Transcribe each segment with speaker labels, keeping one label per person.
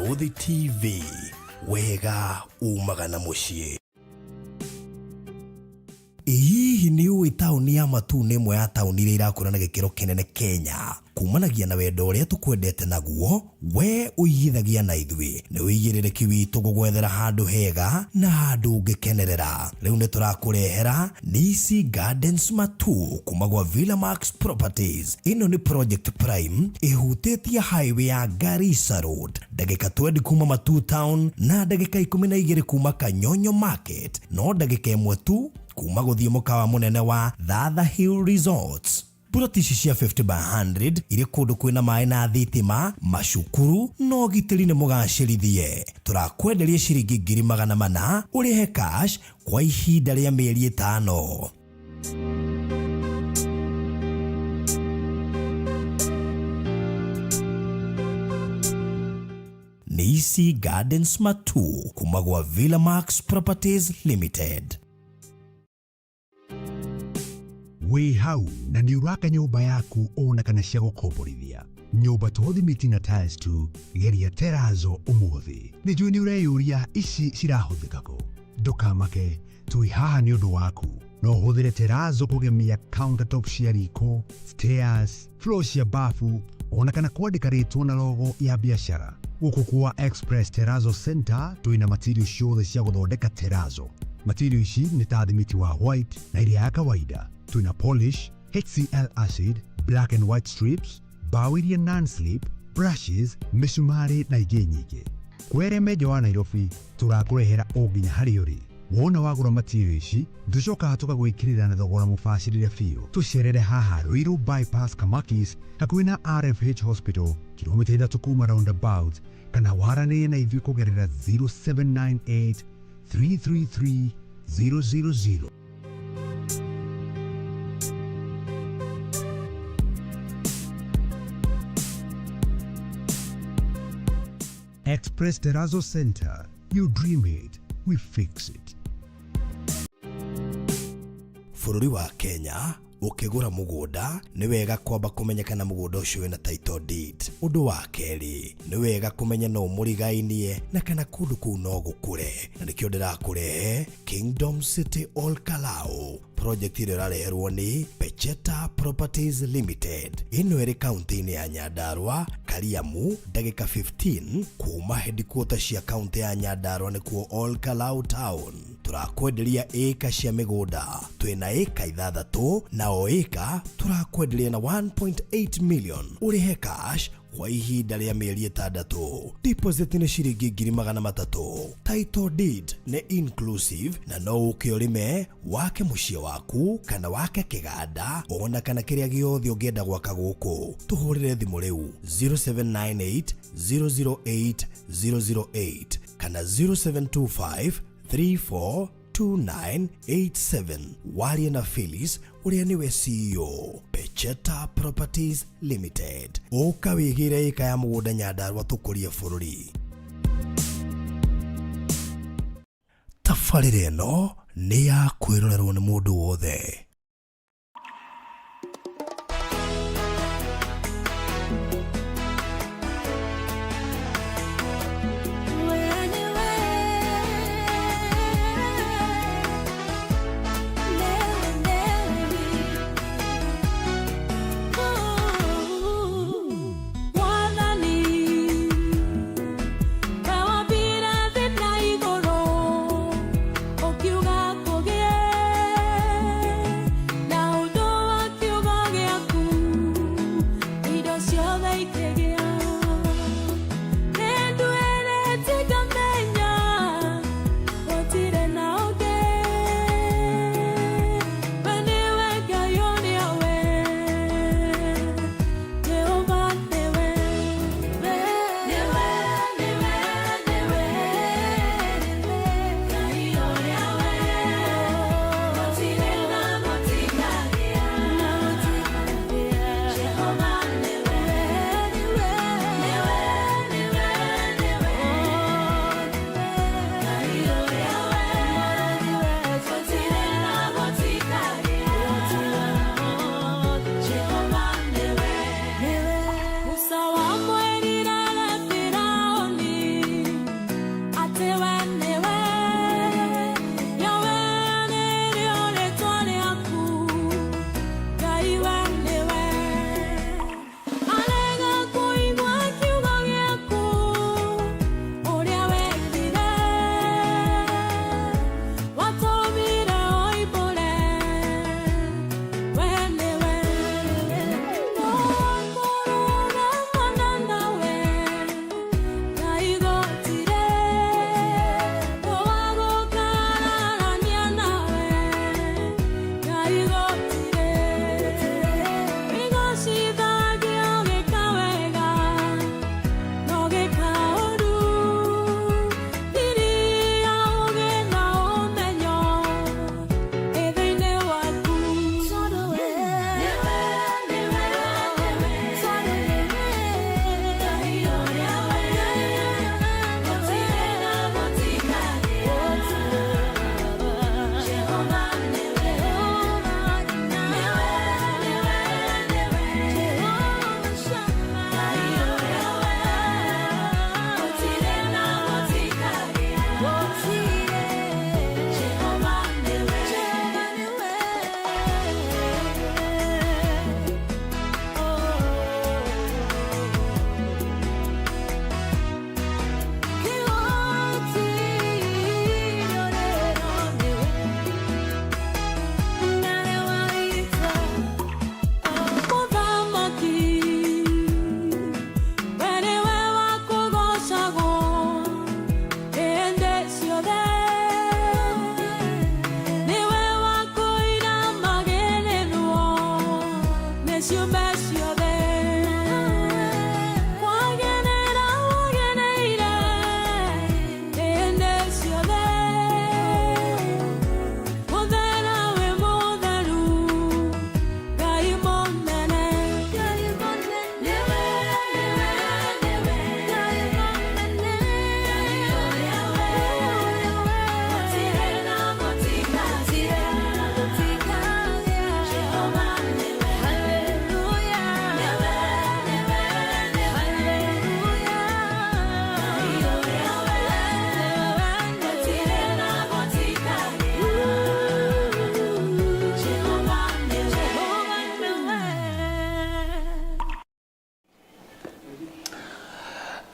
Speaker 1: Muthi TV, wega umagana muciĩ. Hihi nĩ ũĩ taũni ya Matu nĩ ĩmwe ya taũni iria irakũra na gĩkĩro kĩnene Kenya? Kumanagia na wendo ũrĩa tũkwendete naguo, we ũigithagia na ithuĩ. Nĩ ũigĩrĩrĩki witũ gũgwethera handũ hega na handũ ũngĩkenerera. Rĩu nĩ tũrakũrehera Nisi Gardens Matu kuma gwa Villamax Properties. Ĩno nĩ Project Prime ĩhutĩtie highway ya Garissa Road, ndagĩka 20 kuma Matu Town na ndagĩka 12 kuma Kanyonyo Market, no ndagĩka 1 tu kuma gũthiĩ mũkawa mũnene wa Thatha Hill Resorts. Ploti ici cia 50 by 100 irĩ kũndũ kwĩna maĩ na thitima, macukuru no gitĩri nĩ mũgacĩrithie. Tũrakwenderia ciringi 400,000 ũrĩhe cash kwa ihinda rĩa mĩeri 5. Nisi Gardens Matu kuma gwa Villamax Properties Limited.
Speaker 2: We hau na ni uraka nyumba yaku ona kana cia gukomborithia. Nyumba tuthimiti na tiles tu geria Terrazzo umuthi. Ni njui ni ureyuria ici cirahuthika ku. Ndukamake tui haha ni undu waku. No huthire Terrazzo kugemia countertop cia riko, stairs, floor cia bafu ona kana kwandika ritwa na logo ya biashara. Guku kwa Express Terrazzo Center tuina material ciothe cia guthondeka Terrazzo. Material ici ni ta thimiti wa white na iria ya kawaida. Tuina polish, HCl acid, black and white strips, bao iria non-slip, brushes, misumari na ingĩ nyingĩ. Kwere meja wa Nairobi tũrakũrehera o nginya harĩa ũrĩ. Wona wagũra material ici, tũcokaga tũgagwĩkĩrĩra na thogora mũbacĩrĩre biũ. Tũcerere haha Ruiru bypass Kamakis hakuhĩ na RFH Hospital, kilomita 3 kuma roundabout, kana waranĩrie na ithuĩ kũgerera 0798 333 000. Express Terrazzo Center. You dream it, we fix it.
Speaker 1: Bũrũri wa Kenya ukigura mugunda ni wega kwamba kumenyekana mugunda ucio wina title deed. Undu wa keri ni wega kumenya no murigainie na kana kundu kuu no gukure. Na nikio ndirakurehe Kingdom City All Kalau. Project ile irareherwo ni Pecheta Properties Limited. Ino iri county ya Nyandarua, Kariamu, ndagika 15 kuma headquarters cia county ya Nyandarua nikuo All Kalau Town. Turakwenderia eka cia migunda. Twina eka 6 na o eka turakwenderia na 1.8 million. Urihe cash kwa ihinda rĩa mĩeri 6. Deposit ni ciringi 300,000. Title deed ni inclusive na no ũkĩorime wake mũciĩ waku kana wake kĩganda ona kana kĩrĩa gĩothe ũngĩenda gwaka gũkũ. Tũhũrĩre thimũ rĩu 0798 008 008 kana 0725 342987. Waria na Phyllis uria niwe CEO Pecheta Properties Limited. Oka wigire eka ya mugunda Nyandarua tukurie bũrũri. Tabarĩra ĩno nĩ ya kwĩrorerwo nĩ mũndũ wothe.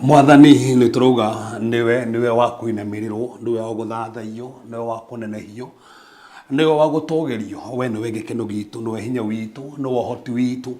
Speaker 3: Mwathani ni turuga niwe wa kuinamiriro, niwe wa guthathaio, niwe wa kunenehio, niwe wa gutogerio. We niwe gikeno gitu, niwe hinya witu, niwe hoti witu,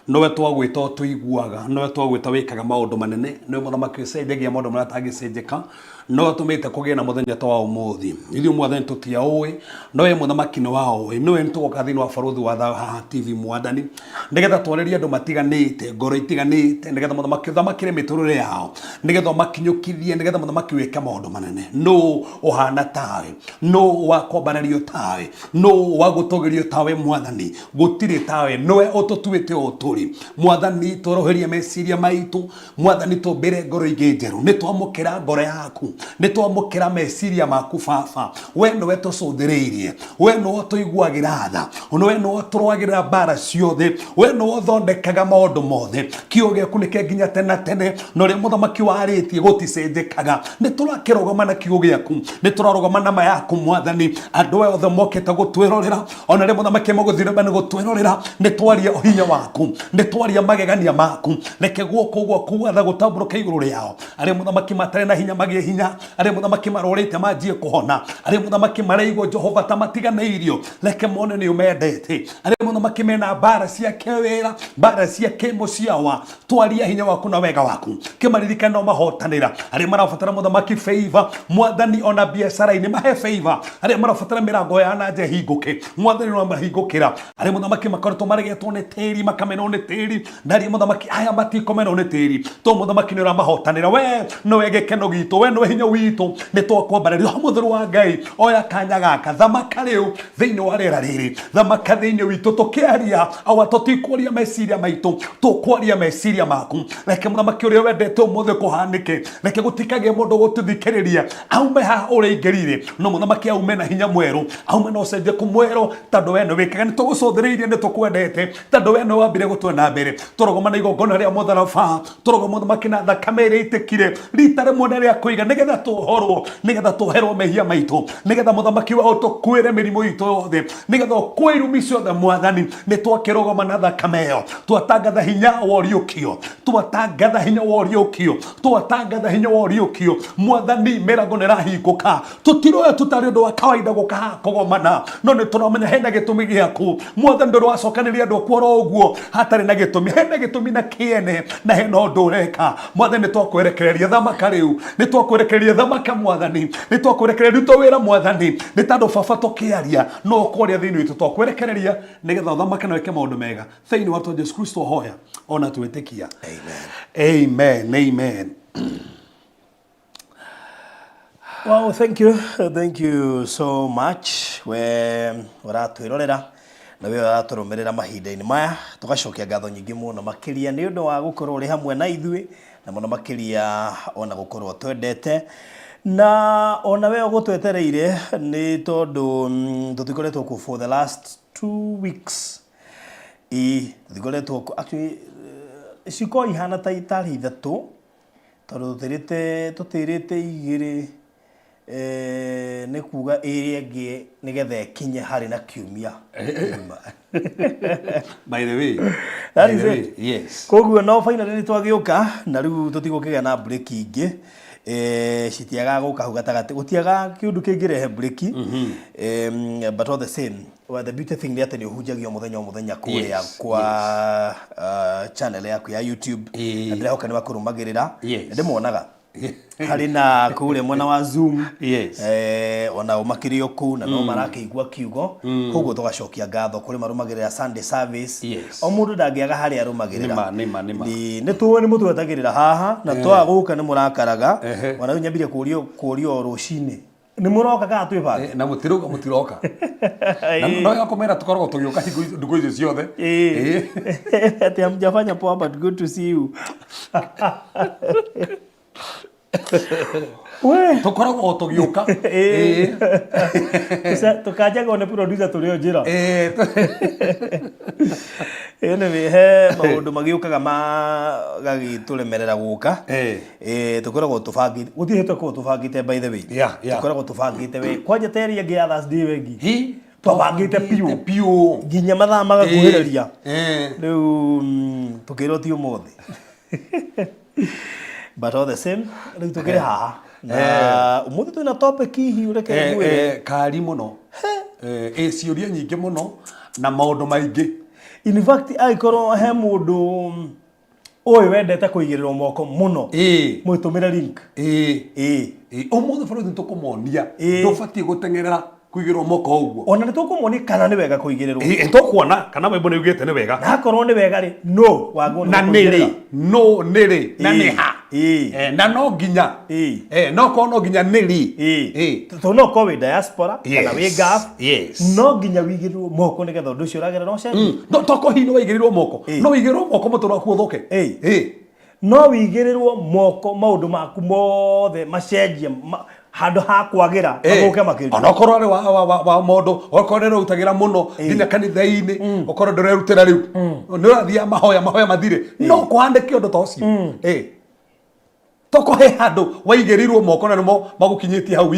Speaker 3: niwe twagwita tuiguaga, niwe twagwita wikaga maundu manene, niwe muthamaki ucenjagia maundu maria tangicenjeka, no tumite kugia na muthenya ta wa umuthi. Ithuĩ Mwathani tutiaũĩ, nowe muthamaki nĩ waũĩ, niwe nĩtũgoka thĩinĩ wa barothi wa haha TV Mwathani nĩgetha twarĩrie andũ matiganĩte, ngoro itiganĩte, nĩgetha muthamaki ũthamakĩre mĩtũrĩre yao, nĩgetha ũmakinyũkithie, nĩgetha muthamaki wĩke maũndũ manene. Nũ ũhana tawe, nũ wa kwambanĩrio tawe, nũ wa gũtũgĩrio tawe Mwathani, gũtirĩ tawe, niwe ũtũtuĩte o tũrĩ. Mwathani tũroherie meciria maitũ, Mwathani tũmbĩre ngoro ingĩ njerũ, nĩtwamũkĩra ngoro yaku, nĩtwamũkĩra meciria maku Baba. We nĩwe tũcũthĩrĩirie, we nĩwe tũiguagĩra tha, we nĩwe tũrũagĩrĩra mbara ciothe, we nĩwe ũthondekaga maũndũ mothe. Kiugo gĩaku nĩkĩo nginya tene na tene, na ũrĩa mũthamaki warĩtie gũticenjekaga. Nĩtũrakĩrũgama na kiugo gĩaku, nĩtũrarũgama na ma yaku Mwathani. Andũ othe mokĩte gũtwĩrorera, ona rĩrĩa mũthamaki magũthiĩ mbere gũtwĩrorera, nĩtwaria hinya waku, nĩtwaria magegania maku. Reke guoko gwaku gwatha gũtambũrũka igũrũ rĩao, arĩa mũthamaki matarĩ na hinya magĩe hinya, arĩa mũthamaki marorĩte manjie kũhona, arĩa mũthamaki maraigwo Jehova ta matiganĩirio, reke mone nĩ ũmendete, arĩa mũthamaki mena mbara cia kĩwĩra, mbara cia kĩmũciawa, twaria hinya waku na wega waku, kĩmaririkane no mahotanĩra, arĩa marabatara mũthamaki favor Mwathani, ona biacara-inĩ mahe favor, arĩa marabatara mĩrango ya na nje hingũke, Mwathani no mahingũkĩra, arĩa mũthamaki makoretwo maregetwo nĩ tĩri makamenwo nĩ tĩri, na arĩa mũthamaki aya matikomenwo nĩ tĩri, to mũthamaki nĩ ũramahotanĩra. We nowe gĩkeno gitũ, we nowe hinya witũ, nĩtwakwambarĩrio mũtheru wa Ngai. Oya kanya gaka, thamaka rĩu thĩinĩ wa rĩera rĩrĩ, thamaka thĩinĩ witũ, tũkĩaria awa tũtikũria meciria maitũ, tũkwaria meciria maku. Reke mũthamaki ũrĩa wendete ũmũthĩ kũhanĩke, reke gũtikagĩe mũndũ gũtũthikĩrĩria, aume haha ũrĩa aingĩrire, no mũthamaki aume na hinya mwerũ, aume na ũcenjeku mwerũ, tondũ we nĩ wĩkaga, nĩtũgũcũthĩrĩirie, nĩtũkwendete, tondũ we nĩ wambire gũtwena mbere. Tũrogoma na igongona rĩa mũtharaba, tũrogoma mũthamaki na thakame ĩrĩa itĩkire rita rĩmwe na rĩa kũiga, nĩgetha tũhorwo, nĩgetha tũherwo mehia maitũ, nĩgetha mũthamaki wao tũkuĩre mĩrimũ itũ yothe, nĩgetha ũkue irumi ciothe Mwathani. Nĩtwakĩrogoma na thakame ĩyo, twatangatha hinya wa ũriũkio, twatangatha hinya wa ũriũkio, twatangatha hinya wa ũriũkio Mwathani. Mĩrango nĩrahingũka, tũtiroya tũtarĩ ũndũ wa kawaida gũka kũgomana, no nĩtũramenya hena gĩtũmi gĩaku Mwathani. Ndũrwacokanĩria andũ akwa oro ũguo hatarĩ na gĩtũmi, hena gĩtũmi na kĩene, na hena ũndũ ũreka Mwathani. Nĩtwakwerekereria thamaka rĩu, nĩtwakwerekereria thamaka Mwathani, nĩtwakwerekereria rutwo wĩra Mwathani, nĩ tondũ Baba tũkĩaria no ũkwaria thĩinĩ witũ, twakwerekereria nĩgetha ũthamake na wĩke maũndũ mega thĩinĩ wa Jesũ Kristo hoya ona twĩtĩkia. Amen. Amen. Amen.
Speaker 1: Well, thank you so much. We ũratwĩrorera na we ũratũrũmĩrĩra mahinda-inĩ maya, tũgacokia ngatho nyingĩ mũno makĩria nĩ ũndũ wa gũkorwo ũrĩ hamwe na ithuĩ, na mũno makĩria ona gũkorwo twendete, na ona we ũgũtwetereire nĩ tondũ tũtikoretwo kuo for the last 2 weeks. Tũtikoretwo actually ciko ihana ta itarĩ ithatũ, tondũ tũtĩrĩte igĩrĩ, nĩ kuga ĩrĩa ĩngĩ nĩgetha ĩkinye harĩ na kiumia.
Speaker 3: By the way,
Speaker 1: that is it.
Speaker 3: Yes.
Speaker 1: Koguo no finally nĩtwagĩũka na rĩu tũtigũkĩgĩa na break ingĩ, citiaga gũka hau gatagatĩ, gũtiaga kĩũndũ kĩngĩrehe break. But all the same, well, the beauty thing nĩ atĩ nĩũhunjagio mũthenya kũrĩa kwa channel yaku ya YouTube, na ndĩrehoka nĩ wakũrũmagĩrĩra, ndĩmonaga harĩ na kũrĩa mwena wa Zoom, ona ũmakĩrĩ kũu na no marakĩigua kiugo. Koguo tũgacokia ngatho kũrĩ marũmagĩrĩra Sunday service. O mũndũ ndangĩaga harĩa arũmagĩrĩra, nĩtũĩ nĩ mũtwetagĩrĩra haha na twaga gũka nĩ mũrakaraga, ona nyambire kũũrio rũcinĩ nĩ mũroka kana twĩbange
Speaker 3: na mũtiroka na no yakũmera tũkoragwo tũgĩũka ndukũ icio ciothe.
Speaker 1: Ati hamjafanya poa, but good to see you. We
Speaker 3: tukoragwo tũgĩũka
Speaker 1: tukanjaga one producer tũrĩ o njĩra. Anyway, he maũndũ magĩũkaga magagĩtũremerera gũka, tũkoragwo tũbangĩte, gũtihĩte kũrwo tũbangĩte by the way, tũkoragwo tũbangĩte we kwanja teri ĩngĩ ya Thursday wengi twabangĩte piũ nginya mathaa magakuhĩrĩria, rĩu tũkĩrwo ti ũmũthĩ.
Speaker 4: but all the same rĩu tũkĩrĩ haha na umuthi twĩna topic hihi ũreke ngwĩre
Speaker 3: kari mũno ciũria nyingĩ mũno na maũndũ maingĩ.
Speaker 4: In fact aikorwo he mũndũ ũyũ wendete kũigĩrĩrwo moko mũno mwĩtũmĩre link
Speaker 3: ũmũthĩ bũrũri nĩtũkũmonia ndũbatiĩ gũteng'erera kuigĩrwo moko ũguo.
Speaker 4: Ona nĩtũkũmonia kana nĩ wega kũigĩrĩrwo.
Speaker 3: Tũkuona kana Bible nĩugĩte nĩ wega.
Speaker 4: Na akorwo nĩ wega rĩ no wagwo
Speaker 3: na nĩrĩ no nĩrĩ na nĩ ha na no nginya no ko no nginya nĩrĩ
Speaker 4: to no ko we diaspora kana we gaf no nginya wigĩrĩrwo moko nĩgetha ũndũ ũcio ũragerera no cenjie.
Speaker 3: Toko hi no wigĩrĩrwo moko no wigĩrĩrwo moko mũtũro waku ũthũke.
Speaker 4: No wigĩrĩrwo moko maũndũ maku mothe macenjie handũ ha kwagira magoke makĩria.
Speaker 3: Ona korwo ari wa mũndũ okorwo rũtagĩra mũno nginya kanitha-inĩ okorwo ndũrerutĩra rĩu nĩ ũrathia mahoya mathire no kũhandĩke ũndũ ta ũcio toko he handũ waigĩrĩrwo moko na nĩmo magũkinyĩtie hau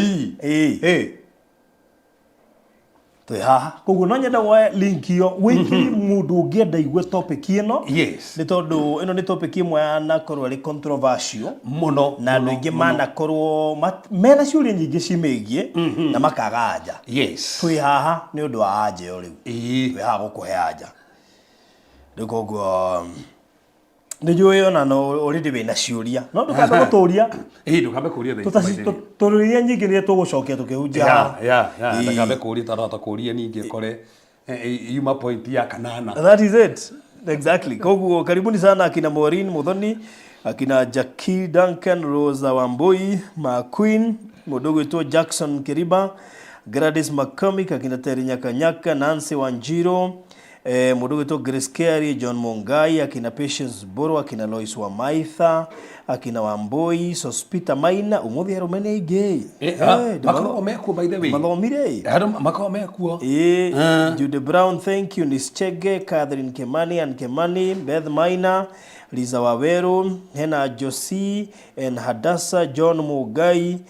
Speaker 4: twĩ haha koguo no nyenda woe link iyo wĩkĩri mũndũ ũngĩenda igue topic ĩno nĩ tondũ ĩno nĩ topic ĩmwe yanakorwo ĩrĩ controversial
Speaker 3: mũno
Speaker 4: na andũ aingĩ manakorwo mena ciũria nyingĩ cimĩgiĩ na makaga anja. Twĩ haha nĩ ũndũ wa anja ĩyo rĩu twĩ haha gũkũhe anja rĩu koguo nĩnjũĩ ona no already wĩna ciũria no ndũkambe gũtũria
Speaker 3: ndũkambe kũria
Speaker 4: tũrũria nyingĩ nĩ tũgũcokia tũkĩhunjia
Speaker 3: ndũkambe kũria tondũ kũria ningĩ kore yuma point ya kanana.
Speaker 4: That is it exactly. Koguo karibuni sana akina Maureen Muthoni, akina Jackie Duncan, Rosa Wambui, McQueen, mũndũ gwĩtwo Jackson Kiriba, Gladys McCormick, akina Terry Nyakanyaka, Nancy Wanjiro, mũndũ gwĩtwo Grace Carey, John Mongai, akina Patience Boro, akina Lois Wamaitha, akina Wambui, Sospita Maina, umuthi aromene ingĩ
Speaker 3: makorwo mekuo by the way
Speaker 4: mathomire
Speaker 3: makorwo mekuo
Speaker 4: Jude Brown, thank you. Nischege, Catherine Kemani and Kemani, Beth Maina, Liza Waweru, Hena Josie and Hadassa, John Mugai,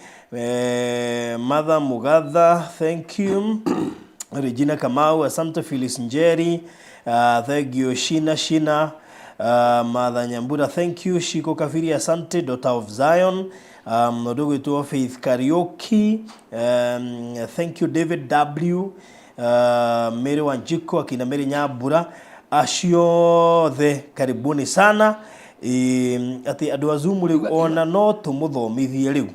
Speaker 4: Mother Mugadha, thank you. Regina Kamau, asante. Phyllis Njeri, thank you. Shina Mother Nyambura, thank you. Shiko Kafiri, asante. Daughter of Zion, Ndogo to Faith Karaoke, thank you. David W, Mary Wanjiko, akina Mary Nyambura, acio the karibuni sana. Ati andũ a Zoom rĩu ona no tũmũthomithie rĩu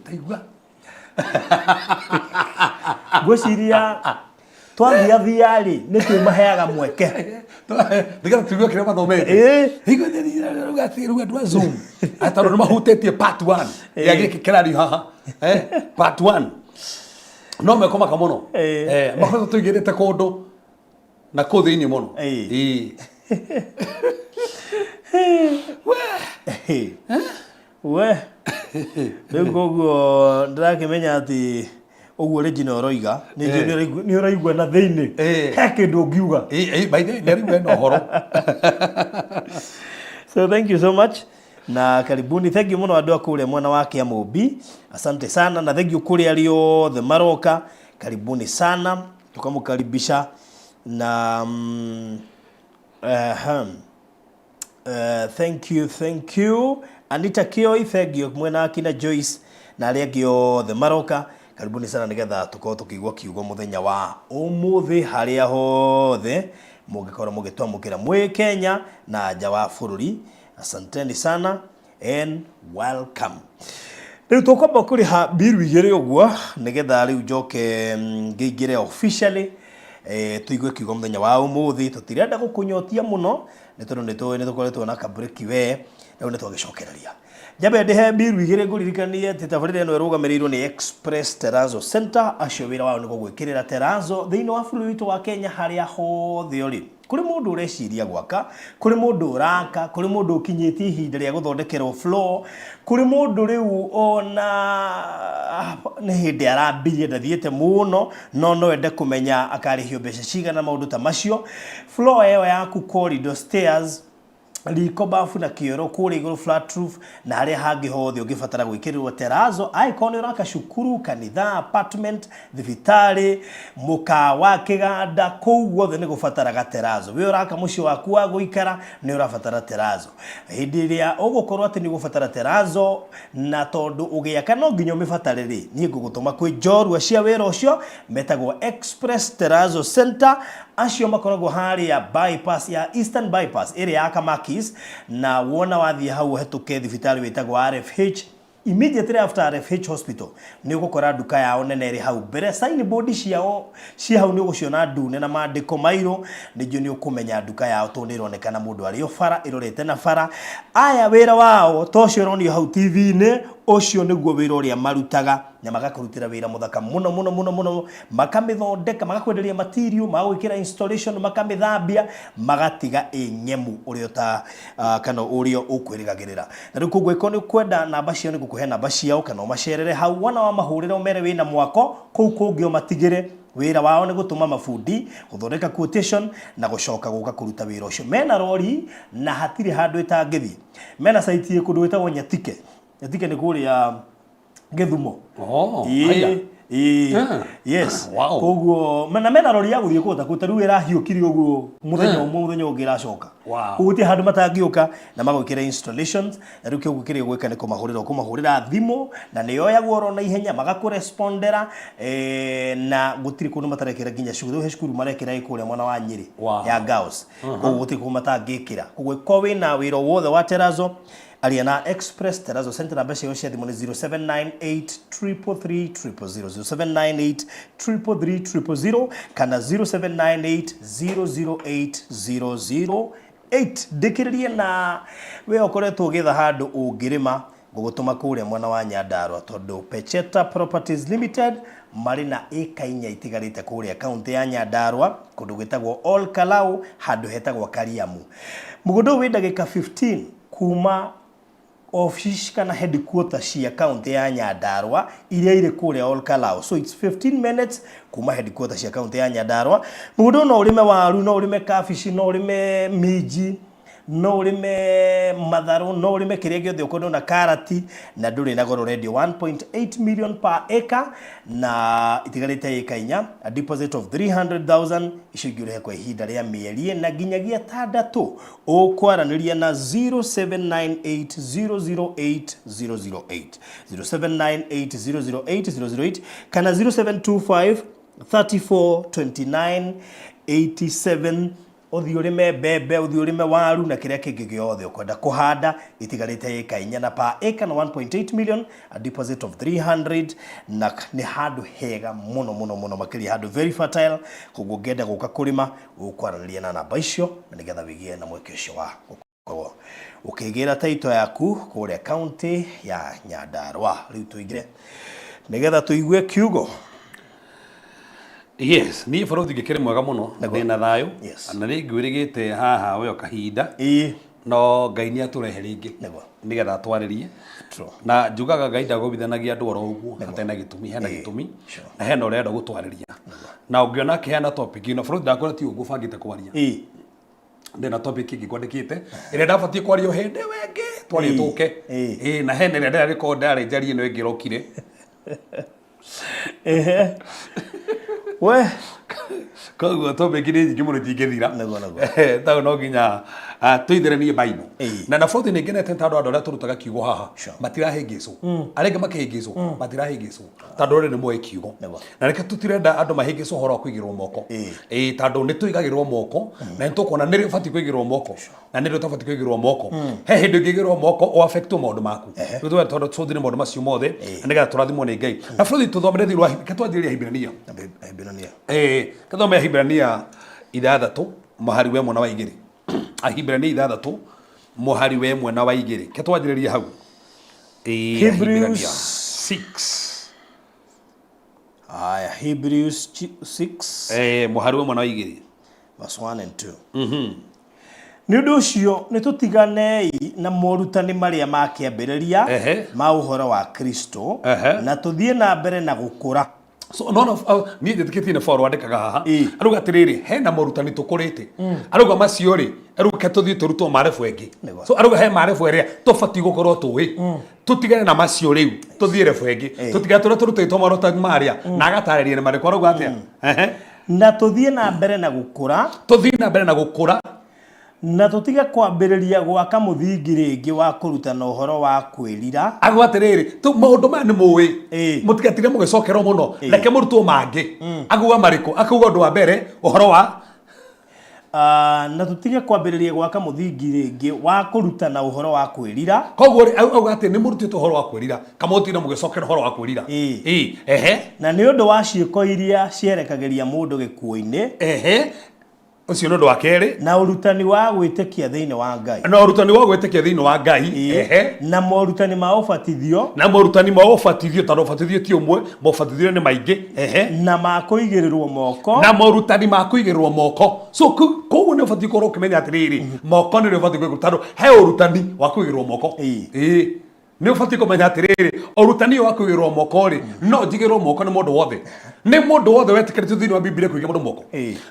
Speaker 4: ngwĩciria twathiathia rĩ nĩ twĩmaheaga mweke
Speaker 3: ndiga tuigua kĩrĩa mathomete rĩu andũ a Zoom ataro nĩ mahutĩtie part 1 ya gĩkĩ kĩrario haha part 1 no mekomaka mũno makoretwo tũigĩrĩte kũndũ na kũu thĩinĩ mũno
Speaker 4: we rĩu koguo ndĩrakĩmenya atĩ ũguo original ũroiga nĩ ũraigua na thĩinĩ he kĩndũ ũngiuga
Speaker 3: nĩ ũhoro.
Speaker 4: So thank you so much na karibuni. Thank you mũno andũ a kũrĩa mwena wa Kiamũmbi, asante sana, na thank you kũrĩa arĩ othe maroka, karibuni sana, tukamũkaribisha na thank you Anita Kioi, thank you mwena akina Joyce na arĩa angĩ othe maroka, karibuni sana nigetha tukorwo tukĩigua kiugo muthenya wa ũmũthĩ harĩa hothe mũngĩkorwo mũgĩtwamũkĩra mwĩ Kenya na nja wa bũrũri. Asanteni sana and welcome. Rĩu tũkwamba kũrĩha biru igĩrĩ ũguo nigetha rĩu njoke ngĩingĩre officially tuigue kiugo muthenya wa ũmũthĩ. Tũtirenda gũkũnyotia mũno nĩ tondũ nĩ tũkoretwo na kabreki we rĩu nĩ twagĩcokereria. Jabe ndehe biru igĩrĩ ngũririkanie atĩ tabarĩra ĩno ĩrũgamĩrĩirwo nĩ Express Terrazzo Center. Acio wĩra wao nĩ gũgwĩkĩrĩra terrazzo thĩinĩ wa bũrũri witũ wa Kenya harĩa hothe ũrĩ. Kũrĩ mũndũ ũreciria gwaka, kũrĩ mũndũ ũraka, kũrĩ mũndũ ũkinyĩtie ihinda rĩa gũthondekerwo floor, kũrĩ mũndũ rĩu ona nĩ hĩndĩ arambirie ndathiĩte mũno no ende kũmenya akarĩhio mbeca cigana maũndũ ta macio. Floor ĩyo yaku corridor stairs riko bafu na kioro kuri iguru flat roof na haria hangi hothe ungibatara gwikirirwo terazo aikoni uraka cukuru kanitha apartment thibitari mukawa kiganda kou guothe ni gubataraga terazo we uraka muci waku wa guikara ni urabatara terazo hindi iria ugukorwo ati ni gubatara terazo na tondu ugiaka no nginya mibatare ri ni ngugutuma kwi njorua cia wira ucio metagwo Express Terazo Center acio makoragwo haria bypass ya Eastern bypass area ya Kamakis na wona wathie hau hetuke thibitari witagwo RFH immediately after RFH hospital ni ugukora duka yao nene iri hau mbere signboard ciao ci hau ni uguciona ndune na mandiko mairo nijio ni ukumenya duka yao to ni ironekana mundu ari ofara irorete na fara aya wira wao tocio ronio hau TV ne ucio niguo wira uria marutaga na magakurutira wira muthaka muno makamithondeka magakwenderia material magwikira installation makamithambia magatiga enyemu urio ta kana urio ukwirigagirira na riku gwiko ni kwenda namba cio ni gukuhe namba ciao kana macerere hau wana wa mahurire umere wina mwako kou kungio matigire wira wao ni gutuma mafundi guthondeka quotation na gucoka guka kuruta wira ucio mena rori na hatiri handu itangithi mena site ye kundu witagwo Nyatike ni kuri ya Githumo haya yes koguo mena rori ya guthie kuta kutaru ira hiukiri uguo muthenya ugiracoka uguti handu matangiuka na magwikira installations na rukio gukiri gwika ni kumahurira thimo na niyoyagwo ro na ihenya magakurespondera na gutiri kundu matarekera ginya cukuru marekera ikuria mwana wa Nyeri ya Gaos koguo guti kumatangikira koguo ko wina wira wothe wa Terazo Aliana Express Terazo Center na beshe yoshia dimoni 0798 000 kana 0798 008 dikiririe na we okoretwo ugitha handu ungirima gugutuma kuria mwana wa Nyandarua tondu Pecheta Properties Limited marina eka inya itigarite kuria county ya Nyandarua kundu gwitagwo All Kalau handu hetagwo Kariamu mugundo wi ndagika 15 kuma office kana headquarters cia county ya Nyandarua iria ire kuria All Kalau so it's 15 minutes kuma headquarters cia county ya Nyandarua mugundo no urime waru no urime kafishi no urime miji no urime matharu no urime kiria giothe ukondo na karati na nduri na goro radio 1.8 million per acre na itigarite eka inya a deposit of 300,000 ishigire kwa ihinda ria mieri na ginyagia 3 ukwaraniria na 0798008008 0798008008 kana 0725342987 uthiurime bebe uthiurime waru na kiria kingi giothe ukwenda kuhanda itigarite eka inya na pa eka na 1.8 million a deposit of 300 na ni handu hega muno makiri handu very fertile kugugenda guka kurima ukwaraniria na namba icio na nigetha wigie na mweke ucio wa gukorwo ukigira taito yaku kuria county ya Nyandarua riu tuigire nigetha tuigue kiugo.
Speaker 3: Yes, ni borothi ngikire mwega muno ndina thayo na ringwirigite haha we okahinda no Ngai ni aturehe ringi nigetha twaririe na njugaga Ngai ndagobithanagia andu oro uguo atena gitumi hena gitumi na hena urenda gutwariria na ungiona kihana topic ino borothi ndakora ti ugu bangite kwaria ndina topic ingi kwandikite ire ndabatie kwario hende wenge twarituke na hena ire ndari record ari njari ino ingirokire we koguo topic ni nyingi muno tingithira tago no nginya tuitherenie baino na na borothi ni ngenete tondu andu aria turutaga kiugo haha matirahingicwo arenge makihingicwo matirahingicwo tondu ni moe kiugo na reke tutirenda andu mahingicwo horo kuigirwo moko tondu ni tuigagirwo moko na nitukuona ni ribati kuigirwo moko na ni ribati kuigirwo moko he hindi ngigirwo moko o affect maundu maku tutwe tondu tuthire maundu macio mothe nigetha turathimwo ni Ngai na borothi tuthomere thirwa ketwanjiria Hibrania kathome Hibrania 6 muhari we mwana wa 2 Hibrania 6 muhari we mwana wa 2 ketwanjiriria hau
Speaker 4: Hebrews 6 aya Hebrews 6
Speaker 3: muhari we mwana wa 2
Speaker 4: verse 1 and 2 ni undu ucio ni tutiganei na morutani maria makiambiriria ma uhoro wa Kristo na tuthie na mbere na gukura
Speaker 3: so no ni ndetikitie ne forward kaga haha aruga atiriri hena morutani tukurite aruga macio ri aruga tuthie turutwo marefu engi so aruga he marefu eria tufati gukorwo tuwi tutigane na macio riu tuthie refu engi tutigane turutwo marutani maria na agatariria ne mareko aruga atia
Speaker 4: na tuthie na mbere na gukura na tutiga kwambiriria gwaka muthingi ringi wa kurutana uhoro wa kwirira
Speaker 3: agwatiriri tu maundu ma ni muwi mutigatire mugicokero muno reke murutwo mangi agwa mariko akuga undu wa mbere uhoro wa
Speaker 4: na tutige kwambiriria gwaka muthingi ringi wa kurutana uhoro wa kwirira
Speaker 3: koguo auga ati ni murutito uhoro wa kwirira kamotira mugicokero uhoro wa kwirira
Speaker 4: na ni undu wa ciiko iria cierekageria mundu gikuo-ini
Speaker 3: ucio no ndo wa keri
Speaker 4: na urutani wa gwitikia thiini wa Ngai na morutani ma ubatithio tando ubatithio ti umwe mobatithio ni maingi na ma kuigirirwo
Speaker 3: moko so koguo ni ubati korwo ukimenya atiriri moko ni ubati kwigwo tando he urutani wa kuigirwo moko ni ubati kumenya atiriri urutani wa kuigirwo moko ri no njigirwo moko ni mundu wothe wetikirite thiini wa Biblia kuigira mundu moko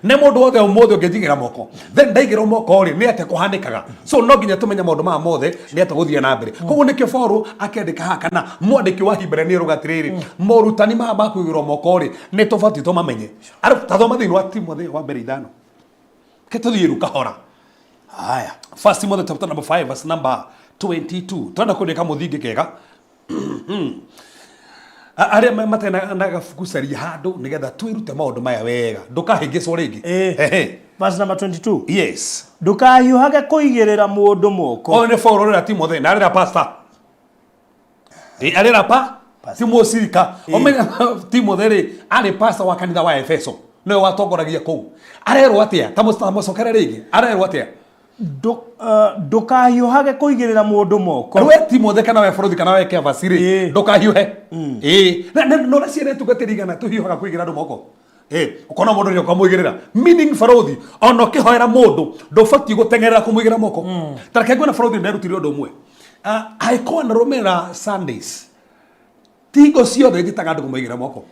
Speaker 3: ni mundu wothe umothe ungejigira moko then ndaigirwo moko ri ni ate kuhanikaga so no nginya tumenya maundu ma mothe ni ate guthia na mbere koguo nikio Paulo akendika haka na mwandiki wa Hibrania ruga atiriri morutani ma kuigirwo moko ri ni tubati tumamenye tathoma thiini wa Timotheo wa mbere 5 ketuthie kahora haya First Timothy chapter number 5 verse number 22 twenda kunika muthingi kega aria matena na gafukucaria handu nigetha twirute maundu maya wega ndukahingicwo ringi
Speaker 4: verse number 22
Speaker 3: yes
Speaker 4: ndukahiuhage kuigirira mundu moko
Speaker 3: ne Paulo rira Timothy na rira pastor arira Timosirika omenya Timothy ri ari pastor wa kanitha wa Efeso no watongoragia kuu arerwo atia tamocokere ringi arerwo atia ndukahiuhage kuigirira mundu moko
Speaker 4: we
Speaker 3: Timothy kana we Borothi kana we Kevasiri ndukahiuhe no raciere tugatirigana tuhiuhaga kuigira andu moko ukona mundu ni ukamuigirira meaning Borothi ono kihoera mundu ndubati gutengerera kumuigira moko tareke ngwena Borothi nderutire undu umwe aiko na romera Sundays tigo ciothe njitaga andu kumuigira moko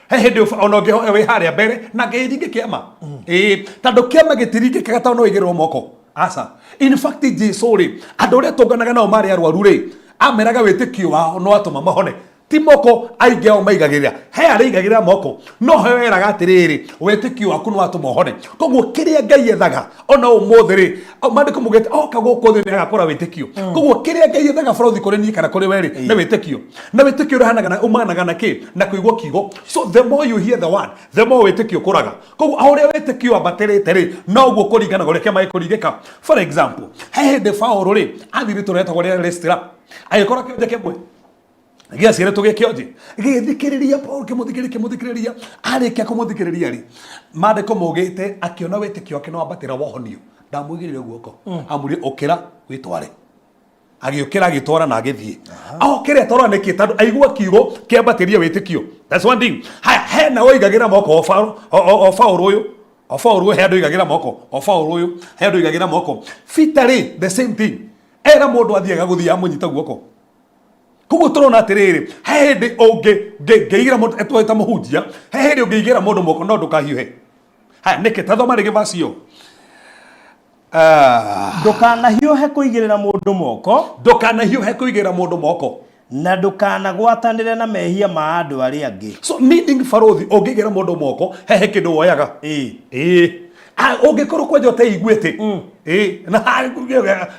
Speaker 3: hindi onoge we haria mbere na ngiringe kiama tando kiama gitiringikaga ta no igirwo moko asa in fact Jesu ri andu ria tunganaga nao mari arwaru ri ameraga witikio wao no atuma mahone ti moko aige o maigagirira he ariigagirira moko no he weraga atiriri witikio waku no atuma hone koguo kiria Ngai ethaga ona umuthi ri mandiko mugete oka guku thi ni agakora witikio koguo kiria Ngai ethaga Borothi kuri ni kana kuri weri na witikio rahanaga na umanaga na ki na kuigwo kigo so the more you hear the word the more witikio kuraga koguo auria witikio abatirite ri no guo kuringana goreke mai kuringika for example he de Paulo ri athiri tureta gore restaurant agikora kionje kemwe gia ciere tuge kionje githikiriria Paulo kimuthikiriria arikia kumuthikiriria ri mandiko mugite akiona witikio akino abatira wohonio ndamwigirire guoko amuri okira witware agiukira agitwara na agithie okire toro niki tandu aigua kiugo kiambatiria witikio that's one thing he na oigagira moko Paulo uyu he andu igagira moko Paulo uyu he andu igagira moko fitari the same thing era mundu athiaga guthia amunyita guoko kuguo turona atiriri hindi ngeigira mundu etweta muhunjia hindi ngeigira mundu moko no ndukahiuhe niki tathoma rigi vacio
Speaker 4: ndukanahiuhe kuigirira mundu moko na ndukanagwatanire na mehia ma andu aria angi
Speaker 3: so meaning Borothi ungigira mundu moko hehe kindu woyaga ungikorwo kwenja uteiguite na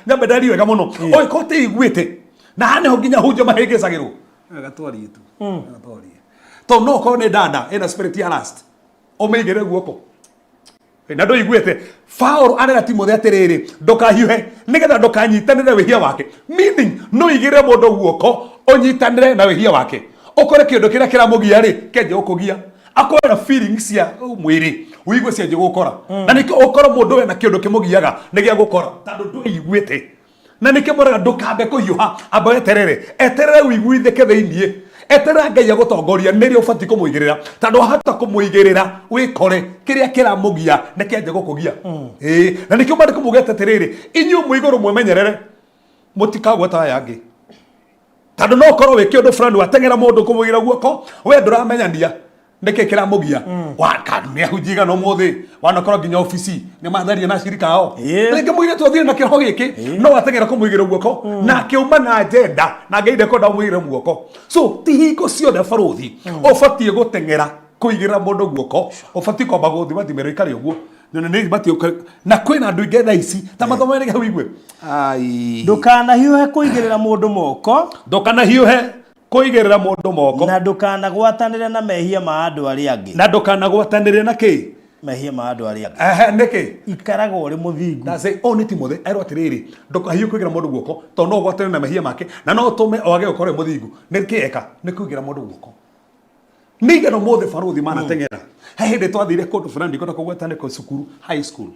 Speaker 3: nyambedari wega muno oiko uteiguite na hane ho nginya hunjo mahingicagirwo gatwarie tu to no ko ne dada ina spirit ya last omeigire guoko na ndo iguite Paulo arera Timothy atiriri ndukahiuhe nigetha ndukanyitanire wihia wake meaning no igire mundu guoko onyitanire na wihia wake ukore kindu kiria kiramugia ri kenje ukugia akora feelings ya mwiri uigwe cia gukora na nikio ukora mundu we na kindu kimugiaga nigia gukora tandu ndu iguite na nikio moraga ndukambe kuhiuha amba eterere uiguithike theinie eterera Ngai agutongoria nirio ubati kumuigirira tandu hata kumuigirira wikore kiria kiramugia nikianje gukugia na nikio mari kumugete tiriri inyu muiguru mwemenyerere mutikagwa ta yangi Tando no korwo wiki undu fulani watengera mundu kumugira guoko we nduramenyania nike kira mugia wa kadme hujiga no muthi wana korwo ginya ofisi ni matharia na shirika ao reke muire tuthire na kiho giki no watengera kumugira guoko na kiuma na agenda na ngeide ko ndamuire guoko so tihingo ciothe baruthi ubatie gutengera kuigira mundu guoko ubatie kwamba guthi bathimero ikari uguo none batie na kwina andu inge tha ici ta mathomo nige wigwe ai
Speaker 4: ndukana hiuhe kuigirira mundu moko
Speaker 3: ndukana hiuhe kuigirira mundu moko
Speaker 4: na ndukana gwatanire na mehia ma andu ari angi
Speaker 3: na ndukana gwatanire na ki
Speaker 4: mehia ma andu ari angi
Speaker 3: niki
Speaker 4: ikaraga uri muthingu
Speaker 3: na say oni timothe ero atiriri ndukahiu kuigira mundu guoko to no gwatanire na mehia make na no tume oage ukore muthingu nikieka ni kuigira mundu guoko nigano mothe baruthi mana tengera hende twathire kundu fulani ndikota kugwatane ko cukuru high school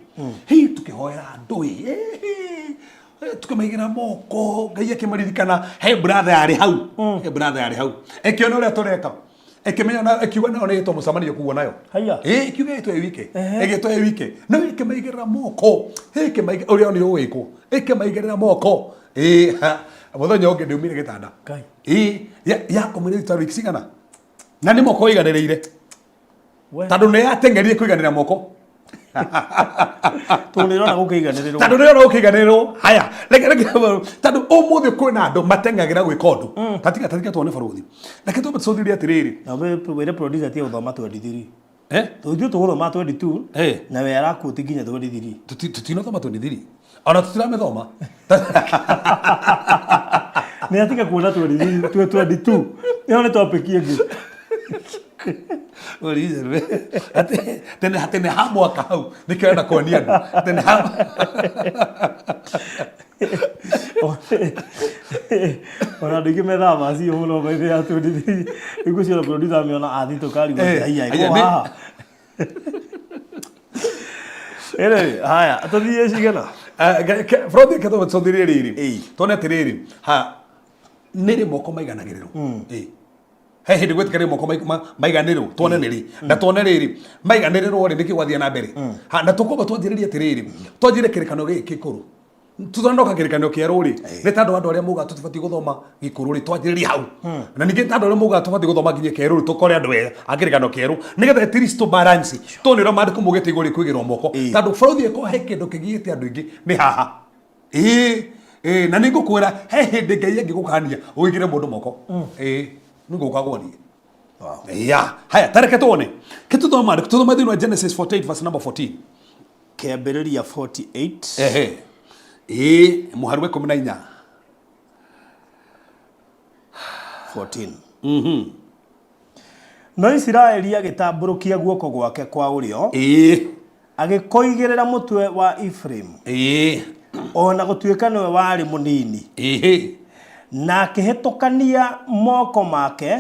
Speaker 3: hi tukihoera andu tukamaigera moko ngai akimaririkana he brother yari hau he brother yari hau ekiona uria tureka ekimenya na ekiuga nayo ni to mucamanio kuwa nayo
Speaker 4: haya
Speaker 3: ekiuga to wike egito wike no ikimaigerera moko ikimaigerera uria ni wiko ikimaigerera moko muthenya ungi ndiumire gitanda kai ya komire tari kicigana na ni moko iganiriire tando ne atengerire kuiganira moko
Speaker 4: tunirona gukiganiriro
Speaker 3: tando nirona gukiganiriro haya reke tando umuthi kwina andu matengagira gwika undu tatika tuone baruthi reke tu tuthiri atiriri
Speaker 4: na we producer tie uthoma 23 tuthio tuguthoma 22 na we arakuti nginya 23
Speaker 3: tutinothoma 23 ona tutiramethoma
Speaker 4: ni atika kuona 22 ni topic yengi
Speaker 3: Orize tene hamu akau nikaenda kuonia ndo tene hamu
Speaker 4: ona ndigi metha basi muno baithe ya tundi igucio producer ameona athi tukari wa haya iko haha haya atathie cigana
Speaker 3: frodi kato tsondiri riri tone tiriri ha niri moko maiganagiriro he hindi gwetikari moko maiganirwo tuone niri na tuone riri maiganirwo ri nikigwathia na mbere ha na tukoba twanjiriria tiriri twanjire kirikano giki kuru tutanoka kirikano kieru ri ni tando andu aria muga tutibati guthoma gikuru ri twanjiriria hau na ningi tando aria muga tutibati guthoma nginya kieru ri tukore andu wega akirikano kieru nigetha at least to balance tonira mandiku mugete iguri kwigirwo moko tando bũrũri ko he kindu kigiite andu ingi ni haha na ningukwira he hindi ngai angigukania uigire mundu moko Nungu ukagoni. Wow. Yeah. Haya, tareke tuone. Kitu thoma thini wa Genesis 48 verse number 14.
Speaker 4: Kiambĩrĩria 48.
Speaker 3: Muharwe 14.
Speaker 4: 14. No Israeli agĩtambũrũkia guoko gwake kwa ũrĩo. Agĩkoigĩrĩra mũtwe wa Ephraim. Ona gũtuĩka nĩwe warĩ mũnini. Na akihetukania moko make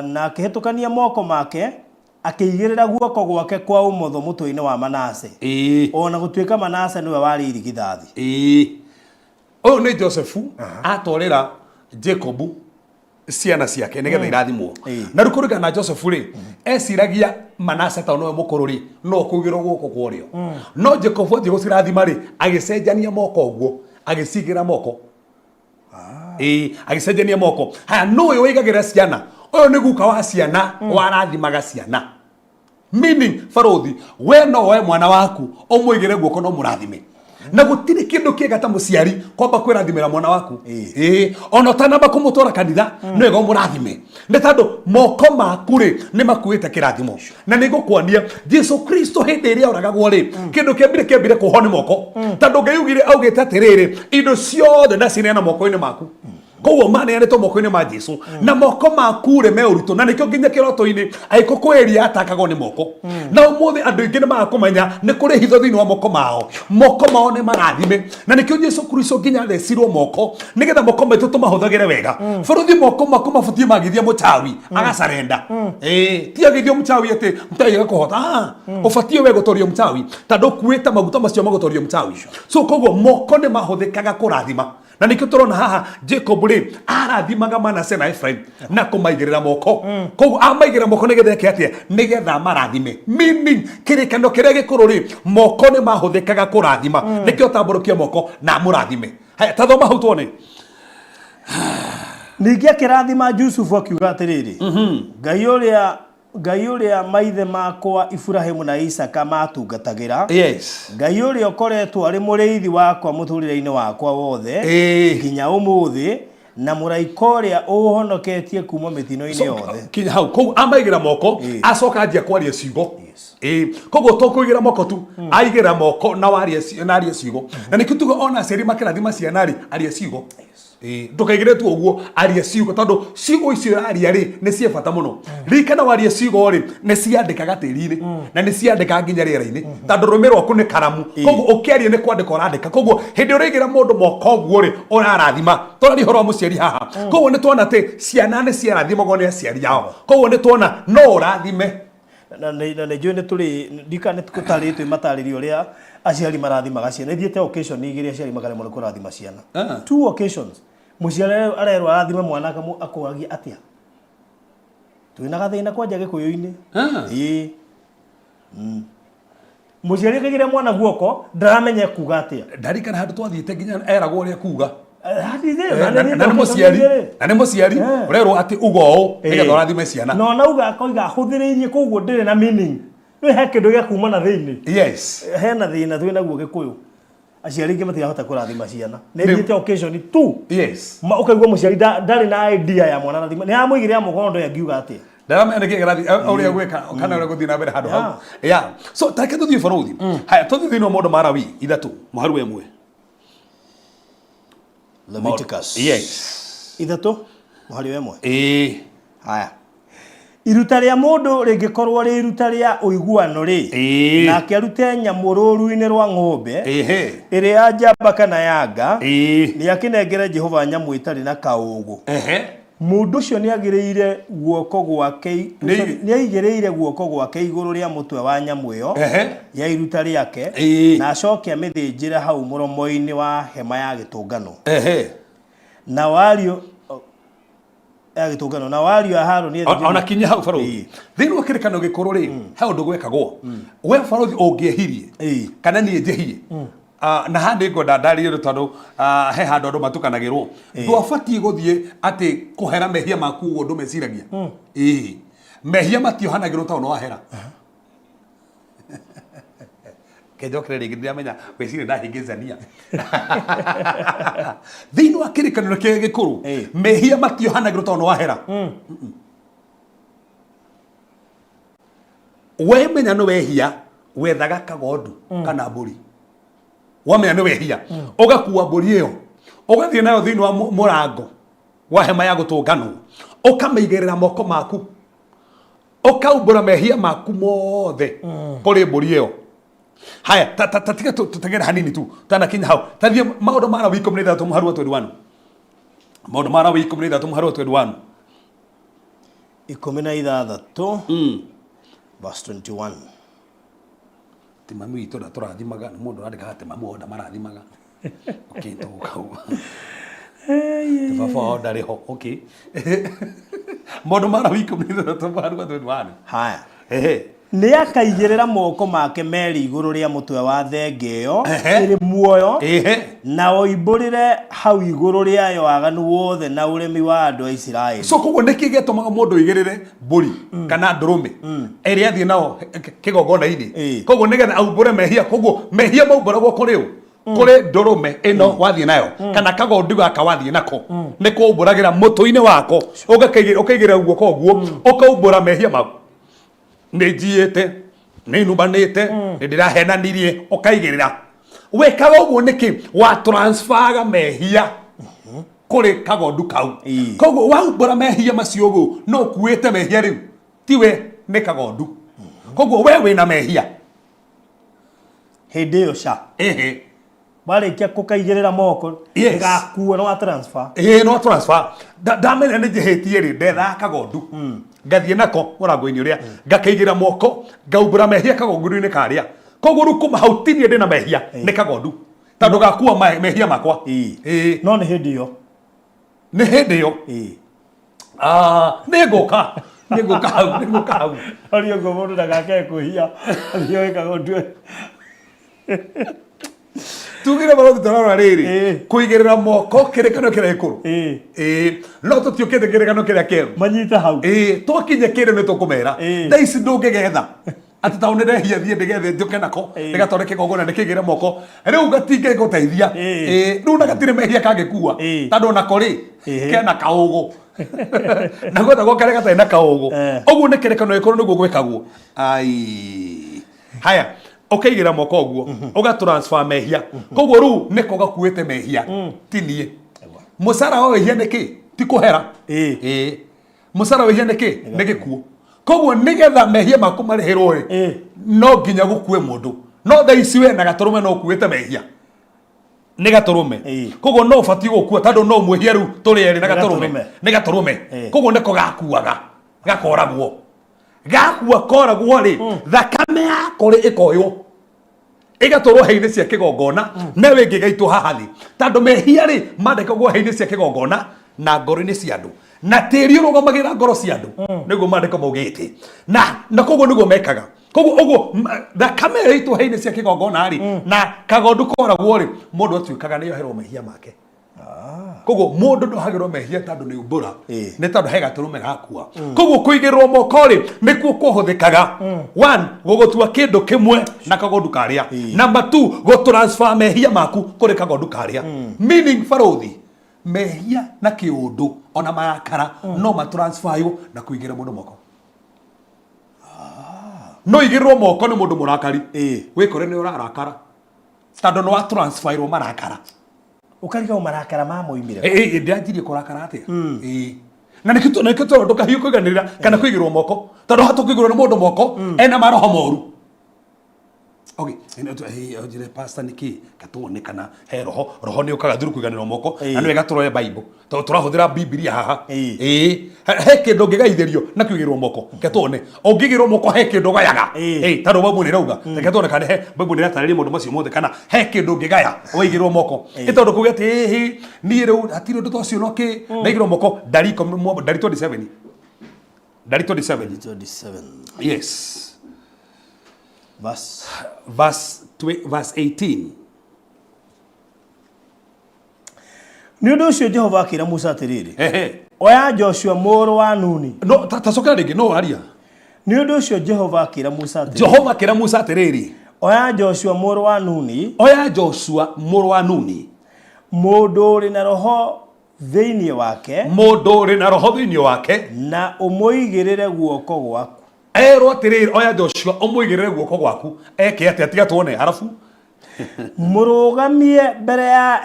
Speaker 4: na akihetukania moko make akiigirira guoko gwake kwa umotho mutwe-ini wa Manase ona gutuika Manase niwe wari irigithathi
Speaker 3: o ni Josephu atorera Jacob ciana ciake nigetha irathimwo na rukuriga na Josephu ri esiragia Manase ta no mukururi no kugiro guoko kwa urio no Jacob athi gucirathima ri agicenjania moko uguo agicigira moko agicenjania moko haya no uyu wigagira ciana uyu ni guka wa ciana warathimaga ciana meaning baruthi we no we mwana waku umwigire guoko no murathime na gutiri kindu kiega ta muciari kwamba kwirathimira mwana waku ona tanamba kumutora kanitha nwega murathime ni tando moko maku ri ni makuite kirathimo na nigukwania Jesu Kristo hindi iria oragagwo ri kindu kiambire kuhoni moko tando ngeyugire augite atiriri indo ciothe na cineana moko-ini maku koguo maneanĩtwo moko-inĩ ma Jesu na moko maku rĩ me ũritũ na nĩkĩo nginya kĩroto-inĩ agĩkũ kwĩria atakagwo nĩ moko na ũmũthĩ andũ aingĩ nĩ magakũmenya nĩ kũrĩ hitho thĩinĩ wa moko mao nĩ marathime na nĩkĩo Jesu Kristo nginya thecirwo moko nĩgetha moko maitũ tũmahũthagĩre wega bũrũthi moko maku mabatiĩ magithia mũchawi agacarenda ti agithio mũchawi atĩ mũchawi agakũhota ũbatiĩ we gũtorio mũchawi tondũ kuĩte maguta macio magũtorio mũchawi so koguo moko nĩ mahũthĩkaga kũrathima na nikio turona haha Jacob ri arathimaga Manase na Ephraim na kumaigirira moko koguo amaigira moko nigetha atia nigetha marathime meaning kirikano kiria gikuru ri moko ni mahuthikaga kurathima nikio tamburukia moko na murathime haya tathoma hau tuone
Speaker 4: Ningĩ akĩrathima Jusufu akiuga atĩrĩrĩ, Ngai ũrĩa maithe makwa Ibrahimu na Isaka matungatagĩra, Ngai ũrĩa ũkoretwo arĩ mũrĩithi wakwa mũtũrĩre-inĩ wakwa wothe nginya ũmũthĩ, na mũraika ũrĩa ũhonoketie kuma mĩtino-inĩ yothe.
Speaker 3: Kinya hau kou amaigĩra moko acoka anjia kwaria ciugo. Koguo tũkũigĩra moko tu aigĩra moko na aria ciugo. Na nĩkĩo tuga ona aciari makĩrathima ciana rĩ aria ciugo. Ndũkaigĩre tu ũguo aria ciugo, tondũ ciugo icio aria rĩ nĩ cia bata mũno. Ririkana waria ciugo rĩ nĩ ciandĩkaga tĩri-inĩ na nĩ ciandĩkaga nginya rĩera-inĩ, tondũ rũmĩ rwaku nĩ karamu. Koguo ũkĩaria nĩ kwandĩka ũrandĩka. Koguo hĩndĩ ũraigĩra mũndũ moko ũguo rĩ ũrarathima. Tũrari ũhoro wa mũciari haha. Koguo nĩ tuona atĩ ciana nĩ ciarathimagwo nĩ aciari ao. Koguo nĩ tuona no ũrathime.
Speaker 4: Na nĩnjũĩ nĩ tũrĩ ndika nĩ tũtarĩtwo matarĩrio ũrĩa aciari marathimaga ciana. Ithiĩte occasion igĩrĩ aciari makaremwo nĩ kũrathima ciana. 2 occasions. Mũciari arerwo arathime mwana akũgagia atĩa. Twĩna gathĩna kwanja Gĩkũyũ-inĩ. Mũciari akĩgĩra mwana guoko ndaramenya kuga atĩa. Ndarikana
Speaker 3: handũ twathiĩte nginya eragwo ũrĩa kuga.
Speaker 4: Na
Speaker 3: nĩ mũciari ũrerwo atĩ uga ũũ nĩgetha ũrathime ciana.
Speaker 4: No nauga akoiga ahũthĩrĩirie koguo ndĩrĩ na meaning. Nĩ he kĩndũ gĩa kuma na thĩinĩ. Hena thĩna twĩ naguo Gĩkũyũ. Aciari aingĩ matirahota kũrathima ciana. Nĩ thiĩte occasion tu. Ũkaigua mũciari ndarĩ na idea ya mwana arathima. Nĩ amũigĩre ya mũkono ndĩ angiuga atĩa.
Speaker 3: Ndaramenya nĩkĩ gĩrathi ũrĩa gwĩka kana ũrĩa gũthiĩ na mbere handũ hau. So tareke tũthiĩ bũrũri. Haya tũthiĩ thĩinĩ wa maũndũ ma Lawi ithatũ mũharu ĩmwe.
Speaker 4: Leviticus. Ithatũ mũhari ĩmwe. Haya. Iruta rĩa mũndũ rĩngĩkorwo rĩ iruta rĩa ũiguano rĩ, nake arute nyamũ rũũru-inĩ rwa ng'ombe ĩrĩ ya njamba kana ya nga, nĩ akĩnengere Jehova nyamũ ĩtarĩ na kaũũgũ. Mũndũ ũcio nĩ agĩrĩire guoko gwake igũrũ rĩa mũtwe wa nyamũ ĩyo ya iruta rĩake, na acoke amĩthĩnjĩre hau mũromo-inĩ wa hema ya gĩtũngano. Na wario ya gĩtũngano na wario Harũni
Speaker 3: ona kinya hau bũrũri thĩinĩ wa kĩrĩkanĩro gĩkũrũ rĩ he ũndũ gwekagwo we bũrũri ũngĩehirie kana niĩ njehie na handĩ ngwenda ndarĩrie tondũ he handũ andũ matukanagĩrwo ndwabatiĩ gũthiĩ atĩ kũhera mehia maku ũguo ndũ meciragia mehia matiohanagĩrwo ta ũno wahera kejokere rĩngĩ ndiramenya weciria ndahingĩcania thĩinĩ wa kĩrĩkanĩro kĩa gĩkũrũ mehia matiohanagĩrwo ta ũno wahera we menya nĩ wehia wethaga kagondu kana mbũri wamenya nĩ wehia ũgakua mbũri ĩyo ũgathiĩ nayo thĩinĩ wa mũrango wa hema ya gũtũnganwo ũkamĩigĩrĩra moko maku ũkaumbũra mehia maku mothe kũrĩ mbũri ĩyo. Haya tatika tutegera hanini tu tanakinya hau tathie maũndũ ma Lawi 13 mũhari wa 21 maũndũ ma Lawi 13 mũhari wa 21
Speaker 4: 16 verse 21
Speaker 3: ti mami witũ na tũrathimaga nĩ mũndũ arandĩka atĩ mami wothe marathimaga okay tũgũkau baba wao ndarĩ ho okay maũndũ ma Lawi 13 mũhari wa 21
Speaker 4: haya nĩ akaigĩrĩra moko make merĩ igũrũ rĩa mũtwe wa thenge ĩyo ĩrĩ muoyo na oimbũrĩre hau igũrũ rĩayo waganu wothe na ũremi wa andũ a Isiraeli.
Speaker 3: So koguo nĩkĩ gĩtũmaga mũndũ igĩrĩre mbũri kana ndũrũme ĩrĩa athiĩ nao kĩgongona-inĩ koguo nĩgetha aumbũre mehia koguo mehia maumbũragwo kũrĩ ũ kũrĩ ndũrũme ĩno wathiĩ nayo kana kagondu gaka wathiĩ nako nĩ kũumbũragĩra mũtwe-inĩ wako ũkaigĩrĩra guoko ũguo ũkaumbũra mehia maku nĩ njiĩte nĩ numbanĩte nĩ ndĩrahenanirie ũkaigĩrĩra wekaga ũguo nĩkĩ wa transferaga mehia kũrĩ kagondu kau koguo waumbũra mehia macio ũguo no ũkuĩte mehia rĩu tiwe nĩ kagondu koguo we wĩna mehia
Speaker 4: hĩndĩ ĩyo ca warĩkia gũkaigĩrĩra moko ĩgakuo no transfer
Speaker 3: no transfer ndamenya nĩ njĩhĩtie rĩ ndethaga kagondu ngathiĩ nako mũrango-inĩ ũrĩa ngakaigĩra moko ngaumbũra mehia kagondu-inĩ karĩa koguo rĩu kuma hau tinie ndĩna mehia nĩ kagondu tondũ gakua mehia makwa
Speaker 4: no nĩ hĩndĩ ĩyo
Speaker 3: nĩ ngũka hau
Speaker 4: ario ngo mũndũ ndagake kũhia athiĩ kagondu
Speaker 3: tugire barothi tarora riri kuigirira moko kirekano kira ikuru no tutiukite kirekano kira keru
Speaker 4: manyita hau
Speaker 3: twakinye kire ni tukumera ndaisi ndungigetha ati taunire hia thie ndigethe njuke nako ndigatore kigogona ndikigire moko riu gatinge guteithia riu na gatire mehia kangikua tondu nako ri kena kaugu na gwetha gwakare gatarĩ na kaugu ũguo nĩ kĩrĩkanĩro gĩkorwo nĩguo gwĩkagwo ai haya ũkaigĩra moko ũguo ũgatransfer mehia koguo rĩu nĩko gakuĩte mehia ti niĩ mũcara wa wĩhia nĩkĩ ti kũhera mũcara wa wĩhia nĩkĩ nĩ gĩkuũ koguo nĩgetha mehia maku marĩhĩrwo rĩ no nginya gũkue mũndũ no thaa ici we na gatũrũme no ũkuĩte mehia nĩ gatũrũme koguo no ũbatiĩ gũkua tondũ no mwĩhia rĩu tũrĩ erĩ na gatũrũme nĩ gatũrũme koguo nĩko gakuaga gakoragwo gakua koragwo rĩ thakame yako rĩ ĩkoywo ĩgatwarwo hĩa-inĩ cia kĩgongona na we ĩngĩgaitwo haha thĩ tondũ mehia rĩ mandĩkagwo hĩa-inĩ cia kĩgongona na ngoro-inĩ cia andũ na tĩri ũrũgamagĩra ngoro cia andũ nĩguo mandĩko maugĩte na koguo nĩguo mekaga koguo ũguo thakame yaitwo hĩa-inĩ cia kĩgongona rĩ na kagondu koragwo rĩ mũndũ atuĩkaga nĩoherwo mehia make koguo mũndũ ndohagĩrwo mehia tondũ nĩ umbũra nĩ tondũ he gatũrũme gakua koguo kũigĩrĩrwo moko rĩ nĩkuo kũhũthĩkaga one gũgũtua kĩndũ kĩmwe na kagondu karĩa number two gũtransfer mehia maku kũrĩ kagondu karĩa meaning barothi mehia na kĩũndũ ona marakara no matransferyo na kũigĩra mũndũ moko no igĩrĩrwo moko nĩ mũndũ mũrakari wĩkore nĩ ũrarakara tondũ nĩ watransferyo marakara
Speaker 4: ukariga marakara ma moimire
Speaker 3: ndianjirie kurakara atia na nikito tondũ kahiũ kũiganĩrĩra kana kũigĩrwo moko tondũ hata kũigĩrwo nĩ mũndũ moko ena maroho moru okay ojire pastor niki katuone kana he roho nĩ ũkaga through kũiganĩrwo moko na nĩ wega tũroe bible tondũ tũrahũthĩra biblia haha he kĩndũ ngĩgaithĩrio na kũigĩrwo moko katuone ũngĩigĩrwo moko he kĩndũ gayaga tondũ bible nĩ rauga reke tuone kana he bible nĩ ratarĩria mũndũ macio mothe kana he kĩndũ ngĩgaya waigĩrwo moko tondũ kuga atĩ niĩ rĩu hatirĩ ũndũ tocio noki naigĩrwo moko Ndari 27 yes verse 18
Speaker 4: nĩ ũndũ ũcio Jehova akĩra Musa atĩrĩrĩ oya Joshua mũrũ wa Nuni
Speaker 3: no tacokera rĩngĩ no aria
Speaker 4: nĩ ũndũ ũcio Jehova akĩra Musa atĩrĩrĩ
Speaker 3: Jehova akĩra Musa atĩrĩrĩ
Speaker 4: oya Joshua mũrũ wa Nuni mũndũ ũrĩ na roho thĩinĩ wake na ũmũigĩrĩre guoko gwaku
Speaker 3: erwo atĩrĩrĩ oya Joshua ũmũigĩrĩre guoko gwaku eke atĩa tiga tuone arabu
Speaker 4: mũrũgamie mbere ya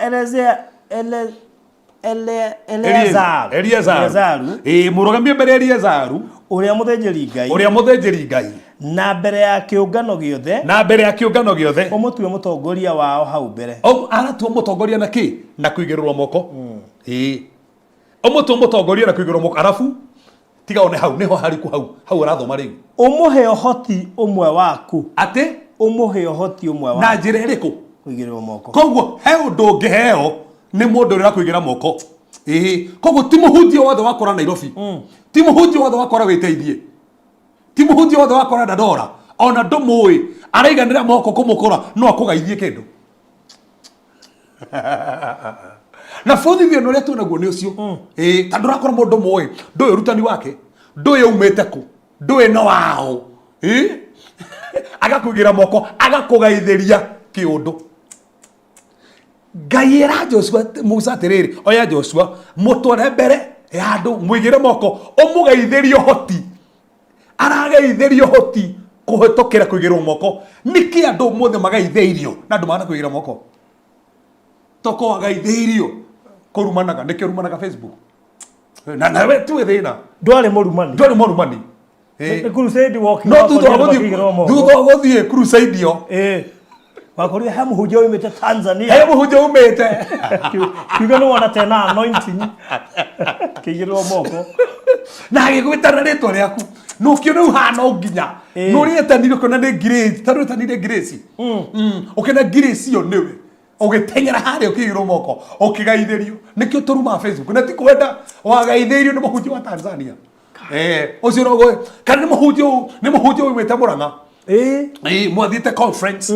Speaker 4: Eleazaru
Speaker 3: mũrũgamie mbere ya Eleazaru
Speaker 4: ũrĩa mũthĩnjĩri Ngai na mbere ya kĩũngano gĩothe ũmũtue mũtongoria wao hau mbere
Speaker 3: aratua mũtongoria na kĩ na kũigĩrĩrwo moko ũmũtue mũtongoria na kũigĩrĩrwo moko arabu tiga one hau niho hariku hau arathoma rĩu
Speaker 4: ũmũhe ũhoti ũmwe waku
Speaker 3: atĩ
Speaker 4: ũmũhe ũhoti ũmwe waku
Speaker 3: na njĩra ĩrĩkũ
Speaker 4: kũigĩrĩrwo moko
Speaker 3: koguo he ũndũ ũngĩheo nĩ mũndũ ũrĩa kũigĩra moko koguo ti mũhunjia wothe wakora Nairobi ti mũhunjia wothe wakora wĩteithie ti mũhunjia wothe wakora Dandora ona ndũmũĩ araiganĩra moko kũmũkora no akũgeithie kĩndũ na bũthithio ũrĩa tuonaguo nĩ ũcio tondũ ũrakora mũndũ mũĩ ndũĩ ũrutani wake ndũĩ umĩte kũ ndũĩ no wao agakũigĩra moko agakũgeithĩria kĩũndũ Ngai era Joshua Musa atĩrĩrĩ oya Joshua mũtware mbere ya andũ mũigĩre moko ũmũgeithĩrie ũhoti arageithĩrio ũhoti kũhĩtũkĩra kũigĩrwo moko nĩkĩ andũ mothe magaithĩirio na andũ mana kũigĩra moko toko agaithĩirio kũrumanaga nĩkĩ rumanaga Facebook na we tu thĩna
Speaker 4: ndwarĩ mũrumani crusade walk
Speaker 3: no thutha gũthiĩ crusade yo
Speaker 4: wakoria he mũhunjia umĩte Tanzania kiuga nĩ wona tena anointing kĩigĩrĩrwo moko
Speaker 3: na agĩgwĩtana rĩtwa rĩaku no kĩo rĩu hana nginya no rĩetanire kana nĩ grace tondũ rĩetanire grace ũkena grace yo nĩwe ũgĩteng'era harĩa ũkĩigĩrwo moko ũkĩgaithĩrio nĩkĩo tũrumaga Facebook na ti kwenda wagaithĩirio nĩ mũhunjia wa Tanzania ũcio no kana nĩ mũhunjia umĩte Mũrang'a mwathite conference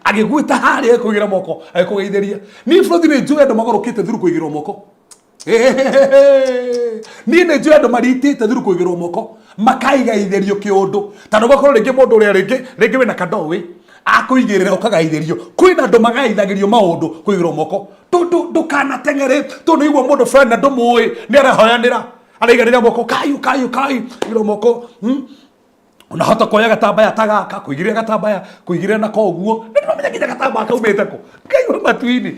Speaker 3: agigwita haria kuigira moko kugeithĩria ni bũrũri nĩ njũĩ andũ magorokĩte through kuigĩrwo moko ni nĩ njũĩ andũ maritĩte through kuigĩrwo moko makaigaithĩrio kĩũndũ tondũ gũkorwo rĩngĩ mũndũ ũrĩa rĩngĩ wĩna kandoĩ akũigĩrĩra ũkagaithĩrio kwĩna andũ magaithagĩrio maũndũ kuigĩrwo moko ndũkanateng'ere tondũ nĩiguo mũndũ fulani na ndũmũĩ nĩ arahoyanĩra araiganĩra moko kayu kuigĩrwo moko unahota kuoya gatambaya tagaka kuigĩrĩra gatambaya kuigĩrĩra na koguo ndĩramenya nginya gatambaya kaumĩte kũ kaigua matu-inĩ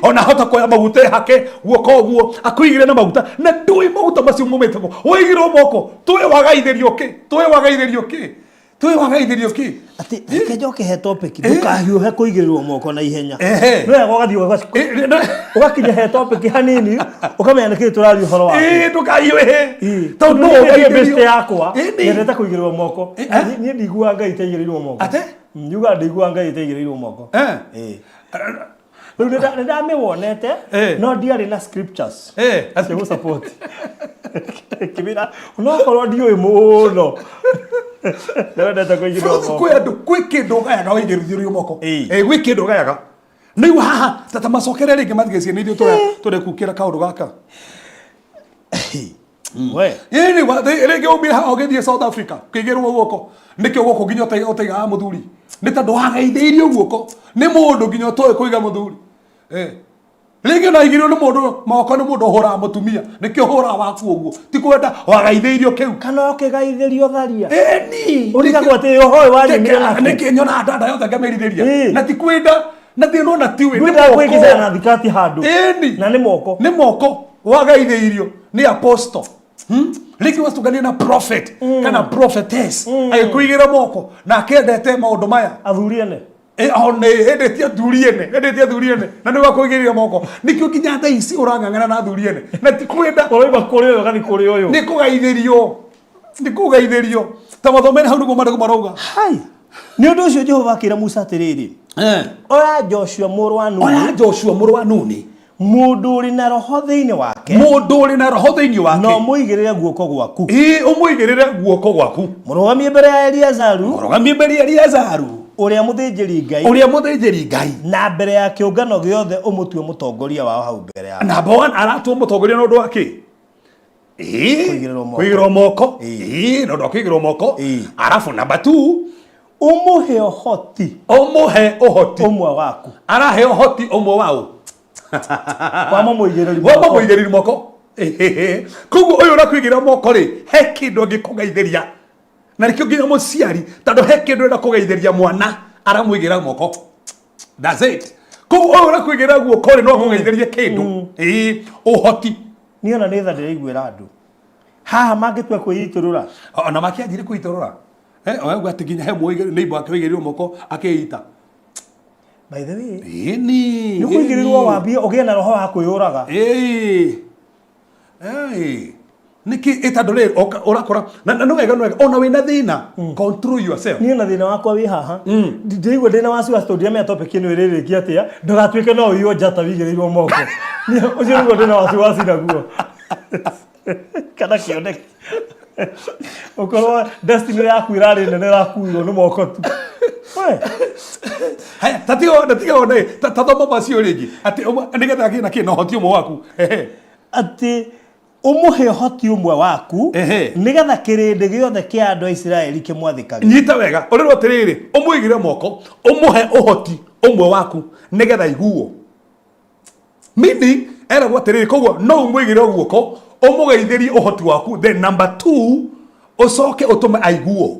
Speaker 3: onahota kuoya maguta hake guoko ũguo akuigĩrĩra na maguta na ndũĩ maguta macio maumĩte kũ waigĩrwo moko tũĩ wagaithĩrio kĩ
Speaker 4: ati reke njoke he topic ndukahiũhe kũigĩrĩrwo moko na ihenya no wega ũgathiĩ ũgakinya he topic hanini ũkamenya nĩkĩ tũraria ũhoro wake
Speaker 3: ndũkahiũhe
Speaker 4: tondũ no best yakwa nyendete kũigĩrĩrwo moko niĩ ndiguaga Ngai taigĩrĩirwo moko njuga ndiguaga Ngai taigĩrĩirwo moko rĩu nĩndamĩwonete no ndiarĩ na scriptures cia gũsupport kĩmĩra onokorwo ndiũĩ mũno ndĩrendete kũigĩrĩrwo moko
Speaker 3: kwĩ andũ kwĩ kĩndũ ũgayaga waigĩrĩrio moko gwĩ kĩndũ ũgayaga nĩu haha tata macokere rĩngĩ mathigĩcie nĩ ithuĩ tũrekukĩra kaũndũ gaka rĩngĩ ũmire haha ũgĩthiĩ South Africa kĩigĩrwo guoko nĩkĩo guoko nginya ũtaigaga mũthuri nĩ tondũ wageithĩirio guoko nĩ mũndũ nginya ũtoĩ kũiga mũthuri rĩngĩ ũnaigĩrĩrwo nĩ mũndũ moko nĩ mũndũ ũhũraga mũtumia nĩkĩo ũhũraga waku ũguo ti kwenda wagaithĩirio kĩu
Speaker 4: kana ũkĩgaithĩrio tharia
Speaker 3: ũrigagwo
Speaker 4: atĩ ũhoi warimire naku
Speaker 3: nĩkĩ nyona ndanda yothe ngamerithĩria na ti kwenda na thĩna ona tiwe
Speaker 4: nĩ kwĩgiza na thikati handũ na nĩ moko
Speaker 3: wagaithĩirio nĩ apostle rĩngĩ wacũngania na prophet kana prophetess agĩkũigĩra moko na akendete maũndũ maya
Speaker 4: athuri ene
Speaker 3: endetie athuri ene na nĩ wakũigĩrĩra moko nĩkĩo nginya thaa ici ũrang'ang'ana na athuri ene na ti kwenda
Speaker 4: ũroima kũrĩ ũyũ ũgathiĩ kũrĩ ũyũ
Speaker 3: nĩ kũgaithĩrio ta mathomere hau nĩguo marĩgũ marauga
Speaker 4: nĩ ũndũ ũcio Jehova akĩra Musa atĩrĩrĩ oya Joshua mũrũ wa Nuni mũndũ ũrĩ na roho thĩinĩ wake no mũigĩrĩre guoko gwaku
Speaker 3: ũmũigĩrĩre guoko
Speaker 4: mũrũgamie mbere ya Eliazaru ũrĩa mũthĩnjĩri Ngai na mbere ya kĩũngano gĩothe ũmũtue mũtongoria wao hau mbere yao
Speaker 3: number 1 aratua mũtongoria na ũndũ wa kĩ kuigĩrĩrwo moko na ũndũ wa kuigĩrĩrwo moko arafu number 2
Speaker 4: ũmũhe ũhoti ũmwe waku
Speaker 3: arahe ũhoti ũmwe wao
Speaker 4: wamũigĩrĩri
Speaker 3: moko koguo ũyũ ũrakuigĩrĩra moko rĩ he kĩndũ angĩkũgaithĩria na nĩkĩo nginya mũciari tondũ he kĩndũ enda kũgaithĩria mwana aramũigĩra moko that's it koguo ũyũ ũrakuigĩrĩra guoko rĩ no kũgaithĩrie kĩndũ ũhoti
Speaker 4: niĩ ona nĩ tha ndĩraiguĩra andũ haha mangĩtua kwĩitũrũra
Speaker 3: ona makĩanjire kwĩitũrũra oyaguo atĩ nginya he neighbor ake waigĩrĩrwo moko akĩita
Speaker 4: by the way nĩ kũigĩrĩrwo wambie ũgĩe na roho wa kwĩyũraga
Speaker 3: nĩkĩ ĩtandũ rĩrĩ ũrakora na nĩ wega ona wĩna thĩna control yourself
Speaker 4: niĩ na thĩna wakwa wĩ haha ndĩraigua ndĩna wasiwasi tondũ ndiamenya topic ĩno ĩrĩrĩkia atĩa ndũgatuĩke no ũiywo njata wĩigĩrĩirwo moko ũcio nĩguo ndĩna wasiwasi naguo kana kĩoneki ukorwo destiny yaku irarĩ nene rakuirwo nĩ moko tu
Speaker 3: haya tatiga one tathoma macio rĩngĩ atĩ nĩgetha agĩe na kĩ na ũhoti ũmwe waku
Speaker 4: atĩ ũmũhe ũhoti ũmwe waku nĩgetha kĩrĩndĩ gĩothe kĩa andũ a Isiraeli kĩmwathĩkage
Speaker 3: nyita wega ũrĩrwo atĩrĩrĩ ũmũigĩre moko ũmũhe ũhoti ũmwe waku nĩgetha iguo meaning eragwo atĩrĩrĩ koguo no ũmũigĩre guoko ũmũgeithĩrie ũhoti waku then number 2 ũcoke ũtũme aiguo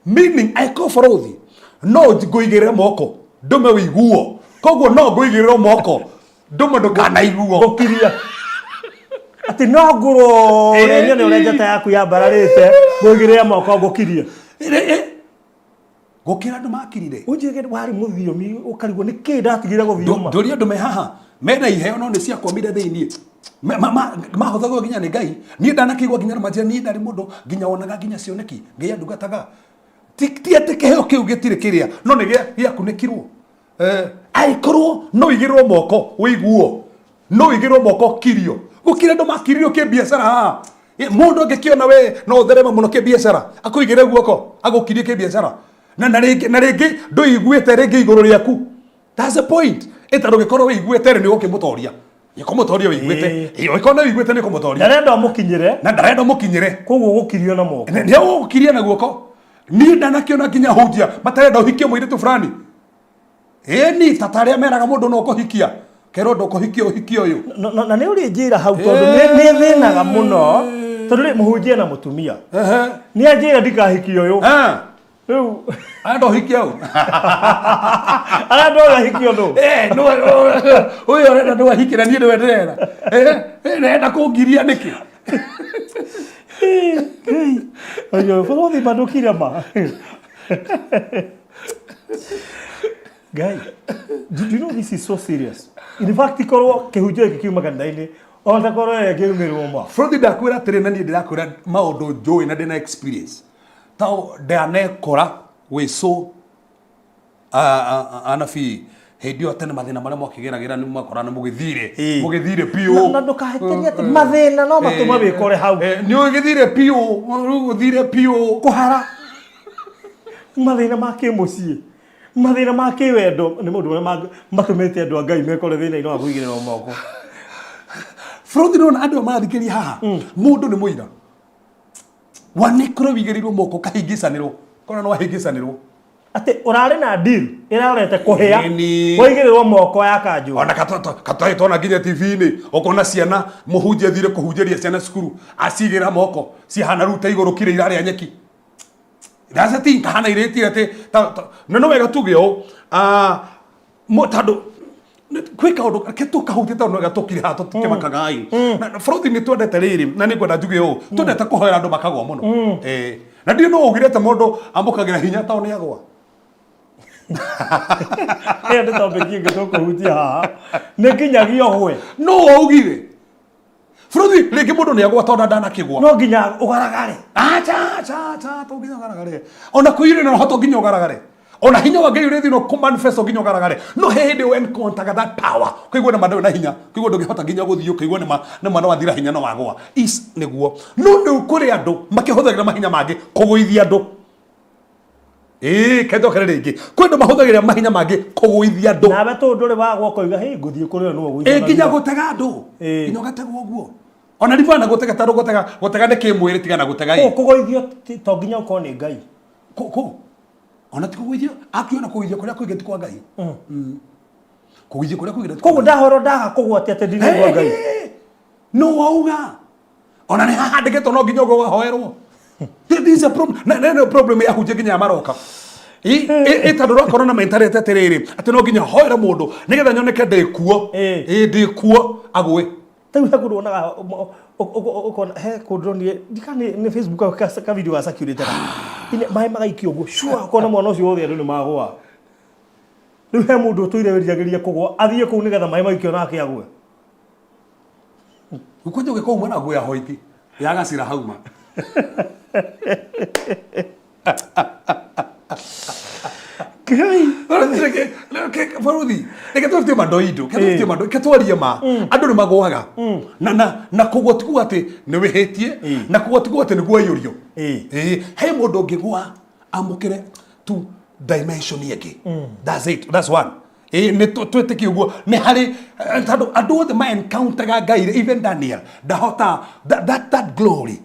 Speaker 3: meaning aikoborothi no ngũigĩre moko ndũme wĩiguo koguo no ngũigĩrĩrwo moko ndũme ndũkanaiguo
Speaker 4: gũkiria atĩ no ngũrũre nyone ũrĩa njata yaku yambararĩte ngũigĩrĩre moko ngũkirie
Speaker 3: gũkĩra andũ makirire
Speaker 4: ũnjĩke warĩ mũthiomi ũkarigwo nĩ kĩ ndatigire gũthioma
Speaker 3: ndũria andũ me haha mena iheo no nĩ ciakwamire thĩiniĩ mahũthagwo nginya nĩ Ngai niĩ ndanakĩigua nginya na manjĩra niĩ ndarĩ mũndũ nginya wonaga nginya cioneki Ngai andungataga ti atĩ kĩheo kĩu gĩtirĩ kĩrĩa no nĩ gĩakunĩkirwo aikorwo no igĩrwo moko wĩiguo no igĩrwo moko kirio gũkĩra andũ makiririo kĩ biacara haha Mundu angikiona we no therema muno ke biashara akuigire guoko agukirie ke biashara na ringi nduiguite ringi iguru riaku. That's the point. Ita rugikorwo wiguite ni gukimutoria yikomutoria wiguite iyo ikona wiguite ni kumutoria
Speaker 4: ndarenda mukinyire
Speaker 3: na ndarenda mukinyire
Speaker 4: koguo gukirio na moko
Speaker 3: ni gukiria na guoko ni ndanakiona nginya hujia matarenda uhikie muiritu fulani ni tataria meraga mundu no kuhikia kero ndo kuhikia uhikia uyu
Speaker 4: na ni uri njira hau tondu ni thinaga muno tondu ri muhunjia na mutumia ni anjira ndikahikia uyu riu
Speaker 3: ando hikia u
Speaker 4: ara ndo hikia ndo
Speaker 3: no uyu arenda ndo hikira ni ndo ndera nenda kungiria niki
Speaker 4: ayo follow the badokira ma guy do you know this is so serious in fact ikorwo kihunjio iki kiuma kanitha-ini ona korwo yakiumirwo ma
Speaker 3: Frodi ndakwira atiri na ni ndirakwira maundu njui na ndina experience tao ndanekora we so anafi hendio tene mathina maria mwakigeragira ni mwakora ni mugithire piu
Speaker 4: na ndukaheteria ati mathina no matuma bikore hau
Speaker 3: ni ugithire piu uguthire piu
Speaker 4: kuhara mathina make mucii mathina make wendo ni mundu matumite andu Ngai mekore thina ino akuigirira moko
Speaker 3: Frodi no andu mathikiria haha mundu ni muira wanikoro wigirirwo moko kahingicanirwo kona no ahingicanirwo
Speaker 4: ati urari na deal irarete kuhia waigirwo moko ya kanju
Speaker 3: ona katoe tona nginya TV-ini ukona ciana muhunjia thire kuhunjeria ciana cukuru acigira moko cihana ruta iguru kire iraria nyeki that's the thing kahana ireti ati no wega tugio tandu kwika undu ketu kahutita no gatukire ha tukimakaga ai na Frodi ni twendete riri na ni kwenda njugio twendete kuhoera andu makagwa muno na ndio no ugirete mundu ambukagira hinya tawo ni agwa
Speaker 4: ende topic ngitoko hutia ha nikinyagio hwe
Speaker 3: no ugire Frodi rigi mundu ni agwa tonda ndana kigwa
Speaker 4: no nginya ugaragare
Speaker 3: cha to nginya ugaragare ona kuire no hoto nginya ugaragare ona hinya wa Ngai uri thino ku manifest nginya ugaragare no hindi when contact that power kuigwa na mandu na hinya kuigwa ndungihota nginya guthio kuigwa ni mwana wa thira hinya no wagwa is niguo no kuri andu makihuthagira mahinya mangi kuguithia andu kendo kare ringi kwendo mahuthagira mahinya mangi kuguithia andu
Speaker 4: nawe tu nduri wagwa koiga hey guthie kuri no guithia
Speaker 3: nginya gutega andu nginya gategwo guo ona ndivana gutega taru gutega ni kimwiri tigana gutega
Speaker 4: i kuguithio to nginya uko ni Ngai
Speaker 3: ona tikuguithio akiona kuguithio kuria kuigeti kwa Ngai kuguithio kuria kuigeti
Speaker 4: koguo ndahoro ndaga kugwatia ati ndini kwa Ngai
Speaker 3: no wauga ona ni haha ndegeto no nginya gohoerwo this is a problem na problem ya huje nginya maroka tondu rwakorwo na mentality atiriri ati no nginya hoera mundu nigetha nyoneke ndikuo ndikuo agwe
Speaker 4: tawi hakuronaga ukona he kudronie dikani ni Facebook ka video asa curate ine mai magaikio go sure ukona mwana ucio wothe andu ni magwa riu he mundu tuire wiriagiria kugwa athie ku nigetha mai magaikio nake agwe
Speaker 3: ukoje giko mwana agwe ahoiki yagacira hauma
Speaker 4: Kai
Speaker 3: Frodi ngetutie mandoindo ketwarie ma andu ni magwaga na kugwa tiku ati ni wihitie na kugwa tiku ati ni gwaiyurio he mundu ngigwa amukire tu dimension yake that's one ni twetiki uguo ni hari andu othe ma encounter ga Ngai even Daniel ndahota that glory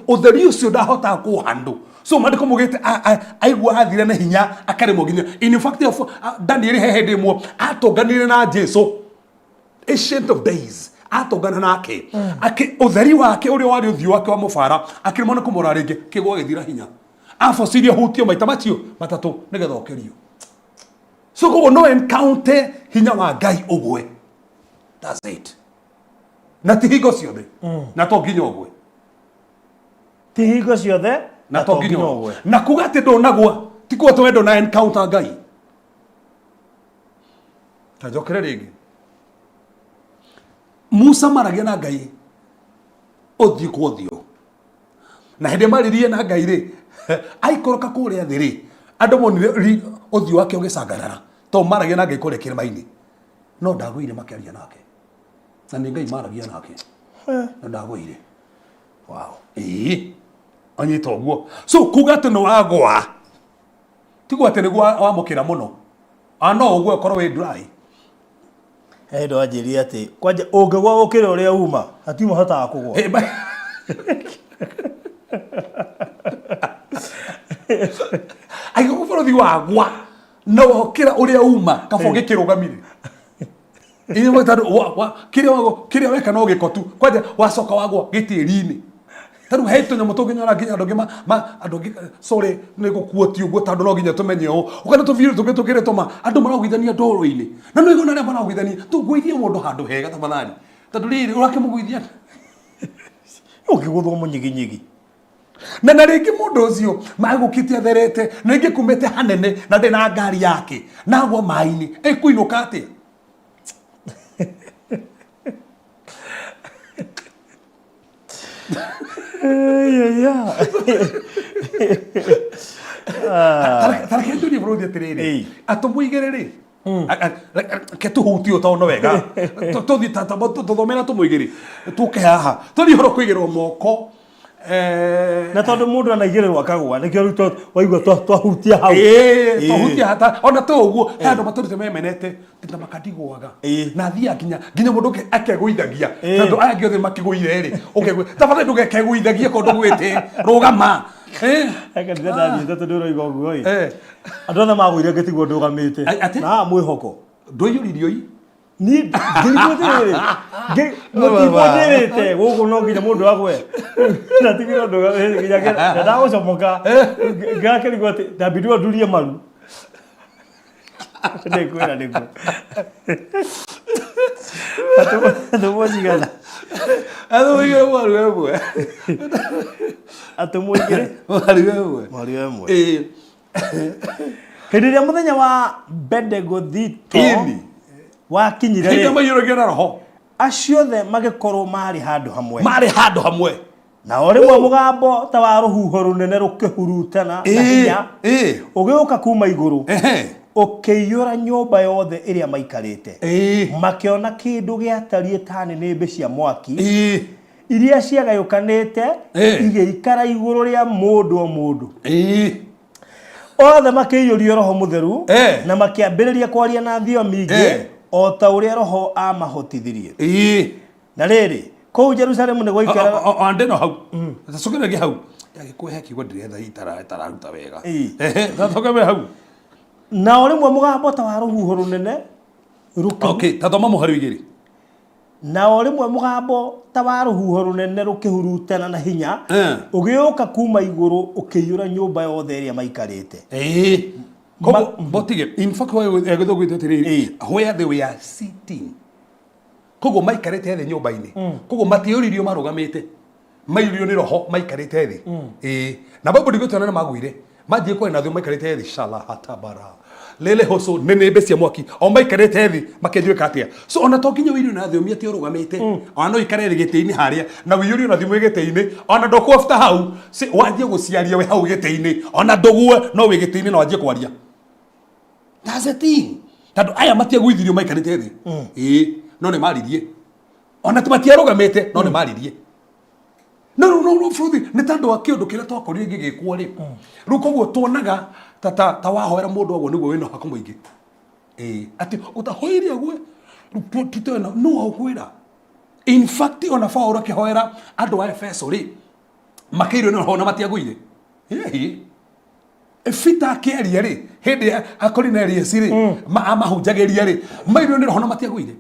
Speaker 3: utheri ucio ndahota kuhandu so mandiko mugite aigwa athire na hinya akaremo nginya in fact Daniel hehede mo atonganire na Jesu ancient of days atongana nake utheri wake uri wari uthio wake wa mufara akirimona kumura ringi kigwa githira hinya afocirie hutio maita macio matatu nigetha okerio so go no encounter hinya wa Ngai ugwe that's it na tihigo ciothe na to nginya ugwe
Speaker 4: tihigo ciothe
Speaker 3: na to nginya ugwe na kuga ati ndonagwa tikuo twendo na encounter Ngai tajokere ringi Musa maragia na Ngai othio kwathio na hende maririe na Ngai ri aikoroka kuria thiri andu monire othio wake ugicangarara to maragia na Ngai kuria kirima-ini no ndagwire makiaria nake na ni Ngai maragia nake na ndagwire
Speaker 4: Wow.
Speaker 3: Anyita ũguo. So kuga atĩ nĩ wagwa. Tigo atĩ nĩguo wamũkĩra mũno. No ũguo ũkorwo wĩ dry.
Speaker 4: Endo anjĩria atĩ kwanja ũngĩgwa ũkĩra ũrĩa uma hatiuma hotaga kũgwa.
Speaker 3: Angĩkorwo bũrũri wagwa no ũkĩra ũrĩa uma kaba ũgĩkĩrũgamire. Kĩrĩa weka no gĩko tu. Kwanja wacoka wagwa gĩtĩri-inĩ. Taru heto nyamũ tũngĩnyora nginya andũ angĩ sorry nĩ gũkuoti ũguo tondũ no nginya tũmenye ũũ. Ũkana tũbiro tũgĩtũkĩre tũma andũ maragwithania ndoro-inĩ. Na no igona arĩa maragwithania tũgwithie mũndũ handũ hega tafadhali. Tondũ rĩrĩ ũrakĩmũgwithia.
Speaker 4: Ũkĩgũthwo mũnyiginyigi.
Speaker 3: Na rĩngĩ mũndũ ũcio magũkĩte atherete na rĩngĩ kumĩte hanene na ndĩna ngari yake na agwa maĩ-inĩ ĩkũinũka atĩa? Tareke ndio ni bro atiriri atumũigĩre rĩ ke tuhutio tono wega tuthi tata tuthomera tumuigĩre tuke haha tuthi horo kuigĩrwo moko
Speaker 4: na tondu mundu anaigĩrĩrwo akagwa nikio rĩu waigua twahutia hau
Speaker 3: twahutia hata ona to ũguo andũ maturĩte memenete tinda makadigwaga na thia nginya mũndũ akegũithagia tondũ aya ngĩothe makĩgũire rĩ ũkegũ tafadhali ndũgekegũithagie kondũ gwĩte rũgama
Speaker 4: aka ndathiĩ tondũ ndũroiga ũguo andũ othe magũire ngĩtigwo ndũgamĩte na mwĩhoko
Speaker 3: ndũiyũririo
Speaker 4: ni ngĩrĩte mũtibonderete gũkũ no nginya mũndũ agwe na tigĩrwo ndũgamĩte nginya ndagũcomoka ngakĩrigwo atĩ ndambindwo ndurie maru nĩkwĩra nĩguo atũmũcigana
Speaker 3: atũmũigĩre mwaru ĩmwe
Speaker 4: atũmũigĩre
Speaker 3: mwaru ĩmwe
Speaker 4: hĩndĩ ĩrĩa mũthenya wa Bendegothito wakinyire
Speaker 3: rĩ maiyũragio na roho
Speaker 4: acio othe magĩkorwo marĩ handũ hamwe na rĩmwe mũgambo ta wa rũhuho rũnene rũkĩhurutana na hinya ũgĩũka kuma igũrũ ũkĩiyũra nyũmba yothe ĩrĩa maikarĩte makĩona kĩndũ gĩatariĩ ta nĩnĩmbĩ cia mwaki iria ciagayũkanĩte igĩikara igũrũ rĩa mũndũ o mũndũ othe makĩiyũrio roho mũtheru na makĩambĩrĩria kwaria na thiomi ingĩ o ta ũrĩa roho amahotithirie na rĩrĩ kũu Jerusalemu nĩ gwaikara
Speaker 3: andeno hau tacũkĩrĩria hau yagĩkũhe kiugo ndĩretha itararuta wega tacũkĩrĩria hau
Speaker 4: na rĩmwe mũgambo ta wa rũhuho rũnene
Speaker 3: tathoma mũhari igĩrĩ
Speaker 4: na rĩmwe mũgambo ta wa rũhuho rũnene rũkĩhurutana na hinya ũgĩũka kuma igũrũ ũkĩiyũra nyũmba yothe ĩrĩa maikarĩte
Speaker 3: botige in fact gũthogwĩte atĩrĩrĩ where they were sitting koguo maikarĩte thĩ nyũmba-inĩ koguo matiũririo marũgamĩte maiyũrio nĩ roho maikarĩte thĩ na Bible ndigũtuana nĩ magũire manjie kwa na thĩ maikarĩte thĩ shala hatabara lele hoso nĩnĩmbĩ cia mwaki o maikarĩte thĩ makĩnjuĩka atĩa so ona to nginya wĩirio na thiomi atĩ ũrũgamĩte ona no ikare thĩ gĩtĩ-inĩ harĩa na wĩirio na thimũ gĩtĩ-inĩ ona ndũkũbata hau wanjie gũciaria we hau gĩtĩ-inĩ ona ndũgue no wĩ gĩtĩ-inĩ na wanjie kwaria. That's the thing. Tandũ aya matiagũithirio maikarĩte thĩ no nĩ maririe ona matiarũgamĩte no nĩ maririe no bũrũri nĩ tandũ wa kĩũndũ kĩrĩa twakorire gĩgĩkwo rĩ rĩu koguo tuonaga ta wahoera mũndũ ũguo nĩguo wĩna hako mũingĩ atĩ ũtahoire guo tutena no ũkwĩra in fact ona Paulo akĩhoera andũ a Efeso rĩ makĩirio nĩ roho na matiagũire Fita akĩaria rĩ hĩndĩ Akorinelius rĩ amahunjagĩria rĩ mairio nĩ roho na matiagũire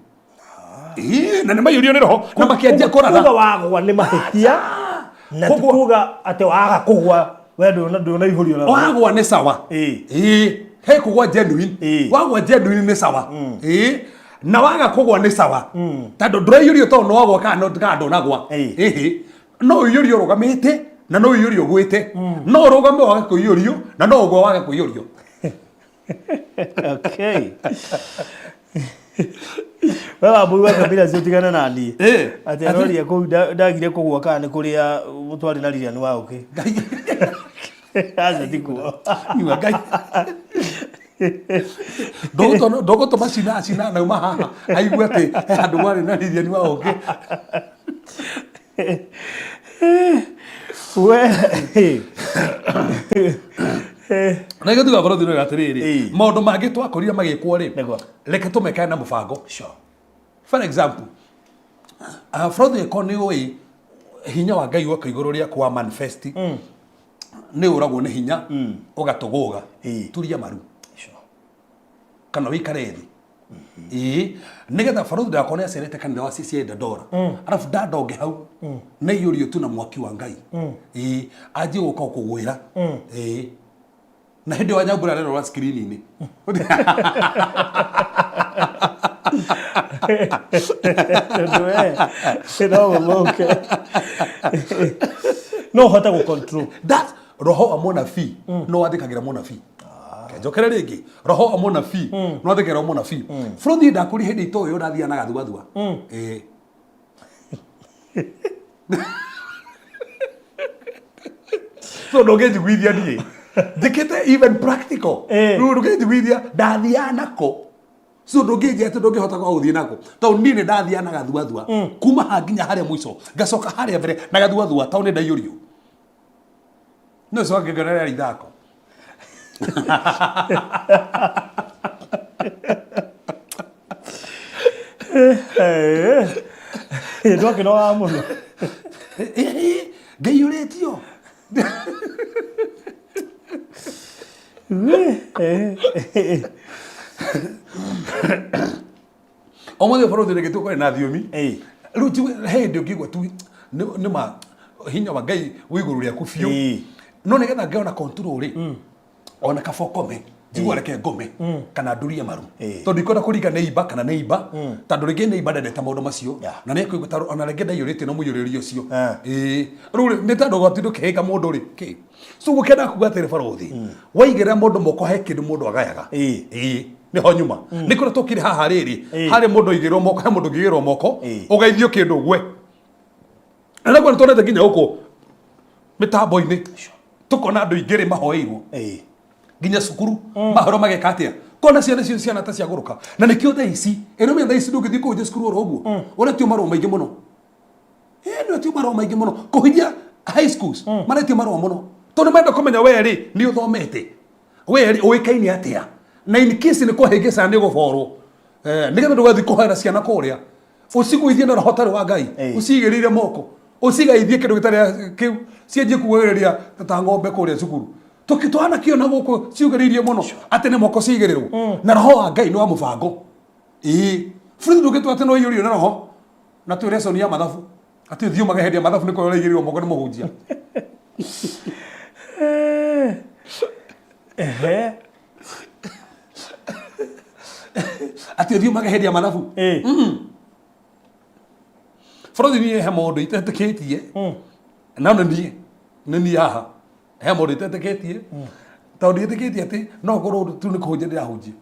Speaker 3: na nĩ maiyũrio nĩ roho na makĩanjia kũratha
Speaker 4: kuga wagwa nĩ mahĩtia na kuga atĩ waga kũgwa we ndũnaihũrio na
Speaker 3: wagwa nĩ sawa he kũgwa genuine wagwa genuine nĩ sawa na waga kũgwa nĩ sawa tondũ ndũraiyũrio tondũ no wagwa kana ndũnagwa no ũiyũrio ũrũgamĩte na no ũiyũrio ũgwĩte no ũrũgame wage kũiyũrio na no ũgwe wage kũiyũrio.
Speaker 4: Okay. Wewe abuwa kabila ciontigana na niĩ atĩ aroria kũu ndagire kũgwa kana nĩ kũrĩa mũtwari na riria nĩ wa ũkĩ aca tikuo
Speaker 3: iwa ngai ndogũtũma cina nauma haha aigue atĩ handũ warĩ na riria nĩ wa ũkĩ
Speaker 4: we
Speaker 3: na gĩthu ga bũrũri nĩ atĩrĩrĩ maũndũ mangĩ twakorire magĩkwo rĩ reke tũmekane na mũbango. For example bũrũri ĩko nĩ ũĩ hinya wa Ngai woka igũrũ rĩa kwa manifest nĩ ũragwo nĩ hinya ũgatũgũga turia maru kana wĩikare thĩ nĩgetha bũrũri ndakona acerete kanitha wa CCA Dora arabu ndandonge hau nĩ iyũrio tu na mwaki wa Ngai anjie gũka kũgwĩra na hĩndĩ wa Nyambura rĩrora screen-inĩ
Speaker 4: no hota go control
Speaker 3: that roho wa mũnabii no wathĩkagĩra mũnabii njokere rĩngĩ roho wa mũnabii no wathĩkagĩra mũnabii bũrũri ndakũri hĩndĩ itoĩ ũrathianaga thuathua so ndũngĩnjiguithia niĩ njĩkĩte even practical rĩu ndũngĩnjiguithia ndathiaga nako so ndũngĩnjia atĩ ndũngĩhota gũthiĩ nako tondũ niĩ nĩ ndathianaga thuathua kuma ha nginya harĩa mũico ngacoka harĩa mbere na gathuathua tondũ nĩ ndaiyũrio no so ngĩngerera ithako
Speaker 4: ndwakĩnoga mũno
Speaker 3: ngaiyũrĩtio Omo bũrũri nĩ gĩtũkore na thiomi rĩu hĩndĩ ũngĩigua tu nĩma hinya wa Ngai wĩ igũrũ rĩaku biũ no nĩgetha ngĩona control rĩ ona kabokome njigua reke ngome kana ndurie maru tondũ ikwenda kũringa neighbor kana neighbor tondũ rĩngĩ neighbor ndendete maũndũ macio na nĩ ekũigua ta ona rĩngĩ ndaiyũrĩtie na mũiyũrĩrio ũcio rĩu nĩ tondũ gwatindu kĩhĩka mũndũ rĩ kĩ so gũkenda kuga atĩrĩ bũrũri waigĩrĩra mũndũ moko he kĩndũ mũndũ agayaga nĩho nyuma nĩ kũrĩa tũkire haha rĩrĩ harĩ mũndũ igĩrwo moko he mũndũ ngĩgĩrwo moko ũgeithio kĩndũ gwe na nĩguo nĩtwonete nginya gũkũ mĩtambo-inĩ tũkona andũ ingĩ rĩ mahoeirwo nginya cukuru mahoro mageka atĩa kona ciana ta ciagũrũka na nĩkĩo thaa ici ĩrũmia thaa ici ndũngĩthiĩ kũhunjia cukuru oro ũguo ũretio marũa maingĩ mũno nĩretio marũa maingĩ mũno kũhunjia high schools maretio marũa mũno tondũ menda kũmenya we rĩ nĩ ũthomete we rĩ ũĩkaine atĩa na in case nĩ kũhĩngĩca nĩ gũborwo nĩgetha ndũgathiĩ kũhoera ciana kũrĩa ũcigũithie na roho tarĩ wa Ngai ũcigĩrĩire moko ũcigaithie kĩndũ gĩtarĩ kĩu cianjie kuugĩrĩria ta ng'ombe kũrĩa cukuru tũkĩtwana kĩona gũkũ ciugĩrĩirie mũno atĩ nĩ moko cigĩrĩrwo na roho wa Ngai nĩ wa mũbango bũrũri ndũgĩtwo atĩ no iyũrio na roho na twĩ lesson ya mathabu atĩ ũthiĩ magahendia mathabu nĩ kũrĩa ũraigĩrĩrwo moko nĩ mũhunjia atĩ ũthiĩ magahendia mathabu bũrũri niĩ he maũndũ itetĩkĩtie na nĩ niĩ haha he maũndũ itetĩkĩtie tondũ ndiĩtĩkĩtie atĩ no ngorwo tu nĩ kũhunjia ndĩrahunjia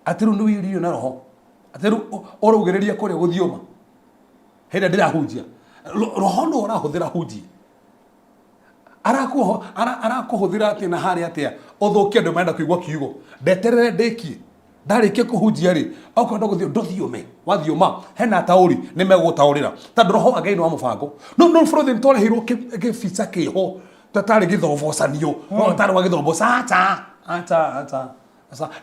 Speaker 3: atĩ rĩu nĩ wĩirio na roho atĩ rĩu ũraugĩrĩria kũrĩa gũthiũma hĩndĩ ndĩrahunjia roho no ũrahũthĩra hunjia arakũhũthĩra atĩ na harĩa atĩa ũthũkie andũ marenda kũigua kiugo ndeterere ndĩkie ndarĩkia kũhunjia rĩ okwenda gũthiĩ ndũthiũme wathiũma hena taũri nĩ megũgũtaũrĩra tondũ roho wa Ngai nĩ wa mũbango no bũrũri nĩtwareheirwo kĩbica kĩho tatarĩ gĩthobocanio no tarĩ wa gĩthoboca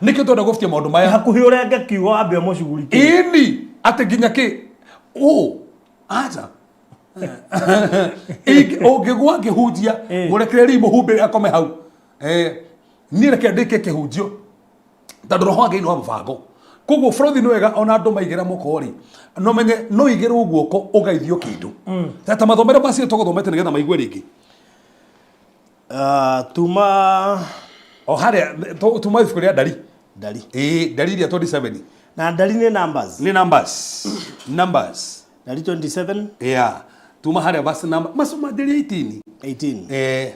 Speaker 3: nĩkĩo twenda gũbutia maũndũ maya
Speaker 4: hakuhĩ ũrenge kiugo ambe mũcugurike
Speaker 3: ini atĩ nginya kĩ ũngĩgwa ngĩhunjia mũrekereri mũhumbĩre akome hau niĩ reke ndĩke kĩhunjio tondũ roho wa Ngai nĩ wa mũbango koguo bũrũri nĩ wega ona andũ maigĩra moko rĩ no menye no igĩrwo guoko ũgaithio kĩndũ ta mathomero macio tũgũthomete nĩgetha maigue rĩngĩ
Speaker 4: tuma
Speaker 3: o harĩa tuma ibuku rĩa ndari ndari iria 27
Speaker 4: na ndari nĩ
Speaker 3: numbers
Speaker 4: ndari 27
Speaker 3: tuma harĩa verse number masoma ndari 18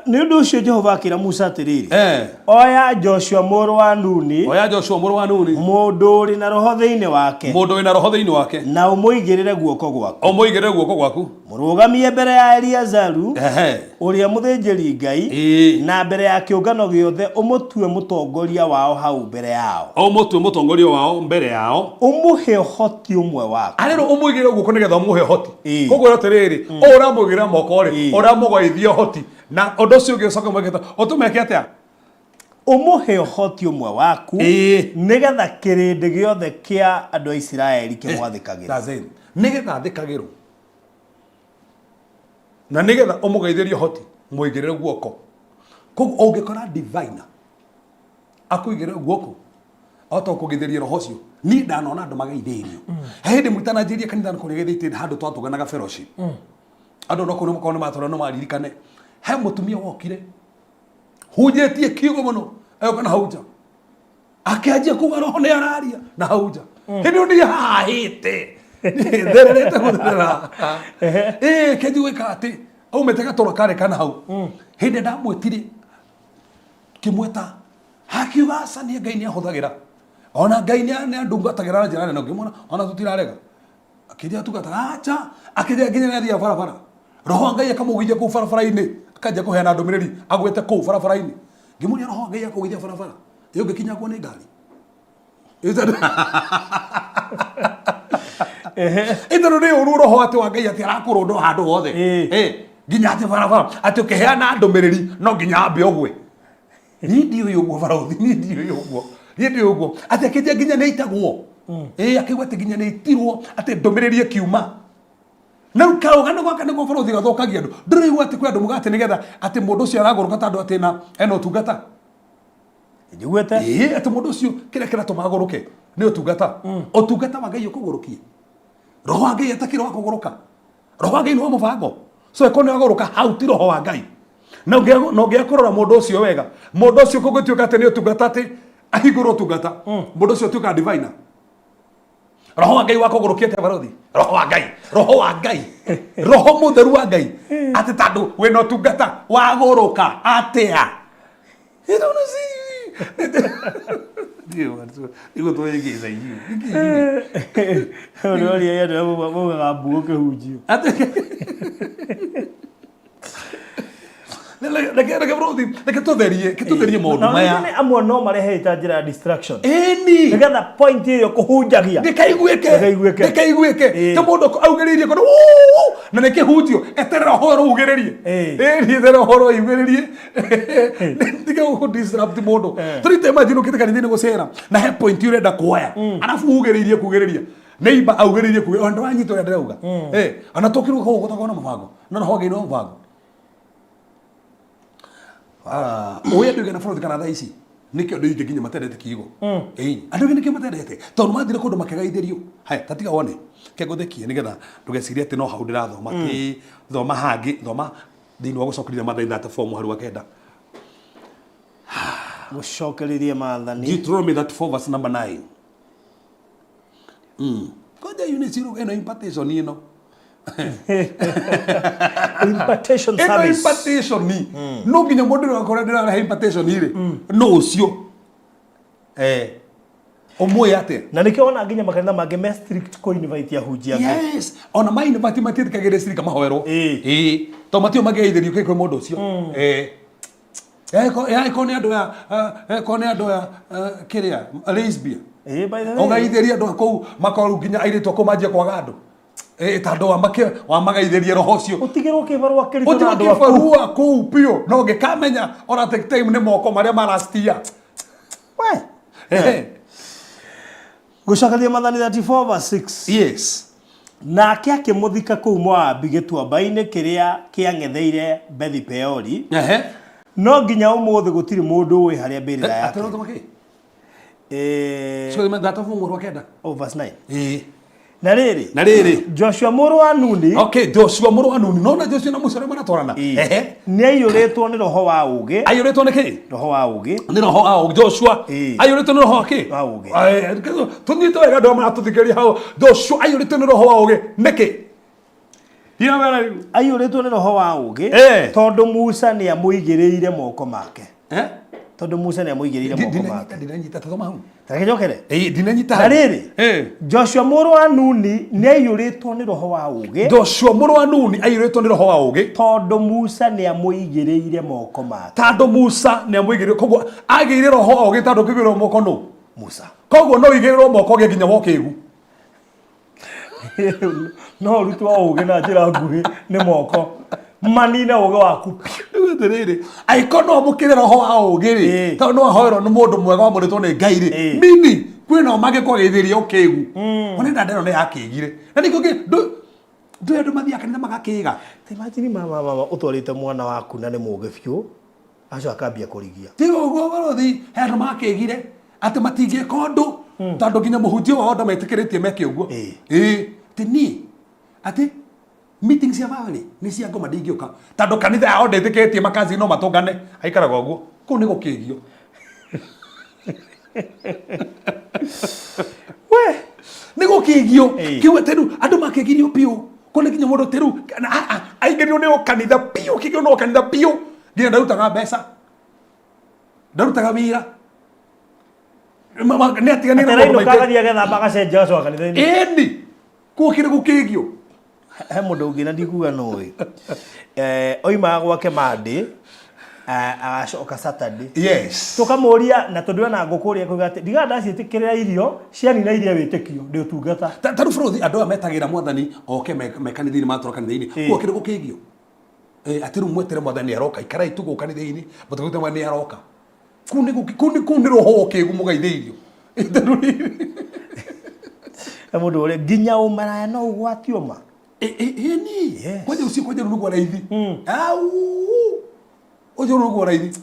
Speaker 4: nĩ ũndũ ũcio Jehova akĩra Musa atĩrĩrĩ oya Joshua mũrũ wa Nuni mũndũ ũrĩ na roho thĩinĩ wake
Speaker 3: na ũmũigĩrĩre guoko gwaku
Speaker 4: murugamie mbere ya Eliazaru uria muthĩnjĩri Ngai na mbere ya kĩũngano gĩothe ũmũtue mũtongoria wao hau mbere yao
Speaker 3: ũmũtue mũtongoria wao mbere yao
Speaker 4: ũmũhe ũhoti ũmwe wako
Speaker 3: arero ũmũigĩre guoko nĩgetha ũmũhe ũhoti koguo atĩrĩrĩ ũramũigĩra moko rĩ ũramũgeithia ũhoti na ũndũ ũcio ũngĩcoka mwĩkĩte ũtũmeke atĩa
Speaker 4: umuhe ũhoti ũmwe waku nĩgetha kĩrĩndĩ gĩothe kĩa andũ a Isiraeli kĩmwathĩkagĩra
Speaker 3: nĩgetha thĩkagĩrwo na nĩgetha ũmũgeithĩrie ũhoti mũigĩrĩre guoko koguo ũngĩkora diviner akũigĩrĩre guoko ota kũgithĩria roho ũcio ni ndanona andũ mageithĩrio he hĩndĩ mũtananjĩria kanitha kũrĩa gĩthĩtĩ handũ twatũganaga fellowship andũ no kũrĩa makona matũra no maririkane he mũtumia wokire hunjĩtie kiugo mũno ayoka na hauja akĩanjia kuga roho nĩ araria na hauja hĩndĩ nĩ hahĩte ndererete gũtherera kĩnjũĩka atĩ aumĩte gatũra karĩ kana hau hĩndĩ ndamwĩtire kĩmweta hakiuga aca nĩ Ngai nĩ ahũthagĩra ona Ngai nĩ andungatagĩra na njĩra nene ngĩmwona ona tũtirarega akĩnjia tugataga acha akĩnjia nginya nĩ athiĩ barabara roho Ngai akamũgithia kũu barabara-inĩ akajia kũheana ndũmĩrĩri agwĩte kũu barabara-inĩ ngĩmũria roho Ngai akũgithia barabara ĩyo ngĩkinyagwo nĩ ngari ĩtondũ nĩ ũru roho atĩ wa Ngai atĩ arakũrũndwo handũ hothe nginya atĩ barabara atĩ ũkĩheana ndũmĩrĩri no nginya ambe ũgwe niĩ ndiũĩ ũguo barũthi niĩ ndiũĩ ũguo atĩ akĩnjia nginya nĩ aitagwo akĩigua atĩ nginya nĩ aitirwo atĩ ndũmĩrĩri ĩkiuma na kaũgano gwaka nĩguo barũthi gathũkagia andũ ndũrĩigua atĩ kwĩ andũ mũgatĩ nĩgetha atĩ mũndũ ũcio aragũrũka ta andũ atĩ ena ũtungata
Speaker 4: njiguĩte
Speaker 3: atĩ mũndũ ũcio kĩrĩa kĩratũma agũrũke nĩ ũtungata ũtungata wa Ngai ũkũgũrũkie roho wa Ngai atakĩrĩ wa kũgũrũka roho wa Ngai nĩ wa mũbango so eko nĩ agũrũka hau ti roho wa Ngai na ũngĩakũrora mũndũ ũcio wega mũndũ ũcio kũngĩtuĩka atĩ nĩ ũtungata atĩ ahingũrwo ũtungata mũndũ ũcio tuĩka diviner roho wa Ngai wa kũgũrũkia atĩa barũthi roho wa Ngai roho mũtheru wa Ngai atĩ tandũ wĩna ũtungata wa gũrũka atĩa digo todo que es ahí
Speaker 4: no haría ya no vamos a buque hujio
Speaker 3: que tutherie maundu maya
Speaker 4: amwe no marehe itanjira distraction nigetha point iyo kuhunjagia
Speaker 3: ndikaiguike te mundu augĩrĩirie kono na nĩ kĩhunjio eterera ũhoro ugĩrĩrie eterera ũhoro ugĩrĩrie ndiga gũ disrupt mundu turite imagine ukite kanitha-inĩ gũcera na he point urenda kuoya arafu ugĩrĩirie kugĩrĩria neighbor augĩrĩirie kugĩrĩria ndo anyita ũrĩa ndĩrauga ana tũkĩruga kũu gũtakorwo na mũbango na roho Ngai no mũbango oya ndio gana barũthi kana thaa ici nikio ndio ingĩ nginya matendete kiugo andũ nĩ kĩo matendete tondũ mathire kũndũ makĩgaithĩrio haya tatiga wone kĩngũthekie nĩgetha ndũgecirie atĩ no hau ndĩrathoma thoma hangĩ thoma thĩinĩ wa gũcokerithia Maathani 34 mũhari wa 9
Speaker 4: gũcokerithia Maathani
Speaker 3: Deuteronomy 34 verse number 9 koja unisiru eno impartation ino
Speaker 4: impartation service
Speaker 3: impartation ni no nginya mũndũ nĩ akora ndĩrarehe impartation ire no ũcio ũmũĩ atĩa
Speaker 4: na nĩkĩo ona nginya makanitha mangĩ me strict kũ invite ahunjia
Speaker 3: yes ona ma invite matiĩtĩkagĩria ciri kamahoerwo to matio magĩithĩrio kwĩ mũndũ ũcio eko nĩ andũ ya kĩrĩa lesbian
Speaker 4: by the way
Speaker 3: ũgaithĩria andũ kũu makoru nginya airĩtu kũu manjia kwaga andũ tandũ wa magaithĩrie roho ũcio
Speaker 4: ũtigĩrwo kĩbarũa kĩritũ
Speaker 3: na andũ aku kĩbarũa kũu piũ no ngĩkamenya ona take time nĩ moko marĩa marastia
Speaker 4: gũcokeria Maathani 34 verse 6
Speaker 3: yes
Speaker 4: nake akĩmũthika kũu Moabi gĩtuamba-inĩ kĩrĩa kĩang'etheire Bethi-Peori no nginya ũmũthĩ gũtirĩ mũndũ ũĩ harĩa mbĩrĩra yake verse 9 na rĩrĩ Joshua mũrũ wa Nuni
Speaker 3: Joshua mũrũ wa Nuni no na Joshua na Musa maratwarana
Speaker 4: nĩ aiyũrĩtwo nĩ roho wa ũũgĩ
Speaker 3: aiyũrĩtwo nĩ kĩ
Speaker 4: roho wa ũũgĩ
Speaker 3: nĩ roho wa ũũgĩ Joshua aiyũrĩtwo nĩ roho wa kĩ
Speaker 4: wa ũũgĩ
Speaker 3: tũnyite wega andũ maratũthikĩrĩria hau Joshua aiyũrĩtwo nĩ roho wa ũũgĩ nĩkĩ
Speaker 4: aiyũrĩtwo nĩ roho wa ũũgĩ tondũ Musa nĩ amũigĩrĩire moko make tondu Musa nä amũigĩrĩire moko make.
Speaker 3: Ndinanyita tathoma hau.
Speaker 4: Takĩnyokere
Speaker 3: Ndinanyita
Speaker 4: na rĩrĩ Joshua mũrũ wa Nuni nĩ aiyũrĩtwo nĩ roho wa ũũgĩ.
Speaker 3: Joshua mũrũ wa Nuni aiyũrĩtwo nĩ roho wa ũũgĩ
Speaker 4: tondu Musa nĩ amũigĩrĩire moko make.
Speaker 3: Tondũ Musa nĩ amũigĩrĩire, koguo agĩire roho wa ũũgĩ tondũ kĩgĩrwo moko no
Speaker 4: Musa.
Speaker 3: Koguo no igĩrĩrwo moko gĩ nginya wokĩgu.
Speaker 4: No rutwo ũũgĩ na njĩra nguhĩ nĩ moko manine ũũgĩ waku.
Speaker 3: Rĩrĩ aiko no mũkĩre roho wa ũũgĩ rĩ tondũ no ahoerwo nĩ mũndũ mwega wamũrĩtwo nĩ Ngai rĩ mini kwĩna magĩkwagĩthĩria ũkĩgu ona ndandero nĩ yakĩgire na nĩkĩo ndũ andũ mathiaga kanitha magakĩga.
Speaker 4: Imagine mama ũtwarĩte mwana waku na nĩ mũũgĩ biũ acio akambia kũrigia
Speaker 3: ti ũguo barothi he andũ makĩgire atĩ matingĩka ũndũ tondũ nginya mũhunjia wao ndametĩkĩrĩtie meke ũguo ti niĩ atĩ meetings cia family nĩ cia ngoma ndingĩũka tondũ kanitha yao ndĩtĩkĩtie makazi no matũngane aikaraga ũguo kũu nĩ gũkĩgio.
Speaker 4: we
Speaker 3: nĩ gũkĩgio kiuga tĩru andũ makĩgirio piũ kũrĩ nginya mũndũ tĩru aingĩrio nĩ kanitha piũ kĩgio no kanitha piũ nginya ndarutaga mbeca ndarutaga wĩra nĩ atiganĩra
Speaker 4: mũndũ kagathiĩ agethamba agacenjia gacoka kanitha-inĩ
Speaker 3: ĩni kũu kĩrĩ gũkĩgio.
Speaker 4: He mũndũ ũngĩ na ndikuga nũĩ oimaga gwake Monday agacoka Saturday tũkamũria na tondũ ena ngũkũ ũrĩa kuuga atĩ ndiga ndaciĩtĩkĩrĩra irio cianina iria wĩtĩkio ndĩ ũtungata
Speaker 3: tarũ bũrũri andũ aya metagĩra mwathani oke mekanitha-inĩ matũra kanitha-inĩ kuo kĩrĩ gũkĩgio atĩ rĩu mwetere mwathani aroka ikarai tu gũkũ kanitha-inĩ mũtagũte mwathani aroka kũu nĩ roho ũkĩgu mũgaithĩirio mũndũ
Speaker 4: ũrĩa nginya ũmaraya no ũgwatio ma
Speaker 3: ni kwaje usiku kwaje rungu raithi au ojo rungu raithi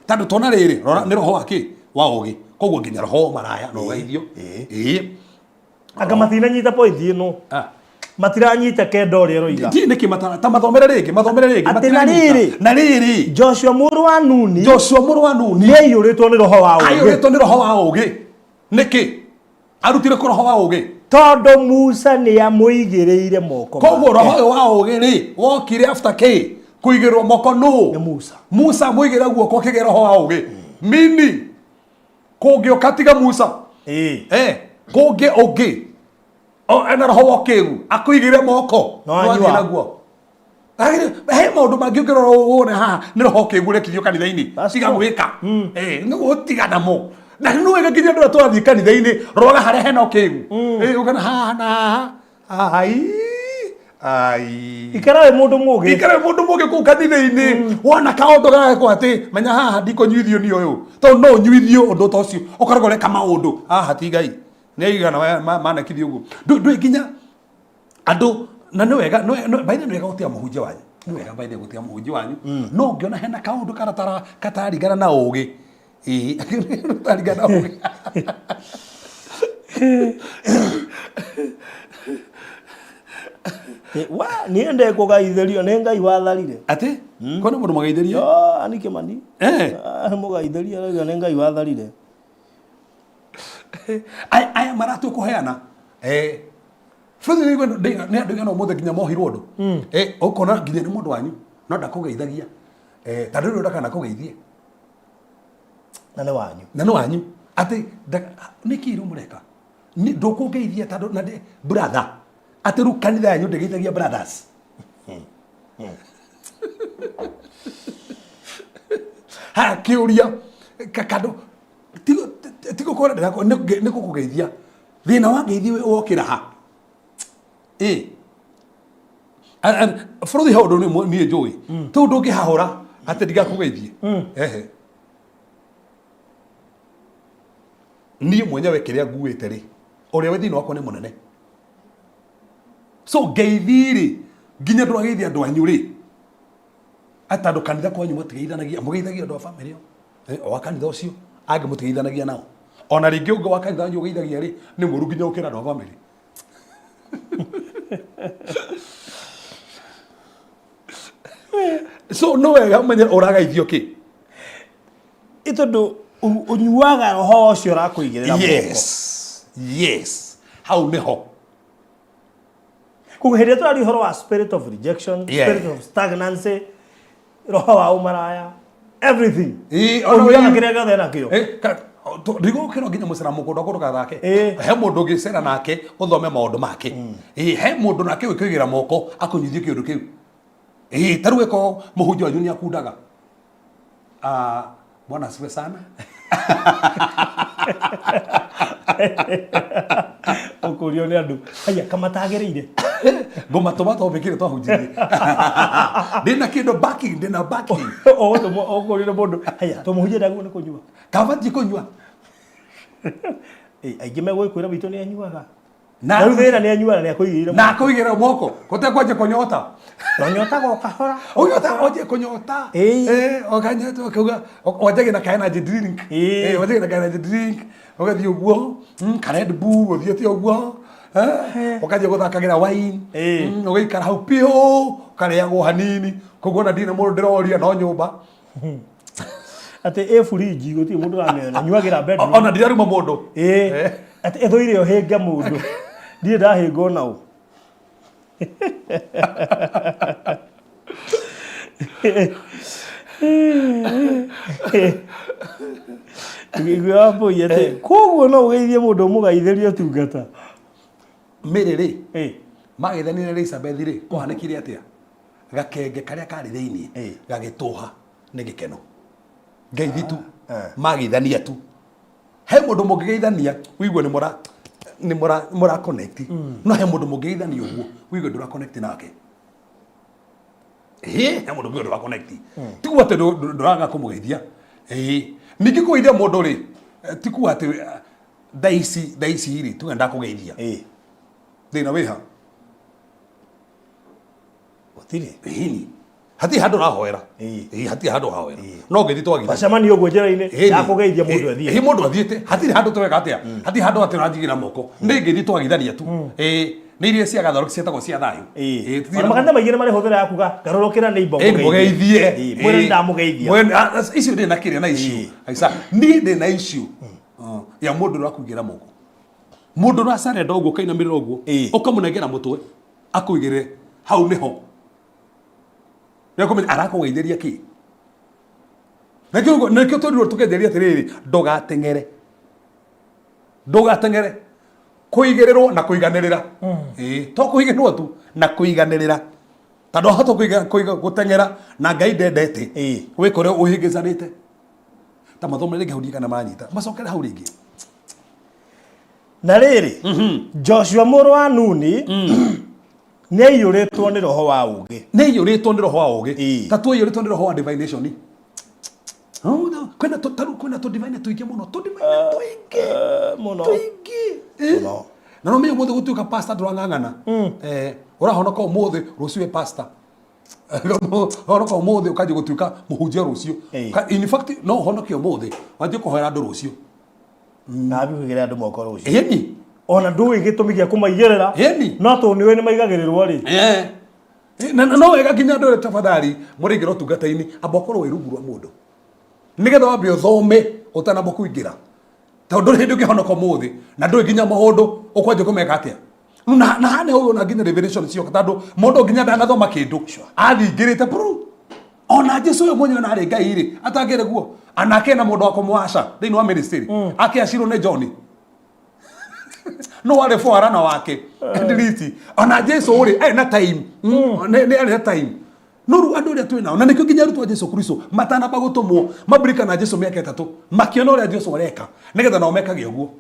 Speaker 3: tando tona riri ni roho wake wa ũũgĩ koguo nginya roho maraya no gaithio
Speaker 4: anga matina nyita pointi ino matiranyita kenda ũrĩa roiga
Speaker 3: nĩ kĩmatara ta mathomere rĩngĩ na rĩrĩ
Speaker 4: Joshua mũrũ wa Nuni
Speaker 3: nĩ
Speaker 4: aiyũrĩtwo nĩ roho wa ũũgĩ
Speaker 3: nĩkĩ arutire kũ roho wa ũũgĩ
Speaker 4: tondu Musa nĩ amũigĩrĩire moko make.
Speaker 3: Koguo roho ũyũ wa ũũgĩ rĩ wokire after kĩ kũigĩrwo moko no Musa mũigĩra guoko kĩgĩa roho wa ũũgĩ mini kũngĩũka tiga Musa kũngĩ ũngĩ ena roho wa ũkĩgu akũigĩre moko no athiĩ naguo he maũndũ mangĩ ũngĩrora wone haha nĩ roho ũkĩgu rekithio kanitha-inĩ tiga gwĩka nĩguo ũtiga namo na nĩ wega nginya andũ atwathi kanitha-inĩ roga harĩa hena ũkĩgu ũkana haha na haha
Speaker 4: ikara mũndũ
Speaker 3: mũũgĩ kũu kanitha-inĩ wona kaũndũ gagekwo atĩ menya haha ndikũnyuithio nĩ ũyũ tondũ no ũnyuithio ũndũ ta ũcio ũkoragwo ũreka maũndũ haha ti Ngai nĩ aigana manekithio ũguo ndũĩ nginya andũ na nĩ wega baitha nĩ wega gũtiga mũhunjia wanyu nĩ wega baitha gũtiga mũhunjia wanyu no ngĩona hena kaũndũ katarigana na ũũgĩ tarigana na ũũgĩ
Speaker 4: niende kũgaithĩrio nĩ Ngai watharire
Speaker 3: atĩ kwona mũndũ magaithĩrio
Speaker 4: anike mani mũgaithĩrio arauga nĩ Ngai watharire
Speaker 3: aya maratũ kũheana bũrũri nĩ andũ igana ũmũthĩ nginya mohirwo ũndũ ũkona nginya nĩ mũndũ wanyu no ndakũgeithagia tondũ rĩu ndakana kũgeithie
Speaker 4: na nĩ wanyu
Speaker 3: atĩ nĩ kĩ rĩu mũreka ndũkũngeithia tondũ na brother atĩ rĩu kanitha yanyu ndĩgeithagia brothers ha kĩũria kandũ tigũkorwo nĩ gũkũgeithia thĩna wa ngeithi wokĩra ha bũrũri ha ũndũ niĩ njũĩ tondũ ndũngĩhahũra atĩ ndigakũgeithie niĩ mwenyewe kĩrĩa nguĩte rĩ ũrĩa we thĩinĩ wakwa nĩ mũnene so ngeithi rĩ nginya ndwageithia andũ anyu rĩ ata andũ kanitha kwanyu matigeithanagia mũgeithagia andũ a bamĩrĩ o wa kanitha ũcio angĩ mũtigeithanagia nao ona rĩngĩ ũngĩ wa kanitha wanyu ũgeithagia rĩ nĩ mũru nginya ũkĩra andũ a bamĩrĩ so no wega ũmenye ũragaithio kĩ
Speaker 4: tondũ unyuaga roho ũcio ũrakũigĩrĩra moko
Speaker 3: yes hau nĩho
Speaker 4: kũhĩrĩria tũrari ũhoro wa spirit of rejection spirit of stagnancy roho wa ũmaraya everything
Speaker 3: ona
Speaker 4: we kire gathe nakio
Speaker 3: rigo kiro nginya mucera mukondo kuruka thake he mundu ngicera nake uthome maundu make he mundu nake wikigira moko akunyithie kindu kiu taruwe ko muhunjia wanyu ni akundaga bwana asifiwe sana
Speaker 4: ukurio ni andu aya kama tagereire
Speaker 3: ngoma tomato bekire twahunjirie ndina kindu backing ndina backing
Speaker 4: ukurio mundu aya tumuhunjia ndaguo ni kunyua
Speaker 3: kabati kunyua
Speaker 4: aingĩ megwĩkwĩra witũ nĩ anyuaga na rĩu thĩna nĩ anyuaga nĩ akũigĩire
Speaker 3: na akũigĩra moko gũtekwanjia kũnyota
Speaker 4: nonyotaga o kahora
Speaker 3: wanjie kũnyota okanyeta ũkauga wanjagia na ka energy drink wanjagia na ka energy drink ũgathiĩ ũguo ka Red Bull ũthiĩte ũguo ũkanjia gũthakagĩra wine ũgĩikara hau piũ ũkarĩagwo hanini koguo ona ndirĩ na mũndũ ndĩroria no nyũmba
Speaker 4: ate fridge guti mundu amena nyuagira bedroom
Speaker 3: ona ndiraruma mundu
Speaker 4: ate ethoire o henga mundu ndire ndahinga onao ngigwa hapo yete koguo no ugeithie mundu mugaithĩrie tungata
Speaker 3: miriri magithanire Elizabeth ri kuhanekire atia gakenge karia kari thiini gagituha ni gikeno ngeithi tu magithania tu he mundu mungigeithania wigwe ni mura connect no he mundu mungigeithania uguo wigwe ndura connect nake he mundu mungi ndura connect tiku ate nduraga kumugeithia ningi kugeithia mundu ri tiku ate daisi ri tu enda kugeithia thina wiha
Speaker 4: gutiri
Speaker 3: hini hati handu rahoera hati handu hahoera no ngithi twagitha
Speaker 4: bacamani uguo njira-ini ya kugeithia mundu athie
Speaker 3: mundu athiete hati handu tweka atia hati handu ati ranjigira moko ni ngithi twagithania tu ni iria cia gathoro cietagwo cia thayu
Speaker 4: makanitha maingĩ nĩ marĩ hũthĩra ya kuga garũrũkĩra neighbor
Speaker 3: mugeithie
Speaker 4: mwene ndamugeithia
Speaker 3: icio ndĩ na kĩrĩa na issue aica ni ndĩ na issue ya mũndũ ũrakuigĩra moko mũndũ ũracarenda ũguo kainamĩrĩra ũguo ũkamũnengera mũtwe akũigĩrĩre hau nĩho nĩkũmenya arakũgeithĩria kĩ nakĩo tũrirwo tũkenderia atĩrĩrĩ ndũgateng'ere kũigĩrĩrwo na kũiganĩrĩra to kũigĩrĩrwo tu na kũiganĩrĩra tondũ hata gũteng'era na Ngai ndendete wĩkore ũhĩngĩcanĩte ta mathomo rĩngĩ hau kana manyita macokere hau rĩngĩ
Speaker 4: na rĩrĩ Joshua mũrũ wa Nuni nĩ aiyũrĩtwo nĩ roho wa ũũgĩ
Speaker 3: ta tũiyũrĩtwo nĩ roho wa divination kwĩna tũdivine tũingĩ mũno na no menye mũthĩ gũtuĩka pastor ndũrang'ang'ana ũrahonoka ũmũthĩ rũciũ wĩ pastor ũrahonoka ũmũthĩ ũkanjia gũtuĩka mũhunjia rũciũ in fact no ũhonoke ũmũthĩ wanjie kũhoera andũ rũciũ
Speaker 4: na bĩkũigĩra andũ moko rũciũ ona ndũĩ gĩtũmi gĩa kũmaigĩrĩra no tondũ nĩwe nĩ maigagĩrĩrwo rĩ
Speaker 3: no wega nginya andũ tafadhali mũrĩingĩra ũtungata-inĩ amba ũkorwo wĩ rungu rwa mũndũ nĩgetha wambe ũthome ũtanamba kũingĩra tondũ ndũrĩ hĩndĩ ũngĩhonoka ũmũthĩ na ndũĩ nginya maũndũ ũkwanjia kũmeka atĩa na hane ũyũ na nginya revelation cioka tondũ mũndũ nginya ndanathoma kĩndũ athingĩrĩte ona Jesu we mwenyewe narĩ Ngai rĩ atangĩre guo anake na mũndũ wa kũmwaca thĩinĩ wa ministry akĩacirwo nĩ John no wale forana wake ndiriti ona Jesu uri na time ni ari time no ru andu ria twina na nikyo nginya rutwa Jesu Kristo matana bagutumwo mabrika na Jesu miaka 3 makiona uri Jesu areka nigetha no mekage uguo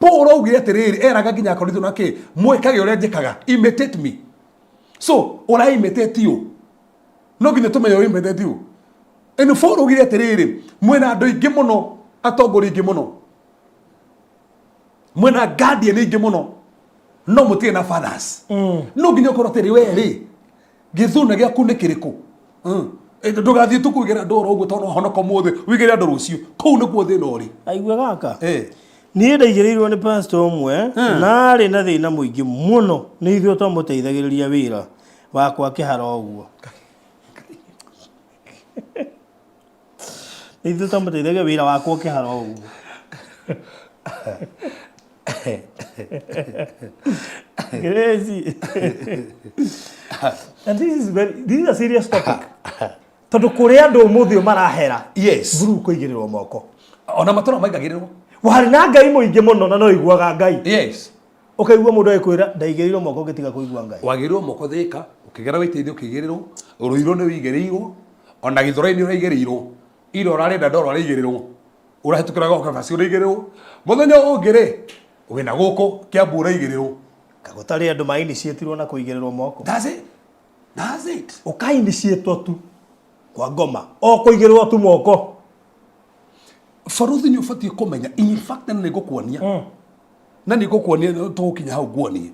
Speaker 3: Paul augire atiriri eraga nginya akoritwo nake mwekage uri njikaga imitate me so ora imitate you no nginya tumeyo imitate you eno Paul augire atiriri mwena andu ingi muno atongori ingi muno mwena guardian ingi muno no mutie na fathers no nginya koroteri weri githuna gya kune kiriko ndugathie tukuigera ndoro uguo tono honoko muthe wigere andu rucio kou niguo thina uri
Speaker 4: aigua gaka niĩ ndaigĩrĩirwo nĩ pastor ũmwe na arĩ na thĩna mũingĩ mũno nĩ ithuĩ twamũteithagĩrĩria wĩra wakwa kĩharo ũguo nĩ ithuĩ twamũteithagia wĩra wakwa kĩharo ũguo crazy. And this is a serious topic. tondu kuri andu muthio marahera
Speaker 3: yes
Speaker 4: buru kuigirirwo moko
Speaker 3: ona matora maigagirirwo
Speaker 4: wari na ngai muingi muno na no iguaga ngai
Speaker 3: yes
Speaker 4: ukaigua mundu akwira ndaigirirwo moko ngitiga kuigua ngai
Speaker 3: wagirirwo moko thika ukigera witeithio ukigirirwo uruiro ni wigereirwo ona githoro-ini uraigereirwo iro rarenda ndoro araigerirwo urahitukira goka basi uraigerirwo muthenya ungire wina guku Kiambu uraigerirwo
Speaker 4: kagutari andu maini cietirwo na kuigirirwo moko
Speaker 3: that's it
Speaker 4: ukaini cietwo tu kwa ngoma o kuigirirwo tu moko
Speaker 3: Faruthi ni ufatie kumenya in fact na nigukuonia na nigukuonia tukinya hau nguonie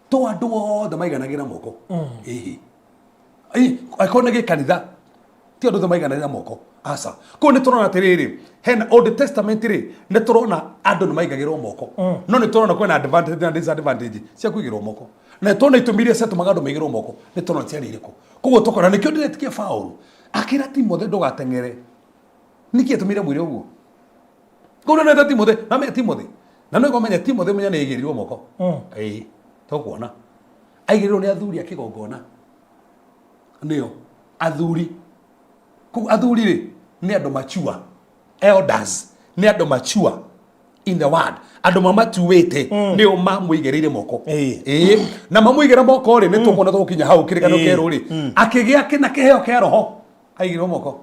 Speaker 3: to andu othe maiganagira moko akona ge kanitha ti andu othe maiganagira moko asa ko ni turona atiriri hena Old Testament ri ni turona andu ni maigagirwo moko no ni turona kwena advantage na disadvantage cia kuigirwo moko na turona itumirie setu magando maigirwo moko ni turona ciari iriko koguo tukora nikio ndiretikia Paulo akira Timothy ndugatengere niki atumire mwire uguo ngona na Timothy na me Timothy na no ngomenya Timothy menya ni igirirwo moko to kuona aigirirwo ni athuri akigongona nio athuri ku athuri ri ni andu machua elders ni andu machua in the word andu mamatuwite ni o mamuigereire moko na mamuigera moko ri ni tukona tukinya hau kirikano keru ri akigia kina kiheo kia roho aigirwo moko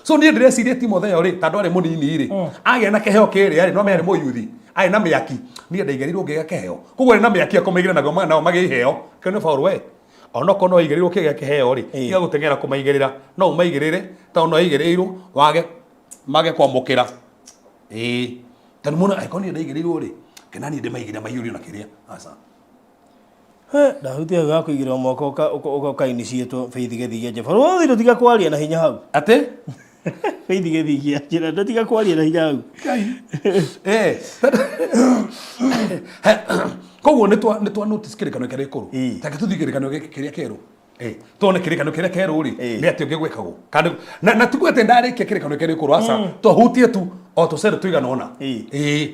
Speaker 3: so ni ndrecirie Timotheo ri tandu ari munini ri agia na kiheo kiri ari no mere muyuthi ai na miaki ni ndaigerirwo ngiga kiheo kugwo na miaki akomaigire nago nao magiheo kene Paulo we ono kono aigerirwo kiga kiheo ri iga gutengera kumaigirira no umaigirire ta ono aigerirwo wage mage kwamukira tanu muno aikoni ndaigerirwo ri kana ni ndimaigira maiyuri na kiria asa
Speaker 4: ndahutia ga kuigirwo moko ukaini cietwo Faith Gethigia Jefaro wothi ndutiga kwaria na hinya hau
Speaker 3: ate
Speaker 4: Faith Gethigia njira ndutiga kwaria na hinya hau
Speaker 3: koguo ni twa notice kirikano kiria ikuru taka tuthi kirikano kiria keru tone kirikano kiria keru ri ni ati ngigwekagwo kandi na tiguete ndarikia kirikano kiria ikuru asa twahutie tu o tucere tuigana ona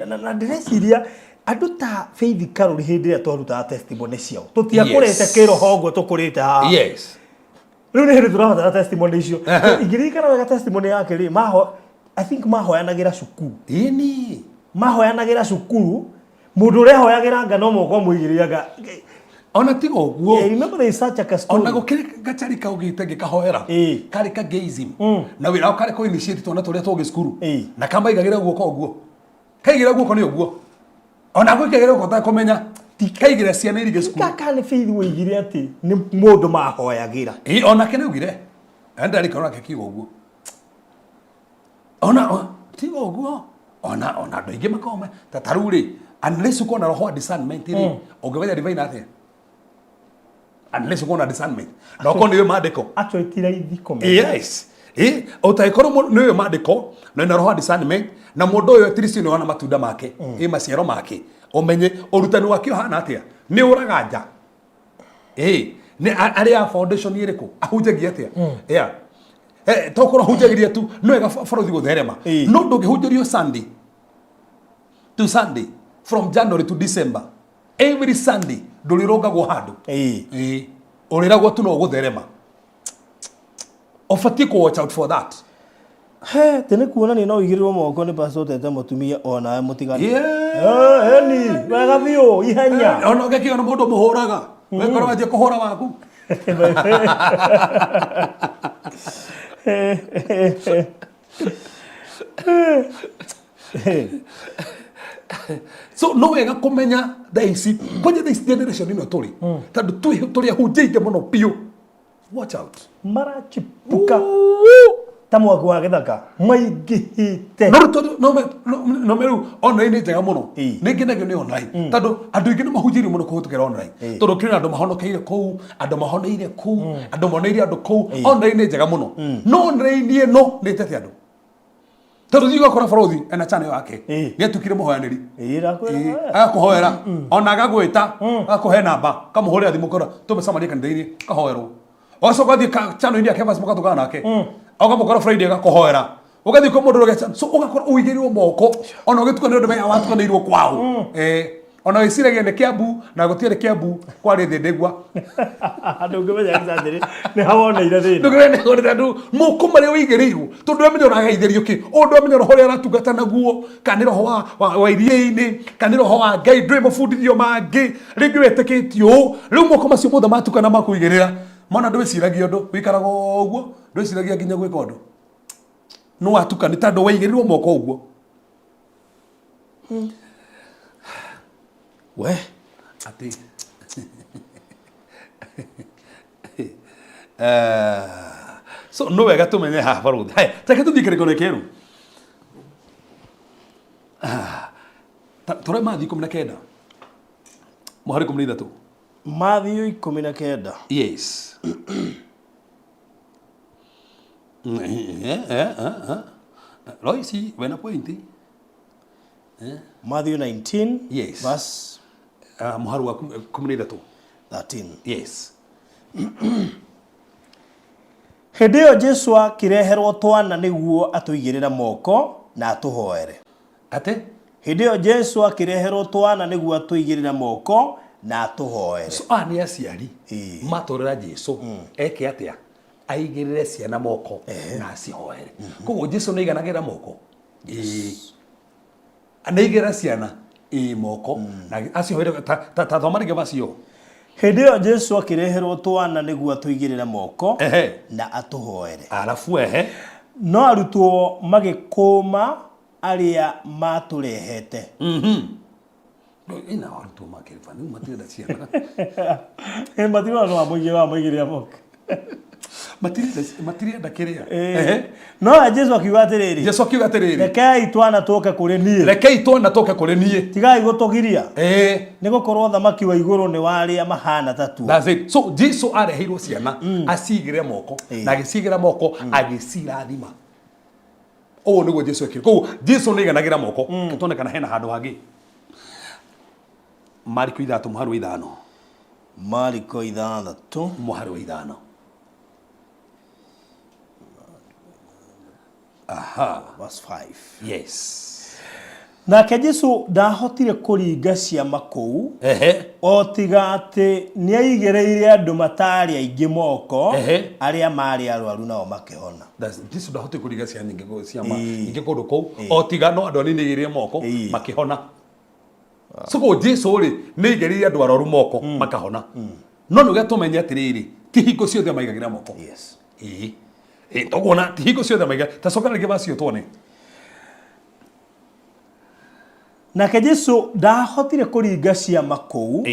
Speaker 4: na ndireciria andu ta Faith Carol hindi ya twaruta testimony ciao tutiakurete kiroho uguo tukurite ha
Speaker 3: yes
Speaker 4: riu ni hindi turahota testimony icio igirikana wega testimony yake ri I think mahoyanagira cukuru
Speaker 3: ini
Speaker 4: mahoyanagira cukuru mundu rehoyagira ngano moko muigiriaga
Speaker 3: ona tigo guo
Speaker 4: remember they such a story
Speaker 3: ona gukiri gachari kaugite gikahoera kari ka geism na wira kare ko initiate tona turia tugi cukuru na kamba igagira guo ko guo kaigira guo ko ni guo ona gwikegera gota kumenya tikaigira ciana irige cukuru
Speaker 4: kaka ni Faith wigire ati ni mundu mahoyagira
Speaker 3: ona kene ugire ndari kana kekigo guo ona tigo guo ona ndoige makome tataruri unless uko na roho discernment ri ungeweza divine atia unless uko na discernment na uko niwe maandiko
Speaker 4: acho itira ithikome
Speaker 3: yes utaikoro niwe maandiko na na roho discernment na mundu uyu atirisi ni wana matunda make maciaro make umenye urutani wake hana atia ni uraganja ni ari ya foundation iriku ahunjagia atia tokoro hunjagiria tu no ega farothi gutherema no ndungihunjirio Sunday to Sunday from January to December every Sunday ndulirongagwo handu uriragwo tu no gutherema ofati ko watch out for that
Speaker 4: tene kuona ni no igirirwo moko ni pastor tete mutumia ona mutigani ni wega biu ihenya
Speaker 3: ona ngeki ona mundu muhuraga wekora waje kuhura waku so no wega kumenya daisi kwenye this generation ino tuli tandu tuli ahunjite muno piu watch out
Speaker 4: marachipuka tamwa kwa githaka maingihite
Speaker 3: no meru online njega muno ninginagio ni online tandu andu ingi ni mahunjiri muno kuhutukira online tondu kiri andu mahonokeire kou andu mahoneire kou andu moneire andu kou online njega muno no online no ni tete andu tondu thigo kora farothi ena channel yake ni atukire muhoyaniri akuhoera ona agagwita akuhe namba kamuhore thimu kora tumesamaria kanitha-ini kahoerwo wacoka thi channel yake basi mukatugana nake ogamukora Friday agakuhoera ugathi ko mundu rogecha so ugakora uigirirwo moko ona ugituka ni ndu meya watukanirwo kwao ona wiciragia nä kä ambu na gå tiä rä kä ambu kwarä thä ndä gua
Speaker 4: andå ngä menya exaggerate nä hawoneire thä
Speaker 3: ndå gä rä andå moko marä a wä igä rä irwo tondå ndå amenya å rageithä rio kä o ndå amenya roho rä a aratungata naguo kana roho wa iria-inä kana roho wa ngai ndå ä må bundithio mangä rä ngä wä tä kä tio rä u moko macio mothe matukana makå igä rä ra mona ndå wä ciragia å ndå wä ikaraga å guo ndå wä ciragia nginya gwä ka å ndå no watukani tandå waigä rä rwo moko å guo
Speaker 4: we
Speaker 3: ati so no wega tumenye ha baruthi hai take tuthikire kone keru tore mathi 19 muhari 13
Speaker 4: Matthew 19
Speaker 3: yes Loisi wena pointi
Speaker 4: Matthew 19
Speaker 3: yes
Speaker 4: verse
Speaker 3: muhari wa 13 yes
Speaker 4: hĩndĩ ĩyo Jesũ akĩreherwo twana nĩguo atũigĩrĩre moko na atũhoere.
Speaker 3: ate
Speaker 4: hĩndĩ ĩyo Jesũ akĩreherwo twana nĩguo atũigĩrĩre moko na atũhoere.
Speaker 3: so nĩ aciari matũrĩra Jesũ eke atia aigĩrĩre ciana moko na acihoere koguo Jesũ nĩ aiganagĩra moko anaigĩra ciana moko na acihoere ta thoma rĩngĩ macio
Speaker 4: hĩndĩ ĩyo Jesũ akĩreherwo twana nĩguo atũigĩrĩre moko na atũhoere.
Speaker 3: arafu
Speaker 4: no arutwo magĩkũma arĩa matũrehete.
Speaker 3: ina arutwo makĩrĩba nĩ matirenda ciana
Speaker 4: matirenda no amũigĩrĩra moko
Speaker 3: matirenda kĩrĩa
Speaker 4: no Jesũ akiuga atĩrĩrĩ
Speaker 3: Jesũ akiuga atĩrĩrĩ
Speaker 4: rekei twana tũke kũrĩ niĩ
Speaker 3: rekei twana tũke kũrĩ niĩ
Speaker 4: tigai gũtũgiria nĩ gũkorwo thamaki wa igũrũ nĩ warĩa mahana ta tuo.
Speaker 3: that's it so Jesũ areheirwo ciana acigĩre moko na agĩcigĩra moko agĩcirathima ũguo nĩguo Jesũ ekire koguo Jesũ nĩ aiganagĩra moko tuone kana hena handũ hangĩ Mariko 3 mũhari wa 5
Speaker 4: Mariko 6
Speaker 3: mũhari wa 5 aha
Speaker 4: verse 5
Speaker 3: yes
Speaker 4: nake Jesũ ndahotire kũringa ciama kũu o tiga atĩ nĩ aigĩrĩire andũ matarĩ aingĩ moko arĩa marĩ arwaru nao makĩhona.
Speaker 3: Jesũ ndahotire kũringa ciama nyingĩ kũndũ kũu o tiga no andũ anini aigĩrĩire moko makĩhona so ko Jesũ rĩ nĩ aigĩrĩire andũ arwaru moko makahona no nĩ tũmenye atĩrĩrĩ ti hingo ciothe maigagĩra moko
Speaker 4: yes
Speaker 3: tũkuona ti hingo ciothe maiga ta coka rĩngĩ macio tuone
Speaker 4: nake Jesũ ndahotire kũringa ciama kũu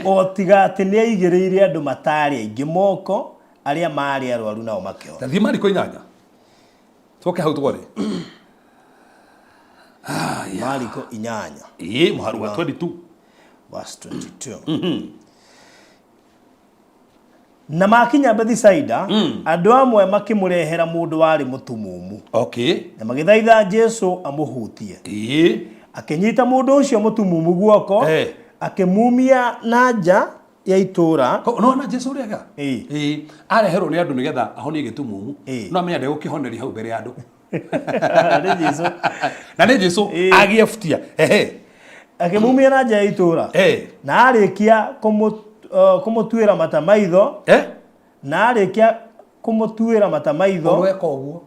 Speaker 4: o tiga atĩ nĩ aigĩrĩire andũ matarĩ aingĩ moko arĩa marĩ arwaru nao makĩhona.
Speaker 3: Tathiĩ Mariko 8 tũke hau tũgore
Speaker 4: Mariko 8
Speaker 3: mũhari wa 22
Speaker 4: verse 22 na makinya Bethisaida andũ amwe makĩmũrehera mũndũ warĩ mũtumumu na magĩthaitha Jesũ amũhutie akĩnyita mũndũ ũcio mũtumumu guoko akĩmumia na nja ya itũũra
Speaker 3: no na Jesũ rĩega areherwo nĩ andũ nĩgetha ahonie gĩtumumu no amenya ndegũkĩhoneria hau mbere ya andũ na nĩ Jesũ agĩebutia
Speaker 4: akĩmumia na nja ya itũũra na arĩkia kũmũtuĩra mata maitho na arĩkia kũmũtuĩra mata maitho
Speaker 3: ũrweka ũguo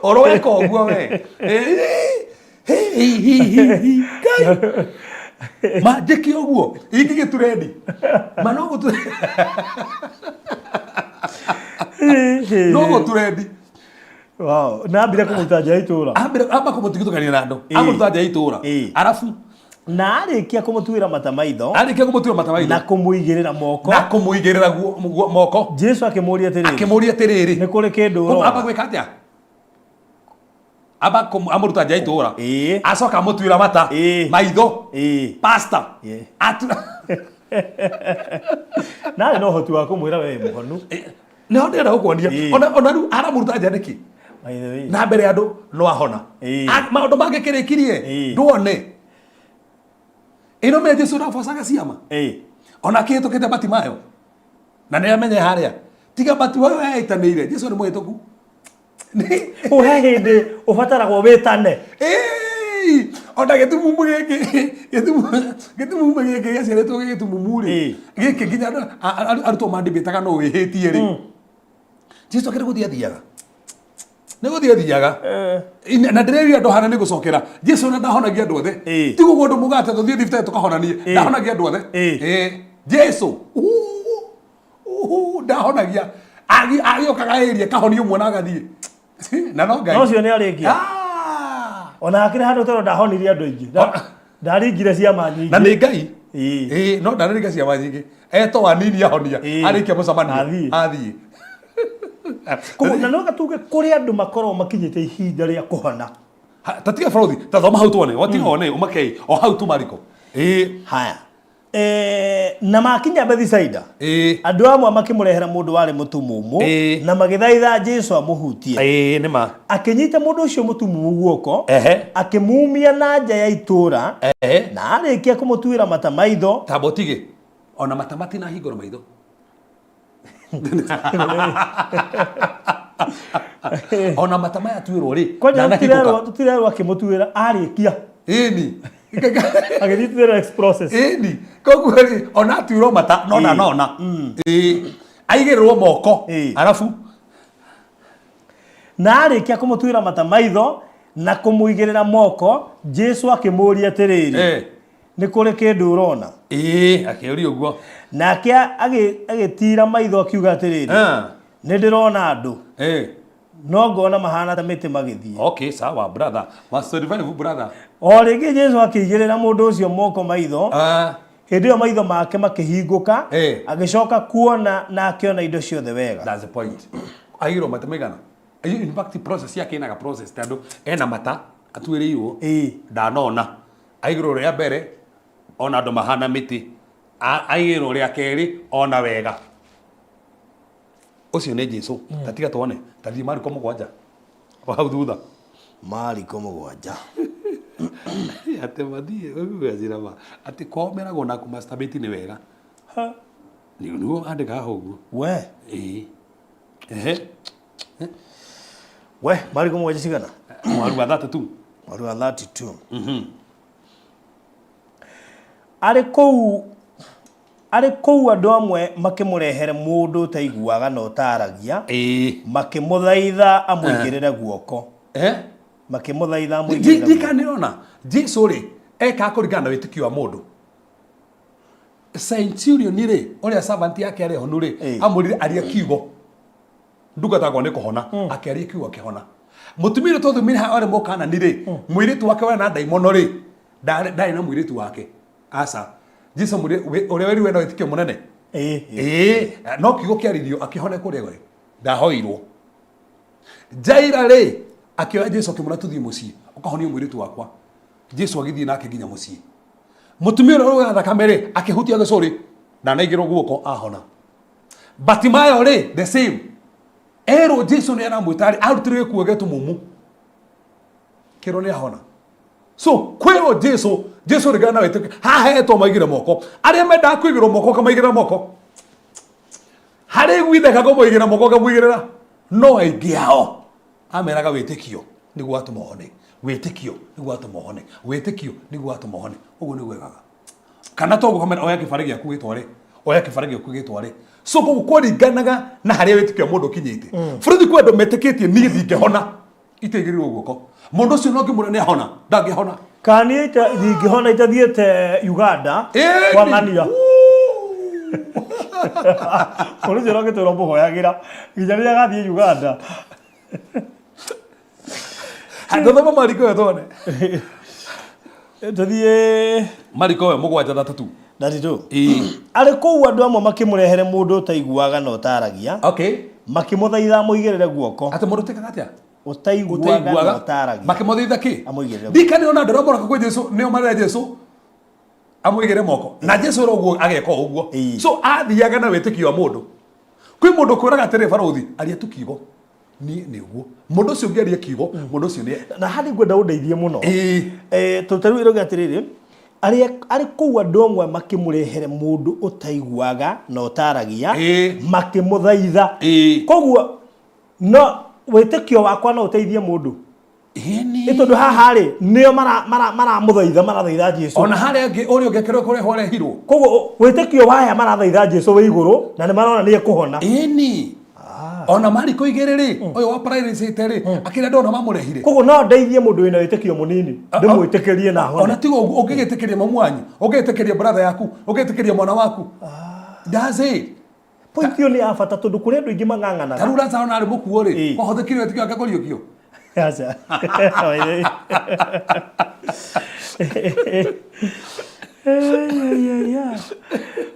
Speaker 3: ũrweka ũguo we manjĩke ũguo iki gĩturendi no gũturendi
Speaker 4: na ambire kũmũruta nja ya itũũra
Speaker 3: amba kũmũtigithũkania na andũ amũruta nja ya itũũra arafu
Speaker 4: na arĩkia kũmũtuĩra mata maitho
Speaker 3: na
Speaker 4: kũmũigĩrĩra moko Jesũ akĩmũũria
Speaker 3: atĩrĩrĩ
Speaker 4: nĩ kũrĩ kĩndũ
Speaker 3: amba gwĩka atĩa amba amũruta nja ya itũũra acoka amũtuĩra mata maitho pastor
Speaker 4: narĩ no ũhoti wa kũmwĩra we mũhonu
Speaker 3: nĩho ndĩrenda gũkuonia ona rĩu aramũruta nja nĩkĩ na mbere ya andũ no ahona maũndũ mangĩkĩrĩkirie nduone ino me Jesũ ndabocaga ciama ona kĩhĩtũkĩte Batimayo na nĩ amenye harĩa tiga Batimayo aitanĩire Jesũ nĩ mũhĩtũku
Speaker 4: he hĩndĩ ũbataragwo wĩtane
Speaker 3: Ona gĩtumumu gĩkĩ gĩtumumu gĩkĩ gĩaciarĩtwo gĩtumumu rĩ gĩkĩ nginya arutwo mandibĩtaga no wĩhĩtie rĩ Jesu akĩrĩ gũthiathiaga nĩ gũthiathiaga na ndĩreria andũ hana nĩ gũcokera Jesu na ndahonagia andũ othe ti gũguo andũ mũgate tũthiĩ thibitarĩ tũkahonanie ndahonagia andũ othe Jesu ndahonagia agĩũkaga ĩria kahonio ũmwe na agathiĩ na no Ngai
Speaker 4: ũcio nĩ arĩkia ona akĩrĩ handũ tondũ ndahonirie andũ aingĩ ndaringire ciama nyingĩ na
Speaker 3: nĩ Ngai no ndaringa ciama nyingĩ eto wanini ahonia arĩkia mũcemanio athiĩ
Speaker 4: na no gatuge kũrĩ andũ makorwo makinyĩte ihinda rĩa kũhona
Speaker 3: tatiga Farothi tathoma hau tuone watiga one umakei o hau tu Mariko
Speaker 4: haya na makinya Bethisaida andũ amwe makĩmũrehera mũndũ warĩ mũtumumu na magĩthaitha Jesu amũhutie
Speaker 3: nĩma
Speaker 4: akĩnyita mũndũ ũcio mũtumumu guoko akĩmumia na nja ya itũũra na arĩkia kũmũtuĩra mata maitho
Speaker 3: tabotige ona mata matina hingũra maitho ona mata maya tuĩrwo rĩ
Speaker 4: na tũtirerwo akĩmũtuĩra arĩkia
Speaker 3: ĩni
Speaker 4: agĩthii the next process
Speaker 3: ĩni koguo rĩ ona tuĩrwo mata nona aigĩrĩrwo moko arabu
Speaker 4: na arĩkia kũmũtuĩra mata maitho na kũmũigĩrĩra moko Jesu akĩmũria atĩrĩrĩ nĩ kũrĩ kĩndũ ũrona
Speaker 3: akĩũria ũguo
Speaker 4: nake agĩtira maitho akiuga atĩrĩrĩ nĩ ndĩrona andũ no ngona mahana ta mĩtĩ magĩthiĩ
Speaker 3: okay sawa brother master revive brother
Speaker 4: o rĩngĩ Jesu akĩigĩrĩra mũndũ ũcio moko maitho hĩndĩ ĩyo maitho make makĩhingũka agĩcoka kuona na akĩona indo ciothe wega
Speaker 3: that's the point aigĩrwo mata maigana in fact process yake inaga process tondũ ena mata atuĩrĩirwo ndanona aigĩrwo rĩa mbere ona andũ mahana mĩtĩ aigĩrwo rĩa kerĩ ona wega ucio nĩ Jesu tatiga tuone tathi Mariko 7 wa hau thutha
Speaker 4: Mariko 7
Speaker 3: ate mathie wegwazira ma ate komeragwo na ku masturbate nĩ wega nĩguo andĩka hau ũguo
Speaker 4: we we Mariko 7 cigana
Speaker 3: mwaru wa 32
Speaker 4: mwaru wa 32 arĩ kũu andũ amwe makĩmũrehere mũndũ ũtaiguaga na ũtaragia makĩmũthaitha amũigĩrĩre guoko makĩmũthaitha amũigĩrĩre
Speaker 3: ndikanĩrona Jesu rĩ eka kũringana na wĩtĩkio wa mũndũ centurion rĩ ũrĩa servant yake arĩ honu rĩ amũrire aria kiugo ndugatagwo nĩ kũhona akĩaria kiugo akĩhona mũtumia ũrĩa tũthumire ha arĩ mũkanani rĩ mũirĩtu wake wena na ndaimono rĩ ndarĩ na mũirĩtu wake aca Jesu ũrĩa weri wena wĩtĩkio mũnene no kiugo kĩaririo akĩhone kũrĩa gore ndahoirwo Jaira rĩ akĩoya Jesu akĩmũra tũthiĩ mũciĩ ũkahonio mũirĩtu wakwa Jesu agĩthiĩ nake nginya mũciĩ mũtumia ũrĩa wena thakame rĩ akĩhutia gĩcũrĩ na naigĩrwo guoko ahona Batimayo rĩ the same ero Jesu nĩ aramwĩta rĩ arutire gĩkuũ gĩtumumu kĩro nĩ ahona so kwĩrwo Jesu rĩgana na wĩtĩkio hahetwo maigĩre moko arĩa mendaga kũigĩrwo moko kamaigĩra moko harĩ gwitheka kũmũigĩra moko kamũigĩrĩra no aingĩ ao ameraga wĩtĩkio nĩguo atũma ũhone wĩtĩkio nĩguo atũma ũhone wĩtĩkio nĩguo atũma ũhone ũguo nĩguo egaga kana toguo kamera oya kĩbarĩ gĩaku gĩtware oya kĩbarĩ gĩaku gĩtware so kũguo kũringanaga na harĩa wĩtĩkio mũndũ ũkinyĩte bũrũri kwĩ andũ metĩkĩtie niĩ ndingĩhona itaigĩrĩrwo guoko mũndũ ũcio no ngĩmũra nĩ ahona ndangĩhona
Speaker 4: kani ndingĩhona itathiĩte Uganda kwa ng'ania ũrĩ ũcio no gĩtũra mũhoyagĩra nginya rĩrĩa gathiĩ Uganda
Speaker 3: thoma Mariko ĩyo tuone
Speaker 4: tũthiĩ
Speaker 3: Mariko 7:3
Speaker 4: arĩ kũu andũ amwe makĩmũrehere mũndũ ũtaiguaga na ũtaragia makĩmũthaitha amũigĩrĩre guoko
Speaker 3: atĩ mũndũ tekaga atĩa
Speaker 4: ũtaiguaga na ũtaragia
Speaker 3: makĩmũthaitha kĩ ndikanĩona andũ arĩa moraga kwĩ Jesu nĩo marera Jesu amũigĩre moko na Jesu ũguo ageka ũguo so athiaga na wĩtĩkio wa mũndũ kwĩ mũndũ kwĩraga atĩrĩ Farothi aria tu kiugo niĩ nĩguo mũndũ ũcio ũngĩaria kiugo mũndũ ũcio nĩ
Speaker 4: na harĩ ngwenda ũndeithie mũno tũtarũ iroga atĩrĩrĩ arĩ kũu andũ amwe makĩmũrehere mũndũ ũtaiguaga na ũtaragia makĩmũthaitha koguo no wĩtĩkio wakwa no ũteithie mũndũ
Speaker 3: Eni.
Speaker 4: Tondu haha ri nio marathaitha Jesu.
Speaker 3: Ona haria angi uri ungekerwo kure hore hiro.
Speaker 4: Koguo witikio waya marathaitha Jesu wi iguru na ni marona ni ekuhona.
Speaker 3: Eni. Ona mari kuigire ri uyu wa paralyzed ri akira ndona mamurehire.
Speaker 4: Koguo no ndeithie mundu wina witikio munini ndimwitikirie na hone.
Speaker 3: Ona tigo ungigitikiria mamu wanyu, ungigitikiria brother yaku, ungigitikiria mwana waku. That's it.
Speaker 4: Pointio ni afata tondu kuri andu ingi mang'ang'ana.
Speaker 3: Tarura sana ari mukuo ri. Kwahothekire wetikio akakorio kio.
Speaker 4: Acha.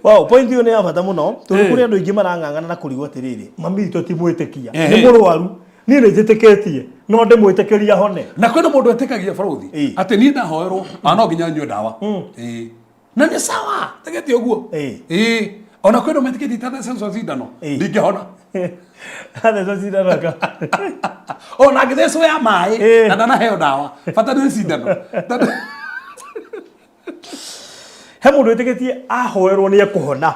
Speaker 4: Wow, pointio ni afata muno tondu kuri andu ingi marang'ang'ana na kurigwo atiriri. Mami to ti mwitikia. Ni murwaru. Ni njitikitie no ndimwitikiria hone.
Speaker 3: Na kwena mundu etikagia baruthi ati ni ndahoerwo no nginya nyue dawa. Na ni sawa. Tegeti oguo. Ona kwena metikiti tata senso zidano. Ndingehona.
Speaker 4: Hada zo zidano ka.
Speaker 3: Ona ngitheco ya mai na ndana heo dawa. Fata ni zidano.
Speaker 4: He mundu etikitie ahoerwo ni ekuhona.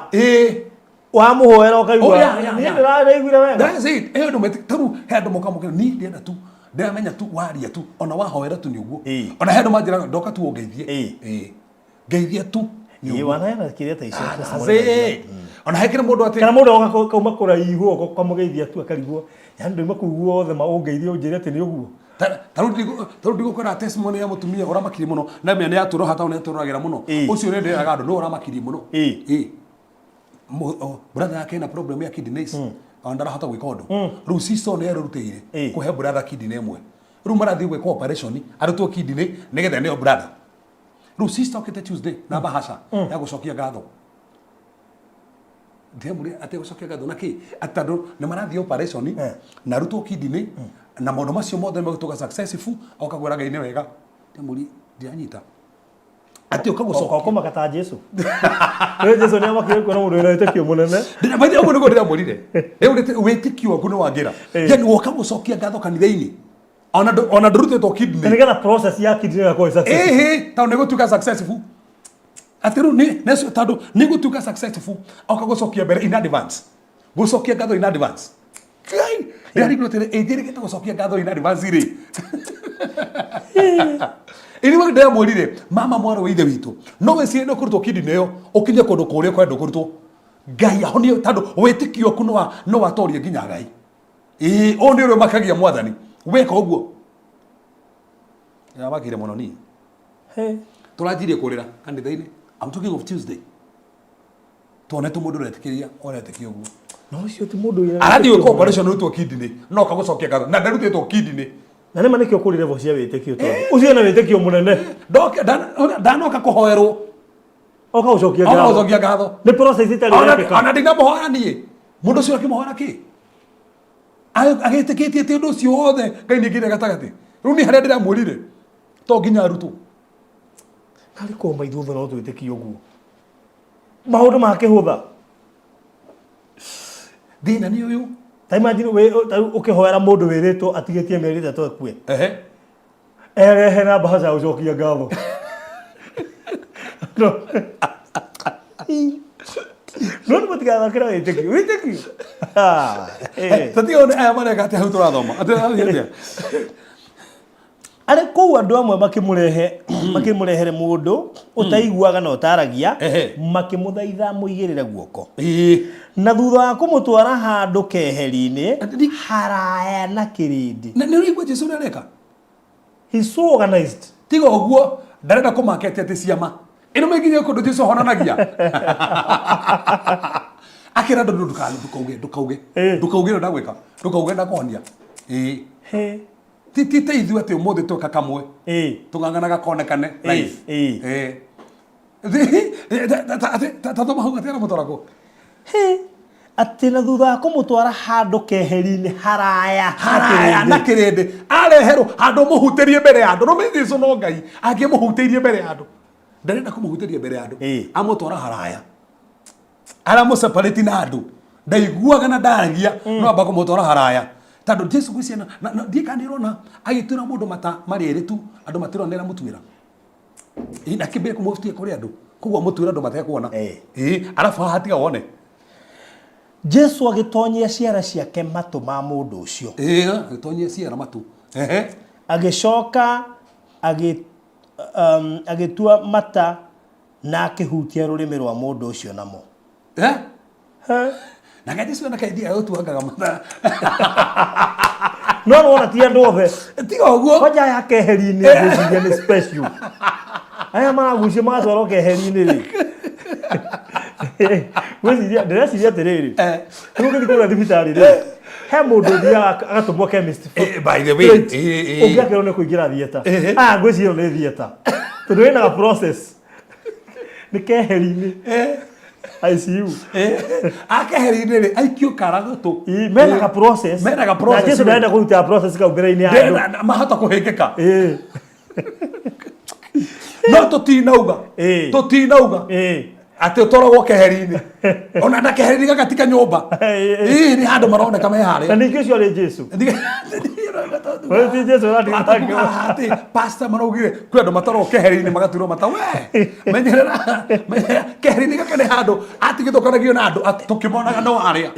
Speaker 4: Wa muhoera ukaigua ni ndiraiguire wega.
Speaker 3: That's it. Ndo metikaru he ndo mokamukira ni ndenda tu. Ndamenya tu waria tu ona wahoera tu ni uguo. Ona he ndo manjira ndoka tu ongeithie. Geithia tu.
Speaker 4: Wana na kiria ta icio.
Speaker 3: Ona hekire mundu ati
Speaker 4: kana mundu akauma kuraihu ukamugeithia tu akarigwo. Yani ndio makuguo othe maungeithia unjire ati ni uguo.
Speaker 3: Tarudigo kwera testimony ya mutumia uramakiri muno na mene ya turo hata una tururagira muno. Ucio ni ndiraga andu no uramakiri muno. Brother yake na problem ya kidneys. Andara hata gwika undu. Riu sister ne yarutire kuhe brother kidney imwe. Riu marathi gwika operation arutwo kidney nigetha ne brother. Riu sister okete Tuesday na bahasha ya gucokia gatho. Ndemuri ate gucokia gatho naki atado ne marathi operation na arutwo kidney na maundu macio mothe magituka successful okagwira Ngai ni wega. Ndemuri ndianyita ati ukagucoka
Speaker 4: ukomakata Jesu. Wewe Jesu ni amakire kuona mundu wina witikio munene.
Speaker 3: Ndina bathi oguo nigo ndiramurire. Riu witikio waku ni wangira. Yani wokagucokia gatho kanitha-ini. Ona ndurutitwo kidney.
Speaker 4: Nigetha process ya kidney yako successful.
Speaker 3: Tau nigutuka successful. Atiru ni neso tado nigutuka successful. Okagucokia mbere in advance. Gucokia gatho in advance. Kai. Ndari kurotere ejirikete gucokia gatho in advance ri. Ini wa ndamurire mama mwaro wa ithe witu. No we ciendo kurutwo kidney yo ukinye kundu kuria kwenda kurutwo. Ngai ahonio tado witikio ku no watorie nginya Ngai. O ni ro makagia mwathani. Weka uguo. Ya makire muno ni. Turajirie kurira kanitha-ini. I'm talking of Tuesday. Tuonete mundu retikiria oretikio uguo.
Speaker 4: No cio ti mundu ina.
Speaker 3: Arathi weka operation rutwo kidney. No kagucokia gatho. Na ndarutitwo kidney.
Speaker 4: Na nĩ manĩkio kũrĩ level cia wĩtĩkio tondũ ũcio na wĩtĩkio mũnene
Speaker 3: ndanoka kũhoerwo
Speaker 4: oka ũcokia
Speaker 3: ngatho
Speaker 4: nĩ process itarĩ yekĩka
Speaker 3: ona ndinamũhoera niĩ mũndũ ũcio akĩmũhoera kĩ agĩtĩkĩtie atĩ ũndũ ũcio wothe Ngai nĩaingĩrire gatagatĩ rĩu niĩ harĩa ndĩramwĩrire to nginya arutwo
Speaker 4: harĩ komba ithuothe no twĩtĩkie ũguo maũndũ makĩhũtha
Speaker 3: thĩna nĩ ũyũ.
Speaker 4: Ta imagine we ukihoera mundu wiritwo atigitie mieri 3 akue. Erehe na baza ucokia ngatho. No. No mutigaga kira witiki.
Speaker 3: Tatio ne aya mane gati hau turathoma. Ati
Speaker 4: ari kou andu amwe makimurehere mundu utaiguaga na utaragia makimuthaitha muigirire guoko na thutha wa kumutwara handu keheri-ini haraya na kirindi
Speaker 3: na ni rigwa Jesu ndareka
Speaker 4: he so organized
Speaker 3: tigo oguo ndarenda kumakete ati ciama ino meginye kundu Jesu honanagia akira ndu ndukauge ndagwika ndakonia Tite ithu ati umuthi tuka kamwe tungangana gakonekane live tatoma hau atira mutorako
Speaker 4: ati na thutha kumutwara handu keheri-ini haraya
Speaker 3: na kirindi areherwo handu muhuterie mbere ya andu no Jesu no Ngai angimuhuteirie mbere ya andu ndarenda kumuhuteria mbere ya andu amutwara haraya ara mu separate na andu ndaiguaga na ndaragia no amba kumutwara haraya tando Jesu gwiciana na ndikanirona agitwira mundu mata mariri tu andu matironera mutwira ina kibe kumufutia kuri andu kugwa mutwira andu matekuona arafu hatiga wone
Speaker 4: Jesu agitonyia ciara ciake matu ma mundu ucio
Speaker 3: agitonyia ciara matu
Speaker 4: agicoka agitua mata na akihutia rurimi rwa mundu ucio namo
Speaker 3: na gaje sio na kaidia utuangaga mata
Speaker 4: no wona ti andu othe
Speaker 3: tiga uguo
Speaker 4: koja yake heri-ini guciria ni special aya maragucia magatwarwo keheri-ini ri gwiciria ndireciria atiriri rugi thikura thibitari ri he mundu thiaga agatumwo chemist
Speaker 3: by the way
Speaker 4: ungiakerwo ni kuingira thieta gwiciria ni thieta tondu wina process ni keheri-ini ICU
Speaker 3: akeheri-ini ri aikio karagoto
Speaker 4: menaga process na Jesu ndaenda kuruta process ka mbere-ini ya
Speaker 3: mahota kuhingika no tutinauga ati utoragwo keheri-ini ona nda keheri-ini gagatika nyumba ni handu maroneka me haria
Speaker 4: na ningi ucio ari Jesu wewe ti Jesu
Speaker 3: ati pastor maraugire kwi andu matoragwo keheri-ini magaturwo mata we menyerera keheri-ini gaka ni handu atigithukanagio na andu tukimonaga no haria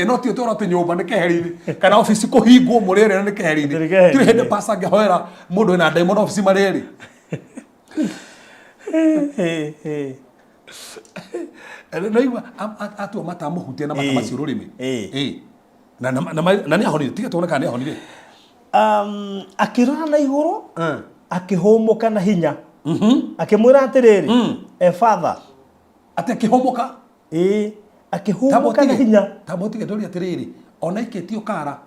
Speaker 3: no ti utora ati nyumba ni keheri-ini kana office kuhingwo murere ni keheri-ini ti hindi pastor angehoera mundu ina daimon office mareri Naigua atua matamuhutia na mata macio rurimi na ni ahonire tiga tuone kana ni ahonire
Speaker 4: akirora na iguru akihumuka na hinya akimwira atiriri father
Speaker 3: ati akihumuka
Speaker 4: akihumuka na hinya
Speaker 3: tamutige ndori atiriri ona iketio kara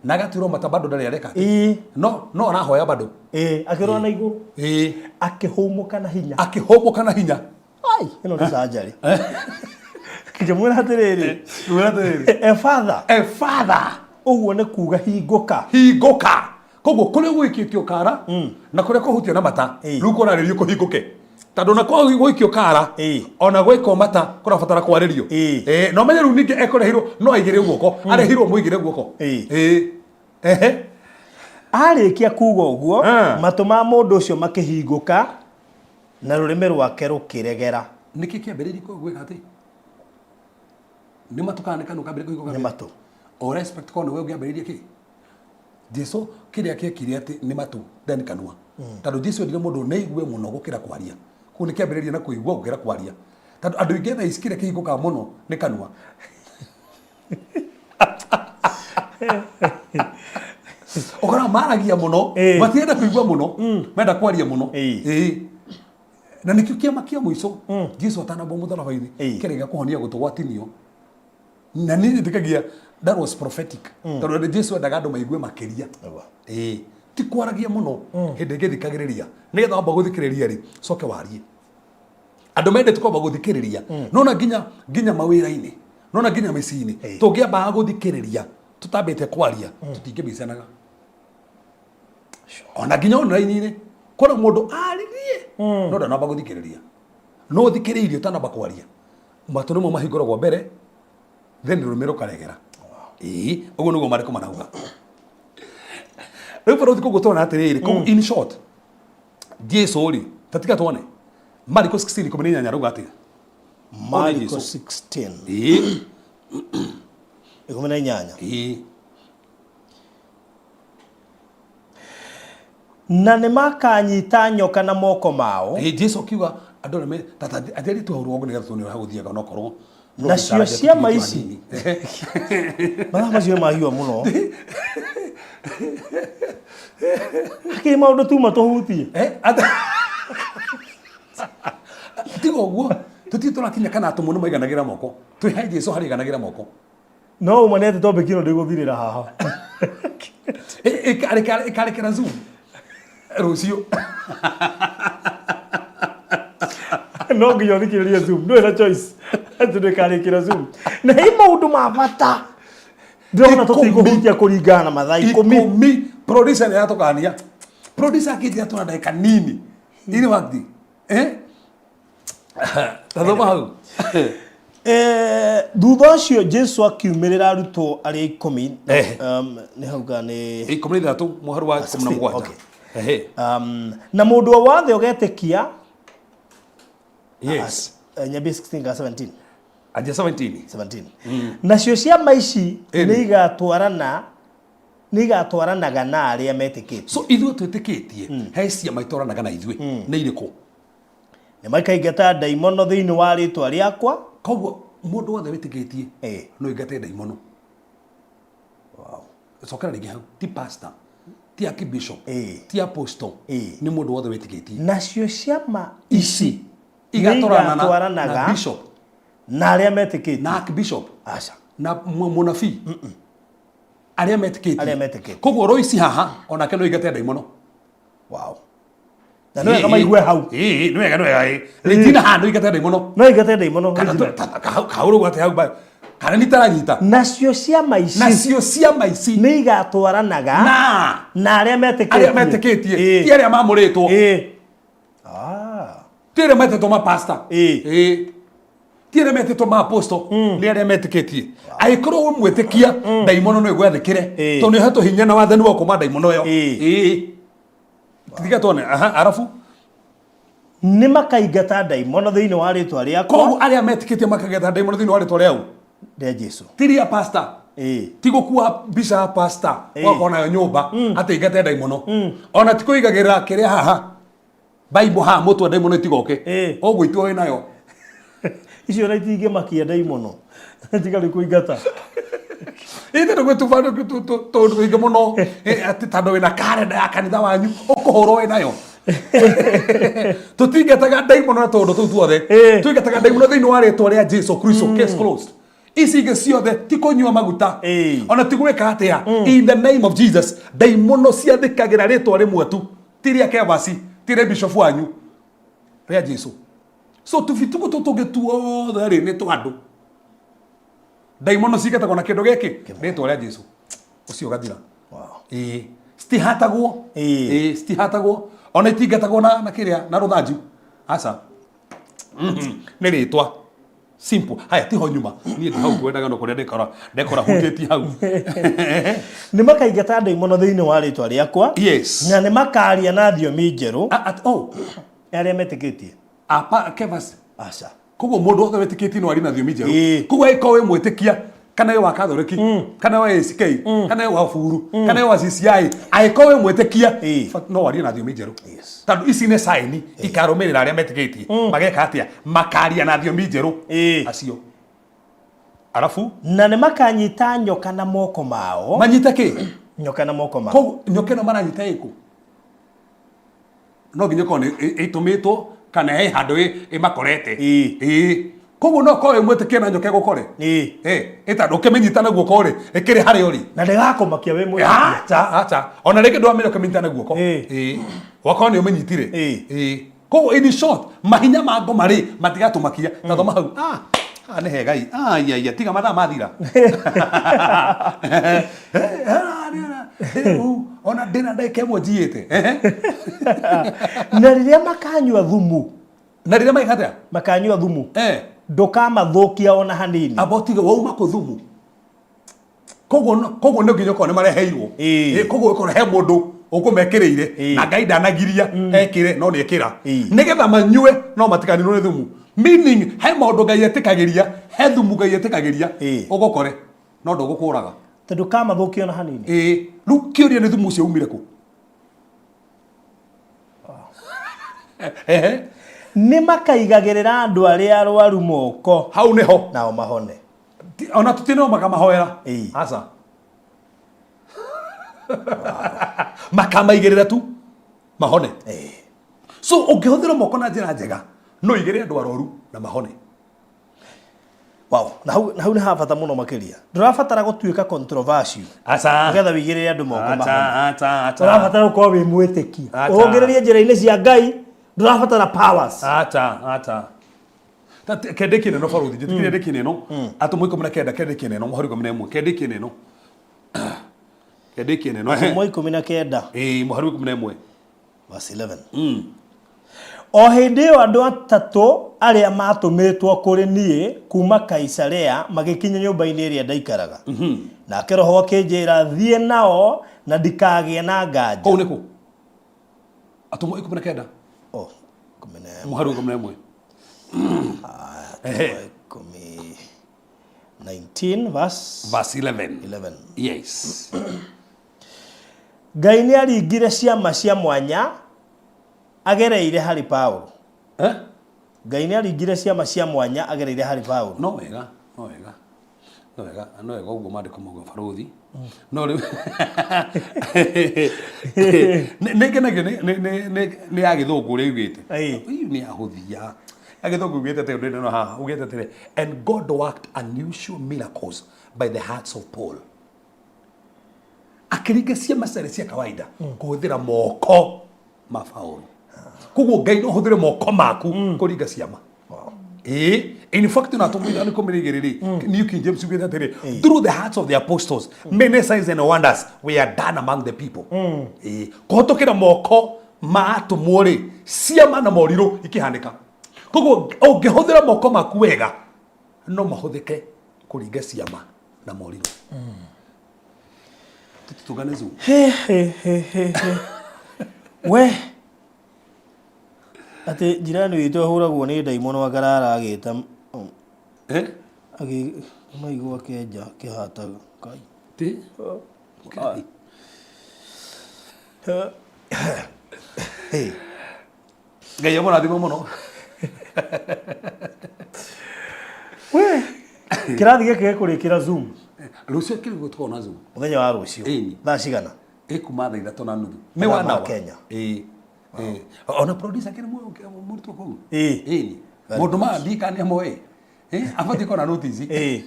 Speaker 3: na gatirwo mata bado ndari areka no arahoya bado
Speaker 4: akirora na iguru akihumuka na hinya ai ino ni surgery kijamwira atiriri father uguo ni kuga hinguka koguo kuri gwikitio kara na kuri kuhutia na mata riu kuraririo kuhinguke tondu na kwa gwikio kara ona gwiko mata kurabatara kwaririo no menye riu ninge ekurehirwo no aigire guoko arehirwo muigire guoko arikia kuga uguo matu ma mundu ucio makihinguka na rurimi rwake rukiregera
Speaker 3: niki kiambiririe gwika ati ni matukaneka nukambire kuhinguka
Speaker 4: ni matu
Speaker 3: o respect kono we ngiambiririe ki Jesu kiria kiekire ati ni matu then kanua tondu Jesu ndire mundu neigwe muno gukira kwaria ku ni kiambiririe na kuigwa gukira kwaria tondu andu ingi tha isikire kihinguka muno ni kanua okora maragia muno matienda kuigwa muno menda kwaria muno na nikio kiama kia mwiso Jesu atanabo mutharabaini kirega kuhonia gutugwatinio na nini tikagia that was prophetic tondu Jesu endaga andu maigue makiria ti kwaragia muno hindi ngithikagiriria nigetha wamba guthikiriria ri coke warie andu mendete kwamba guthikiriria nona nginya mawira-ini nona nginya micini tungiamba guthikiriria tutambite kwaria tutingibicanaga ona nginya online-ini kona mundu aririe no ndanamba guthikiriria no thikiririo utanamba kwaria matu nimo mahinguragwo mbere then rumiro karegera uguo niguo mariko manauga riu pero thiko gutona atiriri in short Jesu ri tatika tuone Mariko 16 kumenya nyaruga ati
Speaker 4: Mariko 16 kumenya na nä makanyita nyoka na moko mao
Speaker 3: Jesu kiuga andå nä ateri twahå nä getha tå nä hagå thiaga no korwo
Speaker 4: nacio ciama ici mathaa macio mahiua må no akä maå ndå tuma tå hutie
Speaker 3: tiga å guo tå tie tå rakinya kana atå må nä maiganagä ra moko twä he Jesu harä ganagä ra moko
Speaker 4: no å manete tombä kä no ndä gå thirä ra haha
Speaker 3: ikarekera Zoom rucio
Speaker 4: no nginya å thikä rä rie Zoom ndå na choice atå ndä karä kä ra Zoom na hä maå ndå ma bata ndĩrona tũtigũhutia kũringana na mathaa 10
Speaker 3: producer nĩ yatũkania producer akĩnjĩra tũna ndagĩka nini ini wakti tathoma hau
Speaker 4: thutha ũcio Jesu akiumĩrĩra arutwo arĩa 10 nĩ hauga nĩ
Speaker 3: 13 mũhari wa 17
Speaker 4: na mũndũ o wothe ũgetĩkia
Speaker 3: yes
Speaker 4: Nyambia 16:17
Speaker 3: Aja 17
Speaker 4: nacio ciama ici nĩ igatwarana nigatwaranaga na aria metĩkĩtie.
Speaker 3: So ithuĩ twĩtĩkĩtie he ciama itwaranaga na ithuĩ nĩ irĩkũ?
Speaker 4: Nĩ makaingata ndaimono thĩinĩ wa rĩtwa rĩakwa.
Speaker 3: Koguo mũndũ wothe wĩtĩkĩtie no ingate ndaimono.
Speaker 4: Wow.
Speaker 3: Cokera rĩngĩ hau, ti pastor, ti archbishop, ti apostle, nĩ mũndũ wothe wĩtĩkĩtie.
Speaker 4: Nacio ciama ici
Speaker 3: igatwaranaga na bishop
Speaker 4: na aria metĩkĩtie
Speaker 3: na archbishop
Speaker 4: aca
Speaker 3: na mũnabii aria metĩkĩtie.
Speaker 4: metĩkĩtie.
Speaker 3: Koguo Royce haha onake no ingate ndaimono.
Speaker 4: Wow. Na no wega maigue hau.
Speaker 3: Nĩ wega. Regina haha no ingate ndaimono.
Speaker 4: No ingate ndaimono.
Speaker 3: Kaũrũ gwate hau ba. Kana nĩ taranyita.
Speaker 4: Nacio ciama ici nĩ igatwaranaga na aria metĩkĩtie.
Speaker 3: Ti aria mamũrĩtwo. Ti aria metĩtwo ma pastor. Ti aria metĩtwo ma apostle. Nĩ aria metĩkĩtie. Angĩkorwo mwĩtĩkia ndaimono no igwathĩkĩre. Tondũ nĩ hetwo hinya na wathani wa kuma ndaimono ĩyo. Tiga tuone. Arabu
Speaker 4: nĩ makaingata ndaimono thĩinĩ wa rĩtwa rĩakwa.
Speaker 3: Koguo aria metĩkĩtie makageta ndaimono thĩinĩ wa rĩtwa rĩau
Speaker 4: rĩa Jesu.
Speaker 3: Tiria pastor. Ti gũkua mbica pastor wako nayo nyũmba atĩ ingate ndaimono. Ona ti kũigagĩrĩra kĩrĩa haha Bible haha mũtwe ndaimono itigoke. Ũguo itũĩ nayo.
Speaker 4: Icio na itingĩmakia ndaimono. Tiga rĩ kũingata.
Speaker 3: Ĩthe nĩ gwĩtubandũ tondũ ingĩ mũno atĩ tandũ wĩna karenda ya kanitha wanyu ũkũhũrwo wĩ nayo. Tũtingataga ndaimono na tondũ tũu tuothe. Tũingataga ndaimono thĩinĩ wa rĩtwa rĩa Jesu Kristo. Case closed. Ici ingĩ ciothe ti kũnyua maguta. Ona ti gwĩka atĩa. In the name of Jesus. Ndaimono ciathĩkagĩra rĩtwa rĩmwe tu. Ti rĩa Kevasi, ti rĩa bishop wanyu. Rĩa Jesu. So tũbituko tũtũngĩtuothe rĩ nĩ tũandũ. Ndaimono cigatagwo na kĩndũ gĩkĩ rĩtwa rĩa Jesu. Ũcio gathira. Wow. Citihatagwo. Citihatagwo. Ona itingatagwo na kĩrĩa na rũthanju. Aca. Nĩ rĩtwa. Simple. Haya tiho nyuma. Niĩ ndĩ hau kwendaga no kũrĩa ndekora hutĩti hau.
Speaker 4: Nĩ makaingata ndaimono thĩinĩ wa rĩtwa rĩakwa.
Speaker 3: Yes.
Speaker 4: Na nĩ makaria na thiomi njerũ. Arĩa metĩkĩtie.
Speaker 3: Kevas.
Speaker 4: Aca.
Speaker 3: Koguo mũndũ wothe wĩtĩkĩtie no ari na thiomi njerũ. Koguo ĩkorwo wĩ mwĩtĩkia kana wĩ wa Catholic, kana wĩ ACK, kana wĩ wa Furu, kana wĩ wa CCI, angĩkorwo wĩ mwĩtĩkia no ari na thiomi njerũ. Tondũ ici nĩ sign ikarũmĩrĩra arĩa metĩkĩtie. Mageka atĩa? Makaria na thiomi njerũ. Acio. Arafu
Speaker 4: na nĩ makanyita nyoka na moko mao.
Speaker 3: Manyita kĩ?
Speaker 4: Nyoka na moko mao.
Speaker 3: Koguo nyoka ĩno maranyita ĩkũ? No nginya korwo ĩtũmĩtwo kana he handũ ĩmakorete. Koguo no korwo mwĩtĩkia na nyoka gũkore. Ĩta ndũkĩmĩnyita na guoko rĩ ĩkĩrĩ harĩa ũrĩ.
Speaker 4: Na ndĩgakũmakia wĩ mwĩtĩkia.
Speaker 3: Acha. Ona rĩngĩ ndwamĩrĩka kũmĩnyita na guoko. Wakorwo nĩ ũmĩnyitire. Koguo in short mahinya ma ngoma rĩ matigatũmakia. Ta thoma hau. Nĩ he Ngai. Ai tiga mathaa mathira. Ona ndĩna ndeke ĩmwe njiĩte.
Speaker 4: Na rĩrĩa makanyua thumu.
Speaker 3: Na rĩrĩa maikatĩa?
Speaker 4: Makanyua thumu. Ndũkamathũkia ona hanini.
Speaker 3: Abotiga wauma kũ thumu. Koguo nĩ nginya korwo nĩ mareheirwo. Koguo korwo he mũndũ ũkũmekĩrĩire na Ngai ndanagiria ekĩre no nĩ ekĩra. Nĩgetha manyue no matikanirwo nĩ thumu. Meaning he maũndũ Ngai etĩkagĩria, he thumu Ngai etĩkagĩria ũgũkore no ndũgũkũraga.
Speaker 4: Tondũ ndũkamathũkia ona hanini.
Speaker 3: Rĩu kĩũria nĩ thumu ũcio umire kũ?
Speaker 4: Nĩ makaigagĩrĩra andũ arĩa arwaru moko.
Speaker 3: Hau nĩho
Speaker 4: nao mahone.
Speaker 3: Ona tutino makamahoera. Aca. Makamaigĩrĩra tu mahone. So ũngĩhũthĩra moko na njĩra njega no igĩrĩ andũ arwaru na mahone.
Speaker 4: Wow, na hau nĩ habata mũno makĩria. Ndũrabatara gũtuĩka controversial.
Speaker 3: Aca.
Speaker 4: Nĩgetha wĩigĩrĩre andũ moko mahone.
Speaker 3: Aca.
Speaker 4: Ndũrabatara gũkorwo wĩ mwĩtĩkia. Ũhũngĩrĩrie njĩra-inĩ cia Ngai. Ndũrabatara powers.
Speaker 3: Acha. Kendeki neno faruthi jitikire ndeki neno atomo 19 kendeki neno muhari 11 kendeki neno
Speaker 4: atomo 19
Speaker 3: muhari 11
Speaker 4: verse 11 O hĩndĩ ĩyo andũ atatũ arĩa matũmĩtwo kũrĩ niĩ kuma Kaisarea magĩkinya nyũmba-inĩ ĩrĩa ndaikaraga. Nake Roho akĩnjĩra thiĩ nao na ndikagĩe na nganja.
Speaker 3: Kũu nĩkũ? Atomo 19 muhari 11
Speaker 4: 19 verse
Speaker 3: 11. Yes.
Speaker 4: Ngai nĩ aringire ciama cia mwanya agereire harĩ Paulo. Ngai nĩ aringire ciama cia mwanya agereire harĩ Paulo.
Speaker 3: No wega ũguo mandĩko mauga barothi. No rĩu nĩngenagio nĩ ya gĩthũngũ ũrĩa yugĩte. Nĩ ahũthia. Ya gĩthũngũ yugĩte atĩ ũndũ no haha ugĩte atĩrĩ, and God worked unusual miracles by the hearts of Paul. Akĩringa ciama ciarĩ cia kawaida kũhũthĩra moko ma Paulo. Koguo Ngai no hũthĩre moko maku kũringa ciama. In fact, New King James through the hearts of the apostles, many signs and wonders were done among the people. Kũhĩtũkĩra moko ma atũmwo rĩ, ciama na morirũ ikĩhanĩka. Koguo ũngĩhũthĩra moko maku wega, no mahũthĩke kũringa ciama na morirũ. Tutugane Zoom.
Speaker 4: We ati jirani witũ ahũragwo nĩ ndaimono agarara agĩta maigua kĩenja kĩhataga Ngai
Speaker 3: ti Ngai amũrathime mũno.
Speaker 4: We kĩrathi gĩkĩ gĩkũrĩkĩra Zoom
Speaker 3: rũciũ kĩrĩgũ tukona Zoom
Speaker 4: mũthenya wa rũciũ thaa cigana
Speaker 3: kuma thaa 3:30 nĩ wana wa
Speaker 4: Kenya.
Speaker 3: Ona producer kile mtu kwa mundu ma ndikania moe afati kona notice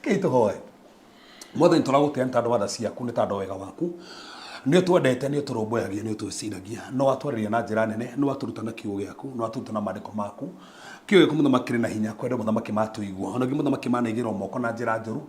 Speaker 3: kito hoe mothe nturagutia ntandu watha ciaku ni tandu wega waku ni twendete ni turumbuyagia ni twiciragia no atwariria na njira nene no aturutana kiugo giaku no aturutana mandiko maku kiugo giaku muthamaki na hinya kwenda muthamaki matuigua ona ngi muthamaki manaigira moko na njira njuru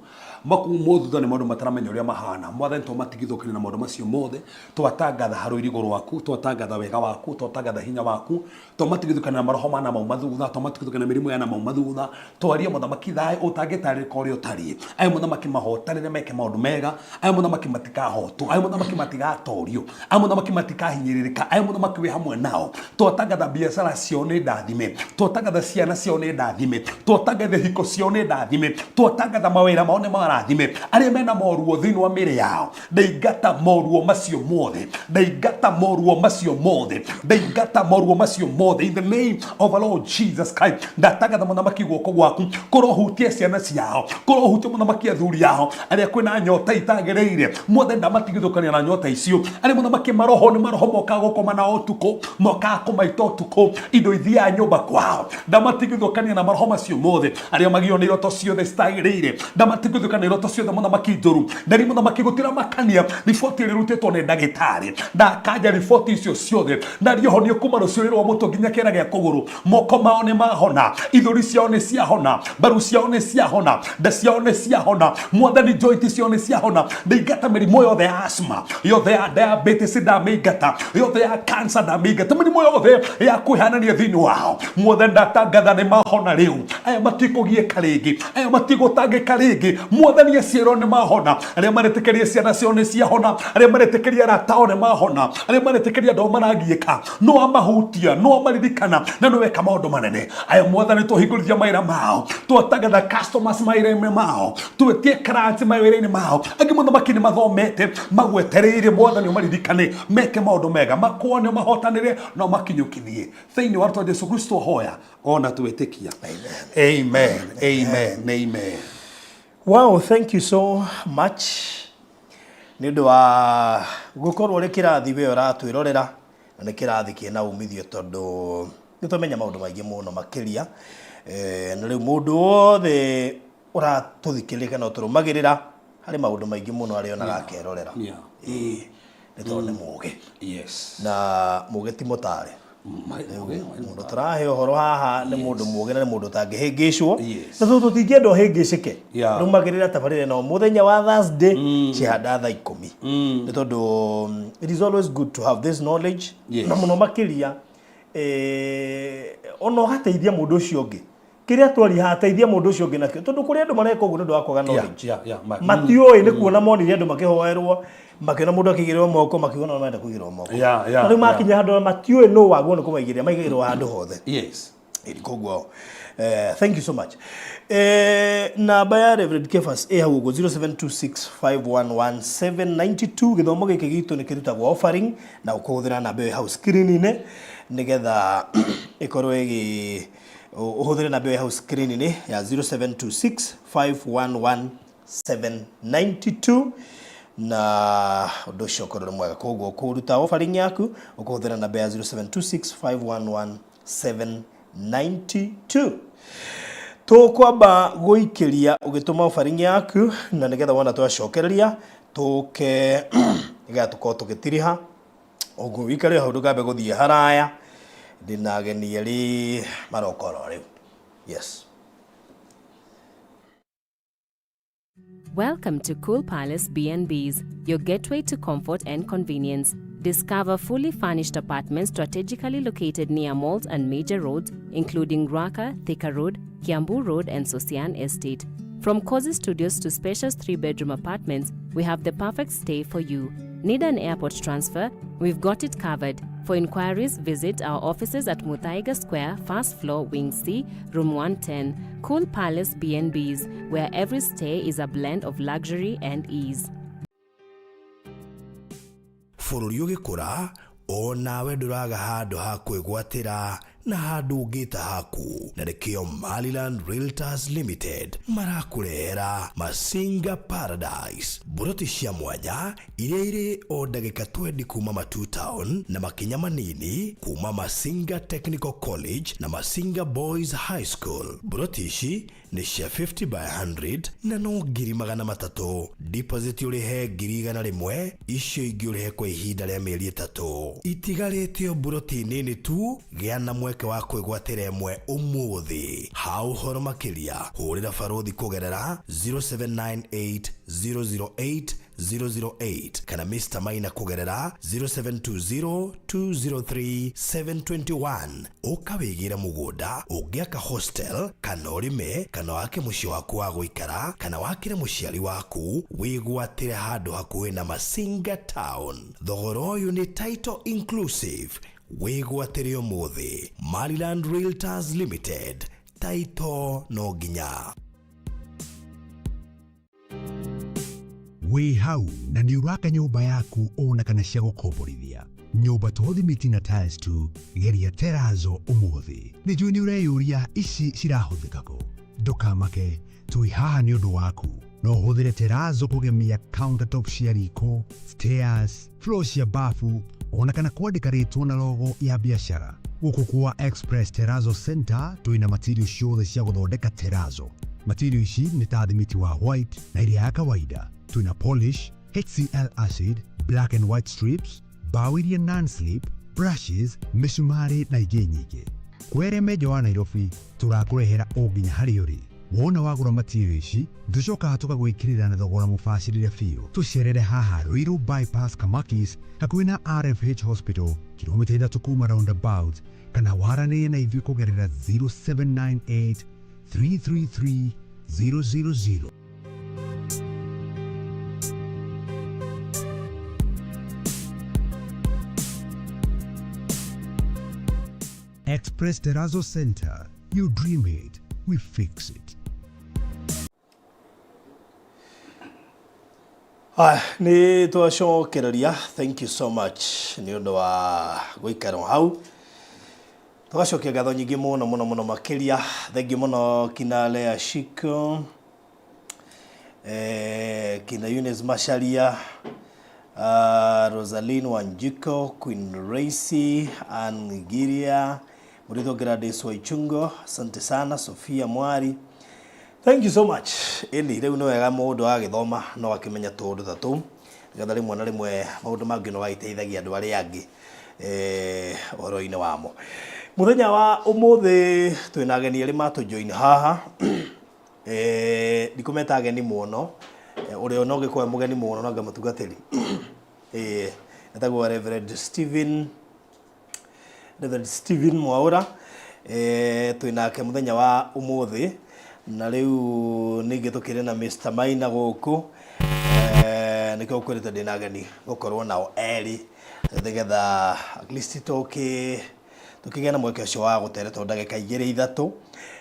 Speaker 3: maku mothe ni maundu mataramenya uria mahana mothe ntomatigithukire na maundu macio mothe twatangatha haro irigo rwaku twatangatha wega waku twatangatha hinya waku tomatigithukana na maroho mana mau mathutha tomatigithukana mirimu ya na mau mathutha twaria muthamaki thai utangitarika uria utari ai muthamaki mahotanire meke maundu mega ai muthamaki matikahotu ai muthamaki matigatorio ai muthamaki matikahinyiririka ai muthamaki we hamwe nao twatangatha biashara cio ni ndathime twatangatha ciana cio ni ndathime twatangatha hiko cio ni ndathime twatangatha mawira mao ni marathime aria mena moruo thini wa miri yao ndaigata moruo macio mothe ndaigata moruo macio mothe ndaigata moruo macio mothe in the name of our Lord Jesus Christ ndatangatha muthamaki guoko gwaku kurohutie ciana ciao kurohutie muthamaki athuri yao aria kwina nyota itagereire mothe ndamatigithukania na nyota icio aria muthamaki maroho ni maroho moka gukoma na utuko moka kumaita utuko indo ithia nyumba kwao ndamatigithukania na maroho macio mothe aria magio ni roto ciothe citagereire ndamatigithukania roto ciothe muthamaki njuru ndari muthamaki gutira makania riboti rirutitwo ni ndagitari ndakanja riboti icio ciothe ndariohonio kuma rucio rwa muto nginya kera gya kuguru moko mao ni mahona ithuri ciao ni ciahona baru ciao ni ciahona nda ciao ni ciahona mwathani joint ciao ni ciahona ndaigata mirimo yothe ya asthma yothe ya diabetes ndameigata yothe ya cancer ndameigata mirimo yothe ya kuhanania thini wao mwathani ndatangatha ni mahona riu aya matikugieka ringi aya matigutangika ringi mwathani aciaro ni mahona aria maretekeria ciana ciao ni ciahona aria maretekeria ratao ni mahona aria maretekeria ndo maragieka no amahutia no amaririkana na no weka maundu manene aya mwathani tuhingurithia maira mao twatangatha customers maira mao twetie clients maira mao angi muthamaki ni mathomete magwetereire mwathani umaririkane meke maundu mega makuone mahotanire no makinyukithie thiini wa Yesu Jesu Kristo hoya ona twetikia amen amen amen.
Speaker 4: Wow, thank you so much. Nindu wa gukorwo ri kirathi we uratwirorera na ni kirathi kiena umithio tondu nitumenya maundu maingi muno makiria na riu mundu wothe uratuthikirika no turumagirira hari maundu maingi muno ari ona gakerorera ni tondu muge
Speaker 3: Yes.
Speaker 4: na muge ti mutare mundu turahe uhoro haha ni mundu muge na ni mundu tangihingicwo na tu tutingenda uhingicike rumagirira tabarire no muthenya wa Thursday cihanda thaa 10 ni tondu it is always good to have this knowledge na muno makiria ono hateithia mundu ucio ungi kiria twari hateithia mundu ucio ungi nakio tondu kuri andu mareka uguo ndu akwaga knowledge matioi ni kuona monire andu makihoerwo makena mundu akigirwo moko makiona menda kugirwo moko na makinya handu matioi no wagwo ni kumaigirira maigirwo handu hothe.
Speaker 3: Yes.
Speaker 4: ilikogwa. Thank you so much. Namba ya Reverend Kefas hugo 0726511792 githomo giki gitu ni kirutagwo offering na ukuhuthira namba ya house screen-ini nigetha ikorwo igi uhuthire namba ya house screen-ini ya 0726511792 na undu ucio ukorwo mwega koguo kuruta offering yaku ukuhuthira namba ya 0726511792 tukwamba guikiria ugituma offering yaku na nigetha wona twacokereria tuke igatuko tugitiriha ugu wikare hau ndugambe guthie haraya ndina ageni eri marokoro riu. Yes.
Speaker 5: Welcome to Cool Palace B&Bs, your gateway to comfort and convenience. Discover fully furnished apartments strategically located near malls and major roads, including Ruaka, Thika Road, Kiambu Road, and Sosian Estate. From cozy studios to spacious 3-bedroom apartments, we have the perfect stay for you. Need an airport transfer? We've got it covered. For inquiries, visit our offices at Muthaiga Square, first floor, Wing C, room 110. Cool Palace B&Bs, where every stay is a blend of luxury and ease.
Speaker 1: Bũrũri ũgĩkũra onawe ndũraga handũ ha kwĩgwatĩra na handũ ũngĩta haku, na nĩkĩo Maliland Realtors Limited marakũrehera Masinga Paradise, buroti cia mwanya iria irĩ o ndagĩka 20 kuma Matu Town na makinya manini kuma Masinga Technical College na Masinga Boys High School. Buroti ici nĩ cia 50 by 100 na no ngiri 300. Deposit ũrĩhe ngiri 100, icio ingĩ ũrĩhe kwa ihinda rĩa mĩeri 3. Itigarĩte o buroti nini tu, gĩa na mweke wa kwĩgwatĩra ĩmwe ũmũthĩ. Ha ũhoro makĩria hũrĩra barothi kũgerera 0798008008 kana Mr. Maina kũgerera 0720203721. Ũkawĩgĩra mũgũnda, ũngĩaka hostel kana ũrĩme kana wake mũciĩ waku wa gũikara kana wakĩre mũciari waku wĩgwatĩre handũ hakuhĩ na Masinga Town. Thogora ũyũ nĩ title inclusive. Wĩgwatĩre ũmũthĩ. Maliland Realtors Limited, title no nginya.
Speaker 2: Wĩ hau na nĩ ũraka nyũmba yaku ona kana cia gũkomborithia. Nyũmba to thimiti na tiles tu, geria Terrazzo ũmũthĩ. Nĩ njũĩ nĩ ũreyũria ici cirahũthĩka kũ. Ndũkamake, tũi haha nĩ ũndũ waku. No ũhũthĩre Terrazzo kũgemia countertop cia riko, stairs, floor cia bafu, ona kana kwandĩka rĩtwa na logo ya biashara. Gũkũ kwa Express Terrazzo Center twĩna material ciothe cia gũthondeka Terrazzo. Material ici nĩ ta thimiti wa white na iria ya kawaida. Twĩna polish, HCl acid, black and white strips, mbao iria non-slip, brushes, mĩcumarĩ na ingĩ nyingĩ. Kwere meja wa Nairobi tũrakũrehera o nginya harĩa ũrĩ. Wona wagũra material ici, tũcokaga tũgagwĩkĩrĩra na thogora mũbacĩrĩre biũ. Tũcerere haha Ruiru bypass Kamakis hakuhĩ na RFH Hospital, kilomita 3 kuma roundabout, kana waranĩrie na ithuĩ kũgerera 0798 333 000. Express Terrazzo Center. You dream it, we fix it.
Speaker 4: Nĩ twacokereria. Thank you so much nĩ ũndũ wa gũikara hau. Tũgacokia ngatho nyingĩ mũno makĩria. Thank you mũno kina Lea Shiko, kina Eunice Masharia, Rosaline Wanjiko, Queen Racy, Ann Giria, Murito Gradis Waichungo, asante sana, Sofia Mwari. Thank you so much. Ili rĩu nĩ wega mũndũ agĩthoma no akĩmenya tũndũ ta tũu. Nĩgetha rĩmwe na rĩmwe maũndũ mangĩ no gaiteithagia andũ arĩa angĩ ũhoro-inĩ wamo. Mũthenya wa ũmũthĩ twĩna ageni erĩ matũjoin haha. Ndikumeta ageni mũno. Ũrĩa no gĩkũya mũgeni mũno na ngamutungatĩri. Etagwo Reverend Steven Mwaura. Twĩnake mũthenya wa ũmũthĩ. Na rĩu ningĩ tũkĩrĩ na Mr. Maina gũkũ. Nĩkĩo ũkwĩrĩte ndĩna ageni gũkorwo nao erĩ. Nĩgetha at least tukigena mweke ucio wa gutereta ndagika 2-3.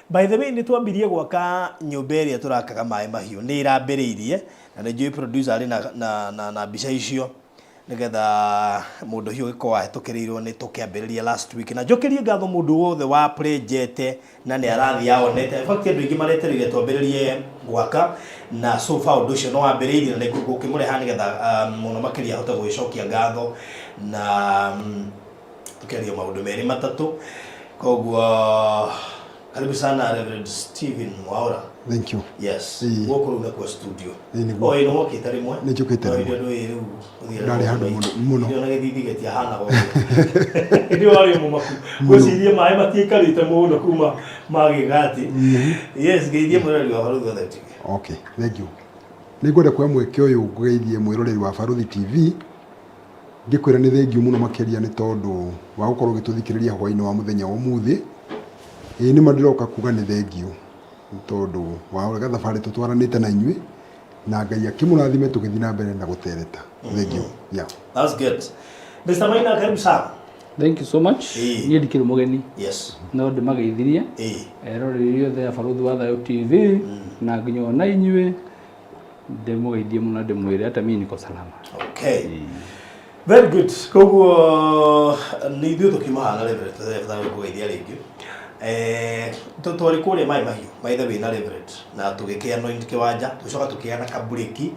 Speaker 4: By the way, ni twambirie gwaka nyumba iria turakaga mai mahiu ni irambiriirie na ni njui producer ari na mbica icio nigetha mundu hiu giko wahitukirirwo ni tukiambiriria last week na njokerie ngatho mundu wothe wa project na ni arathi aonete. In fact andu ingi maretereire twambiririe gwaka na so far undu ucio no wambiriirie na gukimuriha nigetha muno makiria hote gwicokia ngatho na tukiaria maundu meri matatu. Koguo karibu sana Reverend Stephen Mwaura.
Speaker 6: Thank you.
Speaker 4: Yes. Woko ruga kwa studio.
Speaker 6: Oh,
Speaker 4: ino hoki tari mwe.
Speaker 6: Ni chukite rimwe.
Speaker 4: Ndio riu.
Speaker 6: Ndari handu muno.
Speaker 4: Ndio nagithithigeti hana go. Ndio wali mu maku. Gwicirie mai matiikarite muno kuma magigati. Yes, geithie mwirori wa Baruthi TV.
Speaker 6: Okay, thank you. Ningwenda kwa mweke uyu ngeithie mwiroreri wa Baruthi TV. Ngikwira ni thank you muno makiria ni tondu wa gukorwo gituthikiriria hwaini wa muthenya wa muthi. Ni mandiroka kuga ni thank you tondu wa gatha bari tutwaranite na inyui na Ngai akimurathime tugithi na mbere na gutereta. Thank you. Yeah.
Speaker 4: That's good. Mr. Maina, karibu sana.
Speaker 7: Thank you so much. Niĩ ndikĩrĩ mũgeni.
Speaker 4: Yes.
Speaker 7: No ndĩmageithirie. Eroreri othe a Baruthi wa Thayũ TV na nginya ona inyuĩ ndĩmũgeithie mũno ndĩmwĩre ata mimi niko salama.
Speaker 4: Okay. Very good. Koguo ni ithuĩ tũkimahana Reverend Thayũ kũgeithia rĩngĩ. Twari kuria mai mahiu maithe wina Reverend na tugikia anoint kiwanja tucoka tukiana kaburiki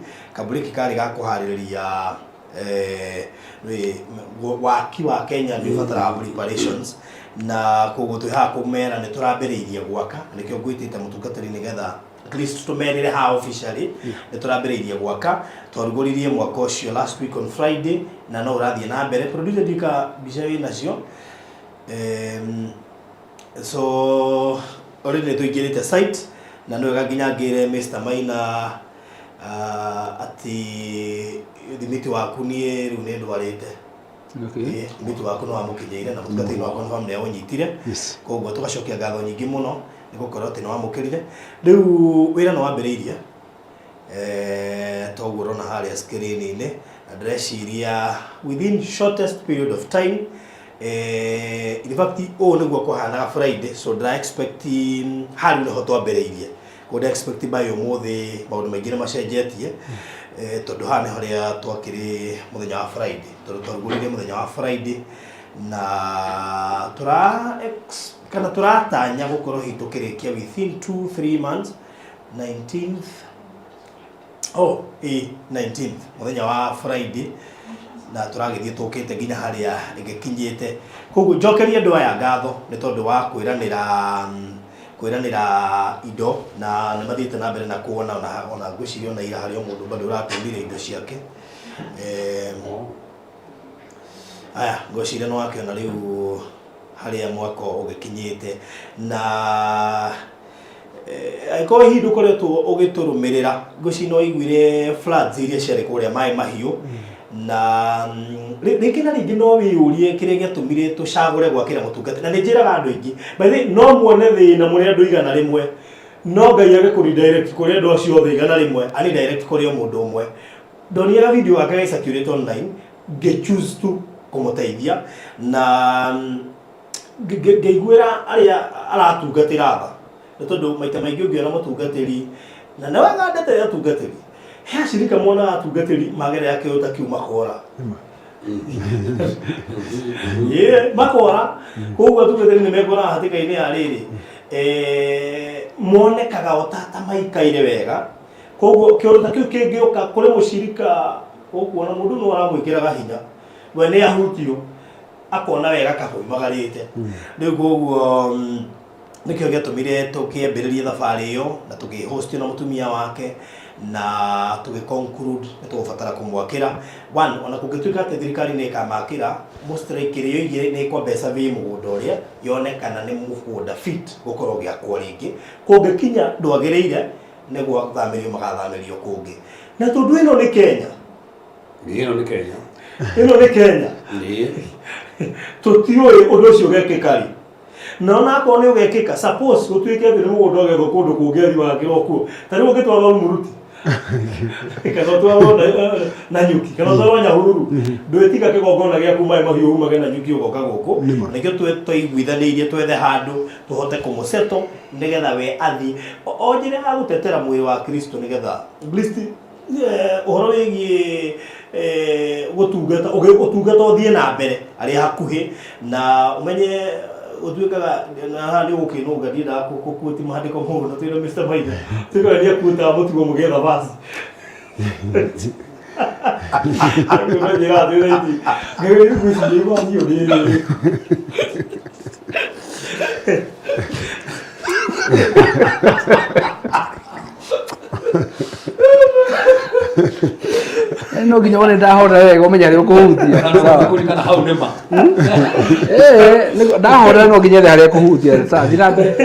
Speaker 4: kari ga kuhaririria waki wa Kenya ni fatara preparations na koguo twiha kumera ni turambiriirie gwaka nikio gwitite mutungatiri nigetha at least tumerire ha officially ni turambiriirie gwaka twaruguririe mwaka ucio last week on Friday na no urathie na mbere producer dika bica wina cio so already tuigirite site na no gaginya ngire Mr. Maina ati thimiti waku nie riu ne ndwarite.
Speaker 7: Okay.
Speaker 4: Thimiti waku no amukinyeire na mutungatiri waku no family yao nyitire.
Speaker 6: Yes.
Speaker 4: Koguo tugacokia ngatho nyingi muno nigukorwo ati no amukirire riu wira no wambiriirie toguo rona haria screen-ini ndreciria within shortest period of time. In fact niguo kuhanaga Friday so ndra expect hari no twambiriirie ko ndra expect by umuthi maundu maingi ni macenjetie tondu hane haria twakiri muthenya wa Friday tondu twaruguririe muthenya wa Friday na turatanya gukorwo hitukirikia within 2-3 months 19th muthenya wa Friday na turagithie tukite nginya haria igikinyite. Koguo njokerie andu aya ngatho ni tondu wa kwiranira indo na ni mathiite na mbere na kuona ona ngwiciria ona ira haria mundu bado uratumire indo ciake aya ngwiciria no wakiona riu haria mwaka ugikinyite na aiko hindu koretwo ugiturumirira ngwiciria no igwire floods iria ciari kuria mai mahiu na ringi na ringi no wiyurie kire giatumire tucagure gwakira mutungati na ninjiraga andu ingi by the no muone thina muri andu igana rimwe no Ngai age kuri direct kuri andu acio othe igana rimwe ani direct kuri mundu umwe ndoniaga video yake ya circulate online ge choose to kumuteithia na ngeiguira aria aratungatira tha ni tondu maita maingi ungiona mutungatiri na nawe ngandete atungatiri he shirika mona atungatiri magere yake utakiuma kora makora koguo atungatiri ni mekora hatika-ini ariri monekaga otata maikaire wega koguo kiuruta kiu kingiuka kuri mushirika koguo na mundu no aramwikiraga hinya we ni ahutio akona wega kahoimagarite riu koguo nikio giatumire tukiambiririe thabari iyo na tukihost na mutumia wake na tugiconclude nitugubatara kumwakira one ona kungituika ati thirikari ni ikamakira mustraikirio igire ni kwa mbeca vi mugunda uria yonekana ni mugunda fit gukorwo giakwo ringi kungikinya ndwagireire niguo thamirio magathamirio kungi na tondu ino ni Kenya
Speaker 3: ino
Speaker 4: ni Kenya tutioi undu ucio gekikari na ona ko ni ugekika suppose gutuike thi ni mugunda ugethwo kundu kungi athi wake okuo tari ugitwara muruti kana twabona na nyuki kana twabona nyahururu ndwetiga kigongona gya kuma mahiu umage na nyuki ugoka guku nikio twaiguithanirie twethe handu tuhote kumuseto nigetha we athi onjire agutetera mwiri wa Kristo nigetha Kristo uhoro wigie gutungata uthie na mbere ari hakuhi na umenye utuikaga na hali ukinuga ndira kukuti mahandiko mungu na twira Mr. Maida tukaria kuta mutigo mugetha basi Aku na jira twira iti ngere kusi ndiwa ndio ndire
Speaker 7: no nginya wone ndahora wega umenya ri ukuhutia
Speaker 3: sawa kulikana hau nema
Speaker 7: ndahora no nginya hari kuhutia sawa thira mbere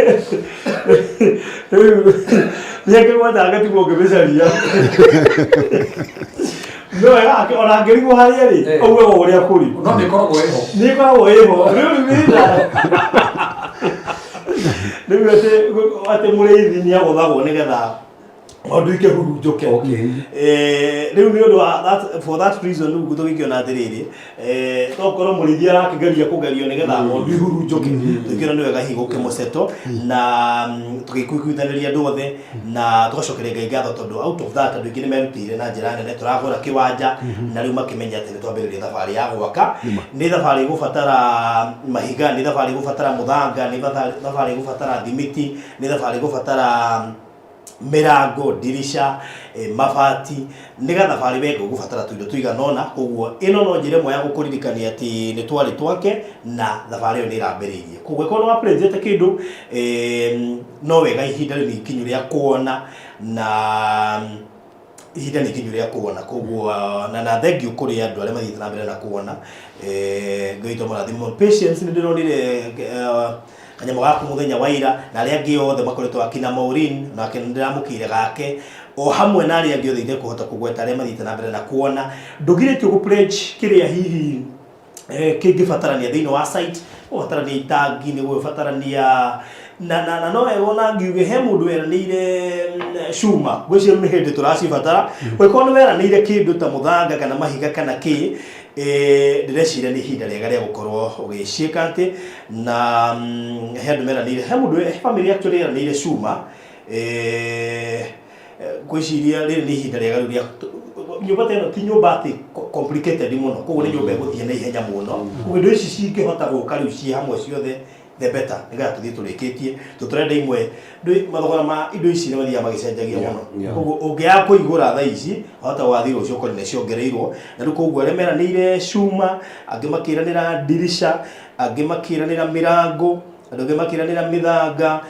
Speaker 4: niake gwata agati gwogebecaria no ya ke ona ngerigo haria ri ogwe uria kuri
Speaker 3: no ni koragwo eho
Speaker 4: riu ate mureithi ni agothagwo nigetha ondu ike hurunjuke riu ni undu wa that for that reason nu gutugikio atiriri tokoro murithia arakigeria kugerio nigetha ondu ihurunjuke tukira ni wega higo kimuseto na tugikuikuithaniria andu othe na tugacokeria Ngai ngatho tondu out of that andu ingi ni merutire na njira nene turagura kiwanja na riu makimenya ati ni twambiriria thabari ya gwaka ni thabari gubatara mahiga ni thabari gubatara muthanga ni thabari gubatara thimiti ni thabari gubatara mirango dirisha mabati niga thabari wego gubatara tuindo tuiganona koguo ino no njire moya gukuririkania ati ni twari twake na thabari yo ni irambiririe koguo kono wa present kindu no wega ihinda ni kinyu ria kuona na ihinda ni kinyu ria kuona koguo na thank you kuri andu aria mathite na mbere na kuona ngaito marathimo patience ni ndironire kanyamo gaku muthenya wa ira na aria angi othe makoretwo akina Maureen na ndĩramũkĩire gake o hamwe na aria angi othe inde kuhota kugweta aria mathite na mbere na kuona ndugiretio gu pledge kiria hihi kingibatarania thiini wa site ubatarania itangi ni gubatarania na no wona ngiuge he mundu weranire shuma gwicio ni hindi turacibatara wekona weranire kindu ta muthanga kana mahiga kana ki ndireciria ni ihinda riega ria gukorwo ugiciika ati na he andu meranire he mundu family actually eranire shuma gwiciria riri ni ihinda riega ria nyumba teno ti nyumba ati complicated muno koguo ni nyumba eguthie na ihenya muno koguo indo ici cingihota guka riu ci hamwe ciothe the better niga tuthie turikitie tuturenda imwe mathogora ma indo ici ni mathia magicenjagia muno koguo ungiya kuigura tha ici hota wathira ucio kori ne ciongereirwo na riu koguo aria meranire shuma angi makiranira dirisha angi makiranira mirango angi makiranira mithanga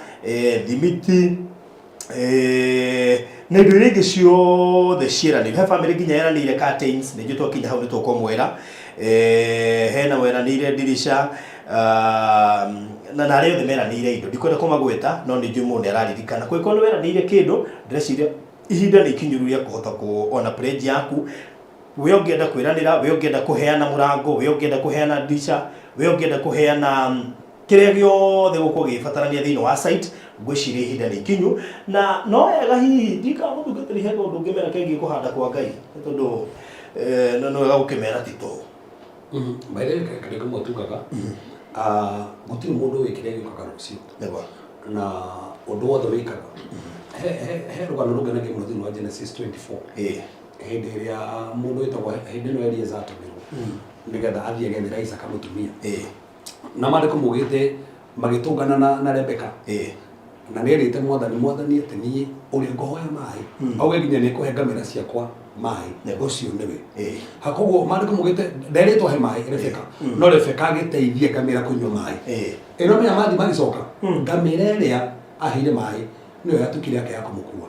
Speaker 4: thimiti na indo iria ingi ciothe ciĩranĩire he family nginya yeranĩire curtains nĩ njũtwo kinya hau nĩ tũkũmwĩra hena weranĩire dirisha na arĩa othe meranĩire indo ndikwenda kũmagweta no nĩ njũĩ mũndũ nĩ araririkana kwĩkorwo nĩ weranĩire kĩndũ ndĩreciria ihinda nĩ ikinyu rĩa kũhota kuona pledge yaku we ũngĩenda kwĩranĩra we ũngĩenda kũheana mũrango we ũngĩenda kũheana dirisha we ũngĩenda kũheana kĩrĩa gĩothe gũkorwo gĩgĩbatarania thĩinĩ wa site ngwĩciria ihinda nĩ ikinyu na no wega hihi ndikamũtungatĩri he ũndũ ũngĩmera kegiĩ kũhanda kwa Ngai nĩ tondũ no wega gũkĩmera ti tũũ
Speaker 3: maithe kĩrĩa kĩmũtungaga gũtirĩ mũndũ ũĩ kĩrĩa gĩũkaga rũciũ na ũndũ wothe wĩkaga he rũgano rũngenagia mũno thĩinĩ wa Genesis 24 hĩndĩ ĩrĩa mũndũ wĩtagwo hĩndĩ ĩno Eliezer atũmirwo nĩgetha athiĩ agethera Isaka mũtumia na maandĩko maugĩte magĩtũngana na Rebeka na nĩ erĩte mwathani atĩ niĩ ũrĩa ngũhoya maĩ auge nginya nĩ kũhe ngamĩra ciakwa maĩ ũcio nĩwe koguo maandĩko maugĩte nderĩtwo he maĩ Rebeka no Rebeka agĩteithie ngamĩra kũnyua maĩ ĩno menya mathi magĩcoka ngamĩra ĩrĩa aheire maĩ nĩyo yatuĩkire yake ya kũmũkua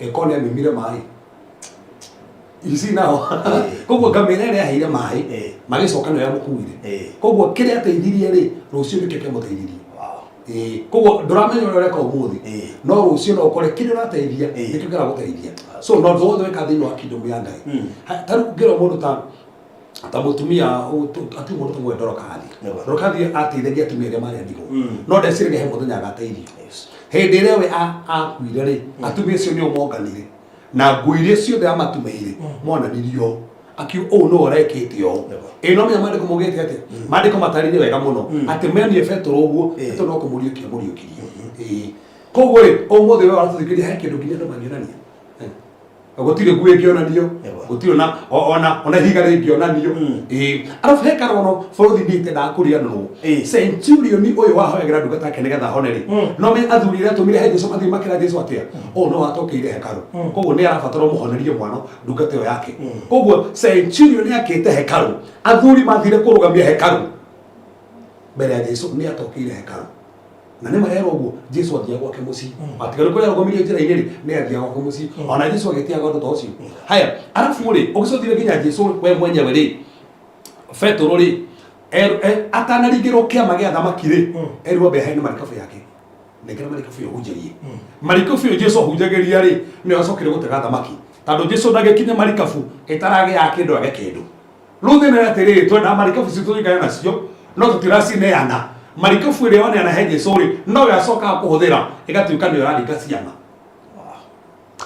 Speaker 3: ĩkorwo nĩ amĩmire maĩ ici nao koguo ngamĩra ĩrĩa aheire maĩ magĩcoka nĩyo yamũkuire koguo kĩrĩa ateithirie rĩ rũciũ nĩkĩo kĩamũteithirie koguo ndũramenya ũrĩa ũreka ũmũthĩ no rũciũ no ũkore kĩrĩa ũrateithia nĩkĩo kĩragũteithia so no ndũhothe wĩka thĩinĩ wa kingdom ya Ngai ta rĩu ngĩrwo mũndũ ta mũtumia ati mũndũ tũmwe Ndorokathi ateithagia atumia arĩa marĩ ndigũ no ndeciragia he mũthenya agateithio hĩndĩ ĩrĩa we akuire rĩ atumia acio nĩo monganire na nguire ciothe amatumeire monanirio akio no rekete o no me mandiko mugete ate mandiko matarire wega muno ate meni Petro uguo eto no kumurio kirio koguo ri omothe we waratuthikiria he kindu nginya ndamangirania gutire ngui ngionanio gutire ona higa ngionanio arafu he karono borithi ndite ndakuria no centurion uyu wahoegera ndungata yake nigetha honeri no me athurire atumire he Jesu mathi makira Jesu atia no watokeire hekaru koguo ni arabatara muhonerie mwana ndungata yo yake koguo centurion yakite hekaru athuri mathire kurugamia hekaru mbere ya Jesu ni atokeire hekaru na nĩ marero guo Jesu athia gwake muci atigaru kũrĩa rũgomirie njĩra igĩrĩ nĩ athia gwake muci ona Jesu agĩtiaga ũndũ ta ũcio haya arafu rĩ ũgĩcothire nginya Jesu we mwenyewe rĩ Petro rĩ atanaringĩrwo kĩama gĩa thamaki rĩ erwo ambe aheane marikabu yake nengera marikabu yo hunjagie marikabu yo Jesu ahunjagĩria rĩ nĩ acokire gũtega thamaki tondũ Jesu ndagĩkinya marikabu ĩtaragĩa kĩndũ age kĩndũ rĩu thĩna atĩrĩrĩ twenda marikabu citũ tũigane nacio no tũtiracineana marikabu ĩrĩa oneana he Jesu rĩ no we acokaga kũhũthĩra ĩgatuĩka nĩyo ĩraringa ciana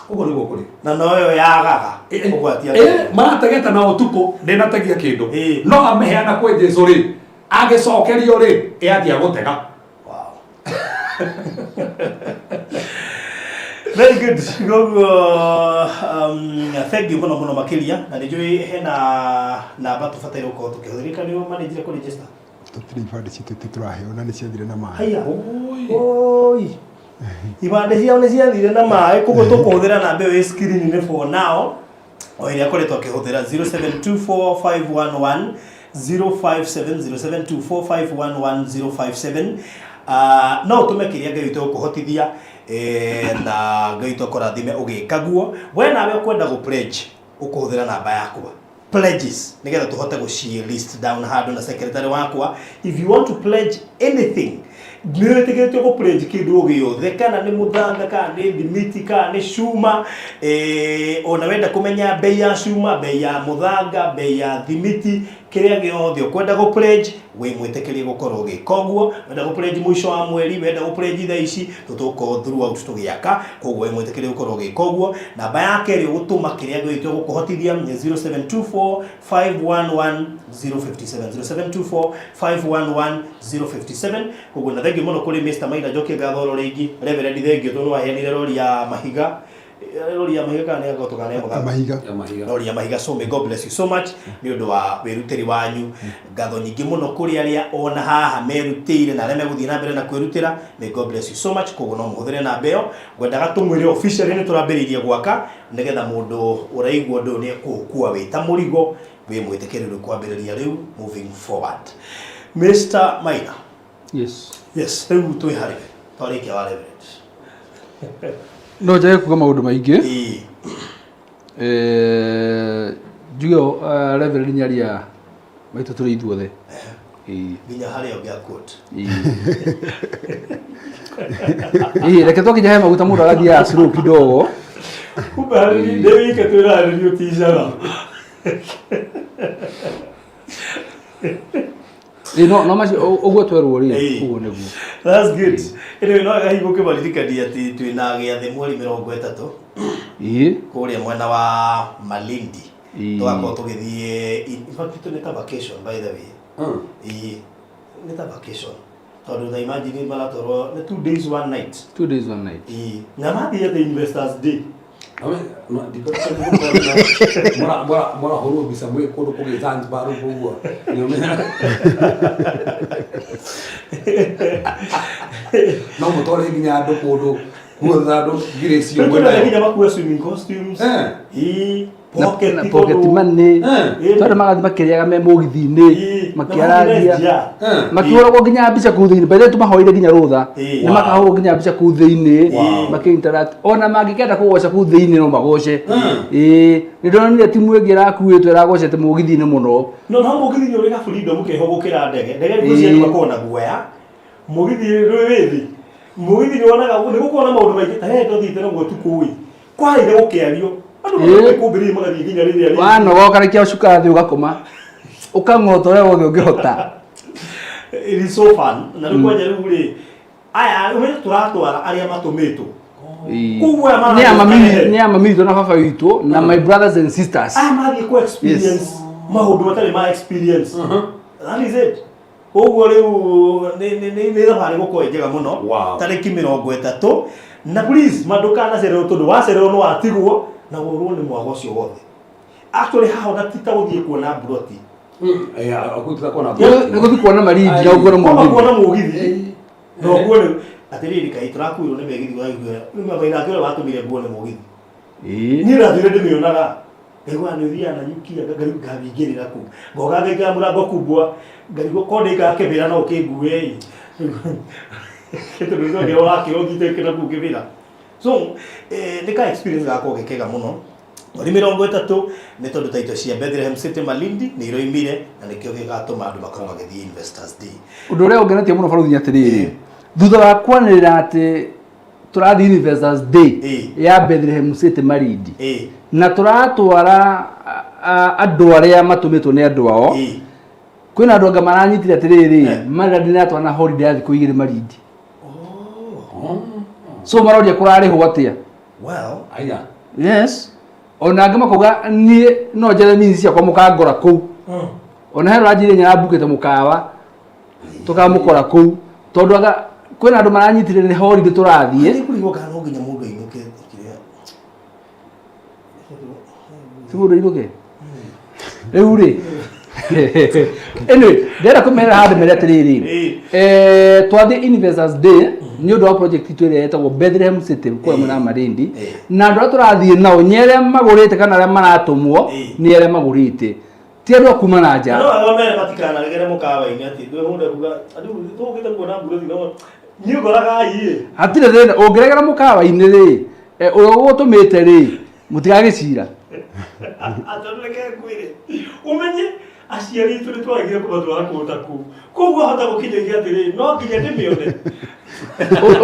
Speaker 3: ũguo nĩguo kũrĩ na noyo yagaga ũgwatia marategeta na ũtukũ ndĩnategia kĩndũ no ameheana kwĩ Jesu rĩ agĩcokerio rĩ athia gũtega
Speaker 4: very good thank you muno makiria na nĩnjũĩ hena namba tũbataire gũkorwo tũkĩhũthĩrĩka nĩ manĩnjire kũ register
Speaker 6: tutire ibande citu tituraheo na nĩ ciathire na maĩ
Speaker 4: haya oi ibande ciao nĩ ciathire na maĩ koguo tũkũhũthĩra namba ĩyo screen-inĩ for now o ĩrĩa koretwo akĩhũthĩra 0724511057 0724511057 no tume kĩrĩa Ngai witũ gũkũhotithia na Ngai witũ akũrathime ũgĩkaguo we nawe kwenda gũ pledge ũkũhũthĩra namba yakwa pledges nigetha tuhote gũci list down handũ na secretary wakwa if you want to pledge anything nĩwĩtĩkĩrĩtio gũ pledge kĩndũ gĩothe kana nĩ mũthanga kana nĩ thimiti kana nĩ cuma ona wenda kũmenya bei ya cuma bei ya mũthanga bei ya thimiti kĩrĩa gĩothe ũkwenda gũ pledge we mwĩtĩkĩrie gũkorwo ũgĩka ũguo wenda gũ pledge mũico wa mweri wenda gũ pledge thaa ici tũtũkorwo throughout tũgĩaka koguo we mwĩtĩkĩrie gũkorwo ũgĩka ũguo namba yake ĩrĩa ũgũtũma kĩrĩa gwĩtwo gũkũhotithia nĩ 0724511057 koguo na thengi mũno kũrĩ Mr. Maina Njoki ngatho rĩngĩ Reverend thengi tondũ waheanire rori ya mahiga kana nĩ agoto kana mahiga rori ya mahiga so may God bless you so much nĩ ũndũ wa wĩrutĩri wanyu ngatho nyingĩ mũno kũrĩ arĩa ona haha merutĩire na arĩa megũthiĩ na mbere na kwĩrutĩra may God bless you so much koguo no mũhũthĩre namba ĩyo ngwendaga tũmwĩre officially nĩ tũrambĩrĩirie gwaka nĩgetha mũndũ ũraigua ũndũ nĩ kũũkua wĩ ta mũrigo wĩ mwĩtĩkĩrĩru kwambĩrĩria rĩu moving forward Mr. Maina
Speaker 7: yes
Speaker 4: rĩu twĩ harĩ twarĩkia wa Reverend
Speaker 7: no njage kuga maũndũ maingĩ njuge Reverend Nyaria maitũ tũrĩ ithuothe
Speaker 4: nginya harĩa ũngĩa quote
Speaker 7: reke twakinya he maguta mũndũ agathiaga slow kidogo
Speaker 4: kumbe nĩ wike twĩrarĩrio ticaga
Speaker 7: no macio ũguo twerwo rĩ ũguo nĩguo
Speaker 4: that's good anyway no agahigũke maririkania atĩ twĩna gĩathĩ mweri 30 kũrĩa mwena wa Malindi tũgakorwo tũgĩthiĩ in fact nĩ ta vacation by the way nĩ ta vacation tondũ na imagine maratwarwo nĩ 2 days 1 night na mathiĩ the Investors Day
Speaker 3: mora horo bisa mwe kodo kũgĩ Zanzibar ũguo no mũtware nginya andũ kũndũ guotha andũ ngirĩcio
Speaker 4: mwena nginya makuua swimming costumes
Speaker 7: pocket money twari magathi makĩrĩaga me mũgithi-inĩ makĩaragia makĩhũragwo nginya mbica kũu thĩinĩ by the way tũmahoire nginya rũtha nĩ makahũrwo nginya mbica kũu thĩinĩ makĩ-interact ona mangĩkenda kũgoca kũu thĩinĩ no magoce nĩ ndonire timu ĩngĩ ĩrakuĩtwo ĩragocete mũgithi-inĩ mũno
Speaker 4: no mũgithi-inĩ ũrĩ ga freedom kĩho gũkĩra ndege nĩ ciandu makorwo na guoya mũgithi rwĩ thĩ mũgithi nĩ wonaga nĩ gũkorwo na maũndũ maingĩ ta hendo thiĩte na gũtukũ kwaire gũkĩario wanogoka rekia ũcuka thĩ ũgakoma ũkang'ota ũrĩa wothe ũngĩhota it is so fun na rĩu kwanja rĩu rĩ aya tũratwara arĩa matũmĩtwo
Speaker 7: Ni ama mimi na baba witũ na my brothers and sisters.
Speaker 4: Mathi ko experience maundu matari ma experience. That is it. Koguo riu ni thabari gukorwo njega muno tariki 30 na please mandukana cerero tondu wa cerero no atigwo na urwo ni mwago cio wothe. Actually how na tita guthie kuona broti.
Speaker 3: Akutuka kuona
Speaker 7: ni guthie kuona maridi na ugora mugithi.
Speaker 4: Kuona mugithi. No kuona atiriri kai turakuirwo ni megithi wa igwe. Ni mabaina atore batumire kuona mugithi. Ni rathire ndimionaga. Ego anithia na nyukia ngabingirira ku. Ngoga ngaikia murango kubwa. Ngarigo kondeka kebira no kingue. Kito bizo ndio wake ogite kina kukibira. So nika experience gako gekega muno. Ori 30 ni tondu taito cia Bethlehem City Malindi ni iroimire na nikio gigatuma andu makorwo magithii Investors Day.
Speaker 7: Undu uria ungenetie muno baruthi atiriri. Thutha wa kwanirira ati turathi Investors Day ya Bethlehem City Malindi. Na turatwara andu aria matumitwo ni andu ao. Kwina andu anga maranyitire atiriri maradi na twana holiday athi kuigire Malindi. So marodia kurari ho atia.
Speaker 4: Well,
Speaker 3: aya.
Speaker 7: Yes. Ona ngama kuga ni no jere minsi cia kwa mukangora ku. Ona hero ajire nya bukete mukawa. Tukamukora ku. Tondu anga kwina andu maranyitire ni holiday turathie.
Speaker 4: Ni kurigo kana no nginya mundu ainuke kiria.
Speaker 7: Simundu ainuke. Riu ri. Anyway, ndera kumera hadi mere atiriri. Twathi Investors Day ni undu wa project itu ria yetagwo Bethlehem City kwa mwana Malindi na andu turathie nao nyere magurite kana aria maratumwo ni aria magurite ti andu akuma na nja
Speaker 4: no agomere matikana regere mukawa-ini ati ndwe hunde kuga ati tugite kuona mbura thino ni ngoraga hii
Speaker 7: atire thina ungiregera mukawa-ini ri uria gutumite ri mutigagicira
Speaker 4: atoneke kwire umenye aciari tu twagire kubatwara kutaku koguo hata gukinyagia atiri no nginya ndimione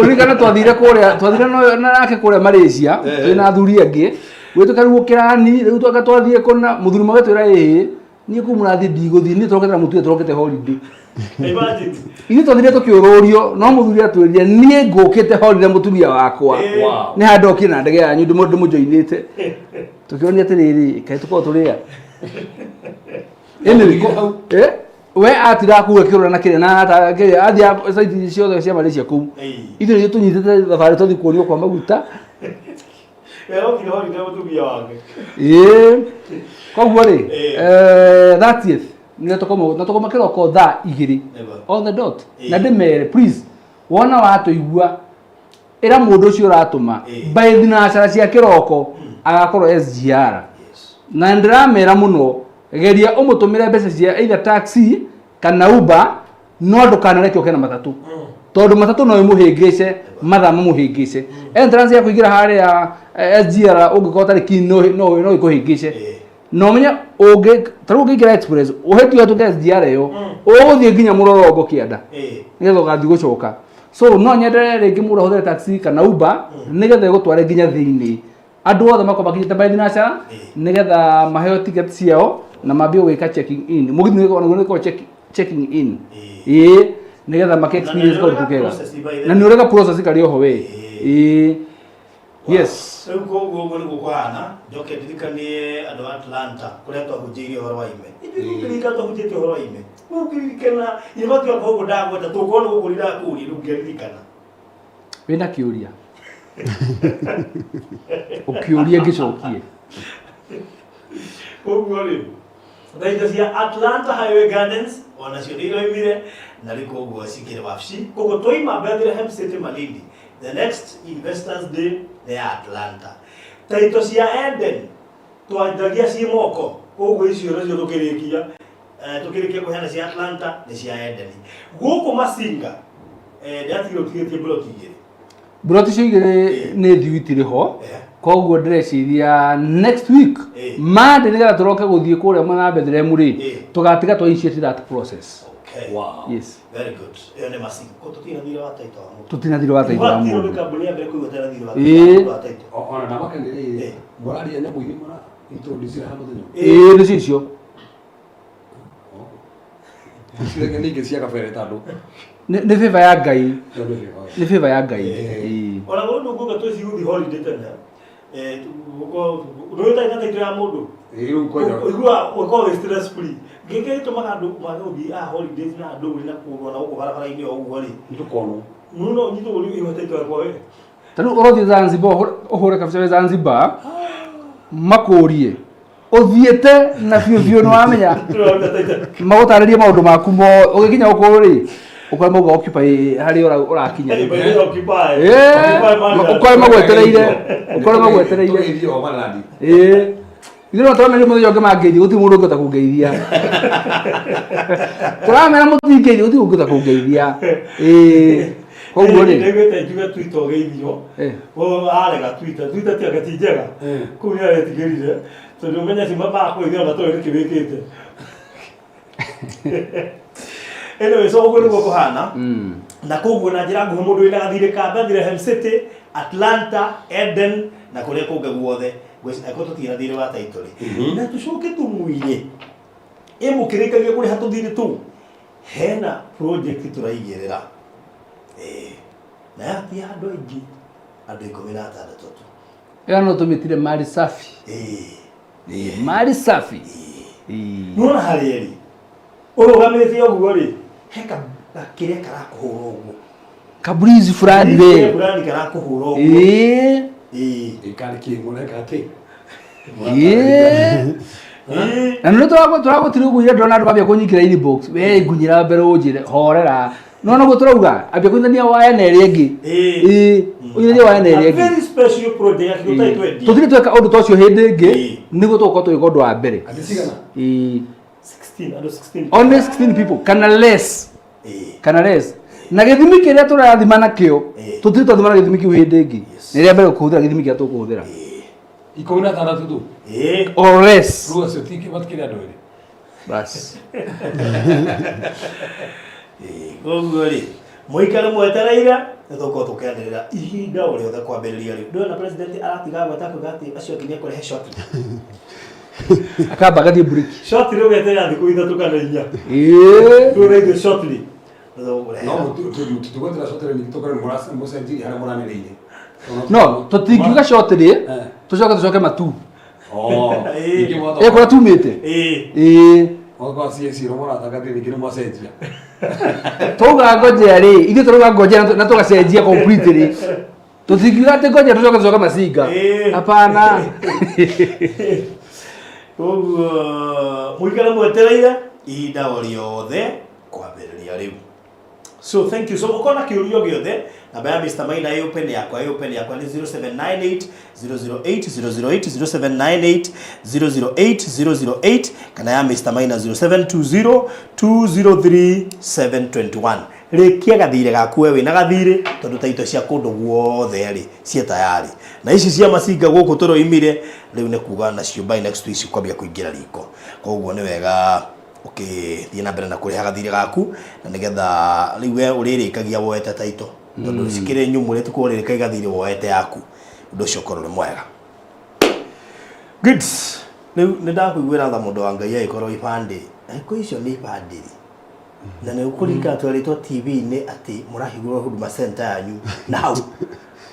Speaker 7: urigana twathire no nake kuria Malaysia twina athuri angi gwitukaruo kirani riu twathie kuna muthuri magatwira ni kumurathi ndiguthi ni turokete mutu turokete holiday
Speaker 4: imagine
Speaker 7: ini twathire tukiururio no muthuri atwiririe ni ngukite holiday mutumia wakwa ni hando kina ndege yanyu ndi mujoinite tukionia atiriri kai tuko turia we atira kuga kirura na kire na athia site ciothe cia Malaysia kuu ithu ni tunyitete thabari tuthi kuonio kwa maguta
Speaker 4: kile holiday mutumia wake
Speaker 7: koguo ri 30th ni tukoma kiroko thaa 2 on the dot na ndimere please wona watu igua era mundu ucio uratuma by thinacara cia kiroko agakorwo SGR na ndiramera muno geria umutumire mbeca cia either taxi kana Uber no ndukanareke ukena matatu tondu matatu no imuhingice mathama muhingice entrance ya kuigira hari ya SGR ungikota riki no ikuhingice no menya ungi taru ungigira express uhetio tu SGR yo uguthie nginya murorongo kianda nigetha ugathi gucoka so no nyendere ringi mura hothe taxi kana Uber nigetha igutware nginya thiini andu othe makomba kinyite by thinacara nigetha maheo ticket ciao na mabio gwika checking in mugithi ni ko checking in nigetha make experience ko tukega na ni urega process kari oho we yes
Speaker 4: go ni gukwana joke ndikanie andu Atlanta kuria twahunjirie horo wa ime ndikirika twahunjirie horo wa ime ukirikana ibati wa kogo ndagwe ta tukona gukurira kuri ndungirikana
Speaker 7: wina kiuria ukiuria gicokie
Speaker 4: kogo ri Ndaita cia Atlanta Highway Gardens ona cio iroimire na riko guo cikire wafci kogo toima Bethlehem City Malindi the next Investors Day they Atlanta taito cia Eden twandagia ci moko kogo icio cio tukirikia kuhana cia Atlanta ni cia Eden guku Masinga ndatigiro tigetie bloti igiri
Speaker 7: bloti cio igiri ni thiwitire ho koguo ndreciria next week Monday nigetha turoke guthie kuria mwana Bethlehem ri tugatiga to initiate that process.
Speaker 4: Okay.
Speaker 7: Wow. Yes.
Speaker 4: Very good. Ene Masinga ko tutina wa taito amu
Speaker 7: tutina thira wa taito amu
Speaker 4: ndio kabuni ya breku gotera thira wa taito
Speaker 3: ona na makende ngorari ene muigi mara introduce hapo thenyo
Speaker 7: ni cicio
Speaker 3: Sile ninge cia kabere tando
Speaker 7: nĩ favor ya Ngai nĩ favor ya Ngai
Speaker 4: ona mũndũ nguga twĩ ciuthi holiday tena ndio ta ina ya mũndũ igua uko stress free ngeke tumaga andũ magũthiĩ holidays na andũ na kũrũa na gũkũ barabara-inĩ o ũguo rĩ nĩtũkono no nyito ũrĩ ihotete kwa wewe
Speaker 7: tano ũrothiĩ Zanzibar ũhũre kabisa Zanzibar makũrie ũthiĩte na biũ nĩ wamenya magũtarĩrie maũndũ maku ũgĩkinya gũkũ rĩ ukore mauga occupy hari ũrakinya ukore magwetereire Ithiro twana ni muthyo ngemangeithia guti mundu ngota kungeithia turamera mutingeithia guti ngota kungeithia koguo ri
Speaker 4: ndegete njuga Twitter geithio arega Twitter ti agatinjega kuni aretigirire tondu menya si mama akwithio na tore kibikite anyway so uguo niguo kuhana na koguo na njira nguhu mundu wina gathire ka Bethlehem City Atlanta Eden na kuria kunge guothe gwĩko tutira thire wa title na tucoke tumuire mukirikagia kuri hatuthire tu hena project turaigirira na ati andu aingi andu 16 tu
Speaker 7: no tumitire mali safi mali safi
Speaker 4: nona harieri urugamite uguo ri heka kiria karakuhura uguo
Speaker 7: kabrizi fulani we
Speaker 4: fulani karakuhura uguo
Speaker 3: ikari kinguleka ati
Speaker 7: na no turagutire uguo ira ndona andu mabia kunyikira inbox we ngunyira mbere unjire horera no guturauga ambia kuithania waya na eri ingi uithania waya na eri ingi
Speaker 4: very special project tutaitwendi
Speaker 7: tutire tweka undu tocio hindi ingi niguo tuko twika undu wa mbere
Speaker 3: atigana
Speaker 4: 16 and 16
Speaker 7: only 16 people kana less na githimi kiria turathima nakio tutire twathima na githimi kiu hindi ingi niria mbere kuhuthira githimi kia tukuhuthira
Speaker 3: ikona tana tu
Speaker 7: or less
Speaker 3: ruo sio tiki batkira ndo ile
Speaker 7: bas
Speaker 4: uguo ri muikare mwetereire nituko tukenderera ihinda uri othe kwambiriria ri ndona president aratiga gwata kugati acio kinya kurehe shot
Speaker 7: akamba gathi break
Speaker 4: shot ri ugeterera thiku ithatu kana inya tu rege shortly
Speaker 3: no tutugotera shot ri nitokore murasa musenji hara muraniriire
Speaker 7: no tutingiuga shot ri tucoke matu
Speaker 3: ikimoto
Speaker 7: kura tumite
Speaker 3: Ogo si romora takati nikire mwasenjia.
Speaker 7: Toga ngojea ri, ithu turuga ngojea na tugacenjia completely. Tutingiuga ati ngojea tucoka macinga. Hapana.
Speaker 4: Ogo muikara mwetereire ihinda o riothe kwambiriria riu. So thank you. So ukona kiurio giothe namba ya Mr. Maina open yakwa ni 0798 008 008 kana ya Mr. Maina 0720 203 721 rekia gathire gaku wewe na gathire tondu taito cia kundu guothe ri cie tayari na ici cia macinga guku turo imire riu ne kuga na cio by next week kwambia kuingira riko koguo ni wega thie na mbere na kuri hagathire gaku na nigetha riu we uririkagia woete taito tondu cikire nyumure tukuririka igathire woete yaku undu cio korore mwega good riu ni ndakuiguira tha mundu wa Ngai aikorwo ibandi ko icio ni ibandi na ne ukurika twaritwo TV ni ati murahigura Huduma Center yanyu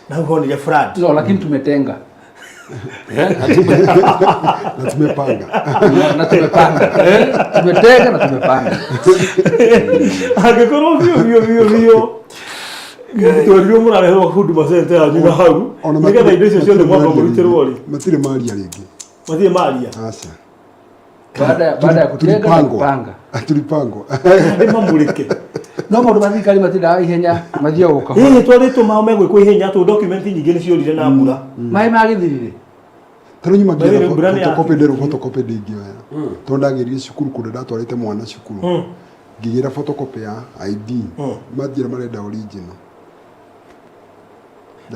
Speaker 4: na honire fraud
Speaker 7: no lakini tumetenga
Speaker 6: na tumepanga
Speaker 7: tumetenga na tumepanga
Speaker 4: agikorwo vio Ndio murareho Huduma Center yanyu na hau nigetha indo icio ciothe mwaka murutirwo ri
Speaker 6: matire maria ringi
Speaker 4: matire maria
Speaker 6: acha
Speaker 7: baada ya kutenga na kupanga
Speaker 6: tulipangwa
Speaker 4: ni mamurike
Speaker 7: no maundu mathikari matira ihenya mathia guka
Speaker 4: twarito mao megwikwo ihenya tu document nyingi ni ciorire na mbura
Speaker 7: mai magithirire
Speaker 6: tano nyuma gira photocopy ndero photocopy ndingioya tondagirie cukuru kunde ndatwarite mwana cukuru ngigira photocopy ya ID mathira marenda original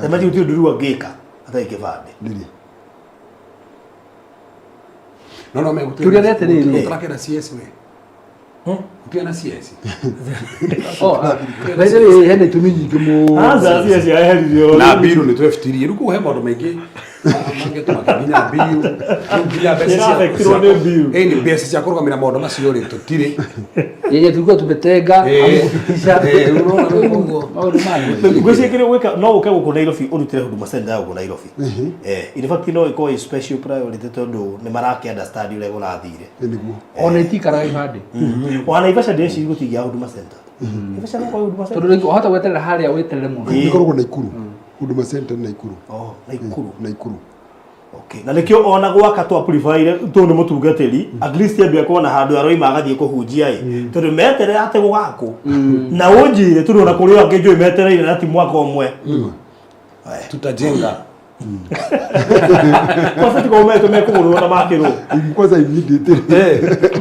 Speaker 4: Tamati uti nduru ageka hata ikivande
Speaker 6: ndiri
Speaker 3: no me
Speaker 7: turia rete riri
Speaker 3: turakera CS we ukiwa na CS
Speaker 7: baile hene tuminyi kimu
Speaker 4: anza CS ya heririo
Speaker 3: na biru ni tweftirie ruko he maundu maingi Mangetumakinya biu. Nginya
Speaker 4: Irathekirwo nĩ biu.
Speaker 3: Ni mbeca cia kũrũgamĩra maũndũ macio rĩ tũtirĩ.
Speaker 7: Yenye tulikuwa tumetenga amekutisha maũndũ mani.
Speaker 4: Ngwĩciria gwĩka no ũke gũkũ Nairobi ũrutĩre Huduma Center ya gũkũ Nairobi. In fact no ĩkorwo ĩ special priority tondũ nĩ maraki understand ũrĩa gũrathire.
Speaker 6: Nĩguo.
Speaker 7: Ona itikaraga ibande.
Speaker 4: Wana Naivasha ndĩreciria gũtigia Huduma Center. Naivasha no kwa Huduma Center.
Speaker 7: Tondũ ũhota gweterera harĩa weterere mũno.
Speaker 6: Nĩkoragwo Naikuru. Huduma Center Naikuru.
Speaker 4: Oh, Naikuru.
Speaker 6: Naikuru.
Speaker 4: Okay. Na nikio ona gwaka twa purifaire tu nĩ mũtungatĩri at least ambia kuona handũ aroima agathiĩ kũhunjia ĩ tondũ meterera ate gũgakũ na ũnjire tondũ ona kũrĩ angĩ njũĩ metereire na ti mwaka ũmwe
Speaker 3: Tutajenga.
Speaker 4: kwa sababu kwa umeto mekũgũrwo na makĩrwo
Speaker 6: Kwanza immediately.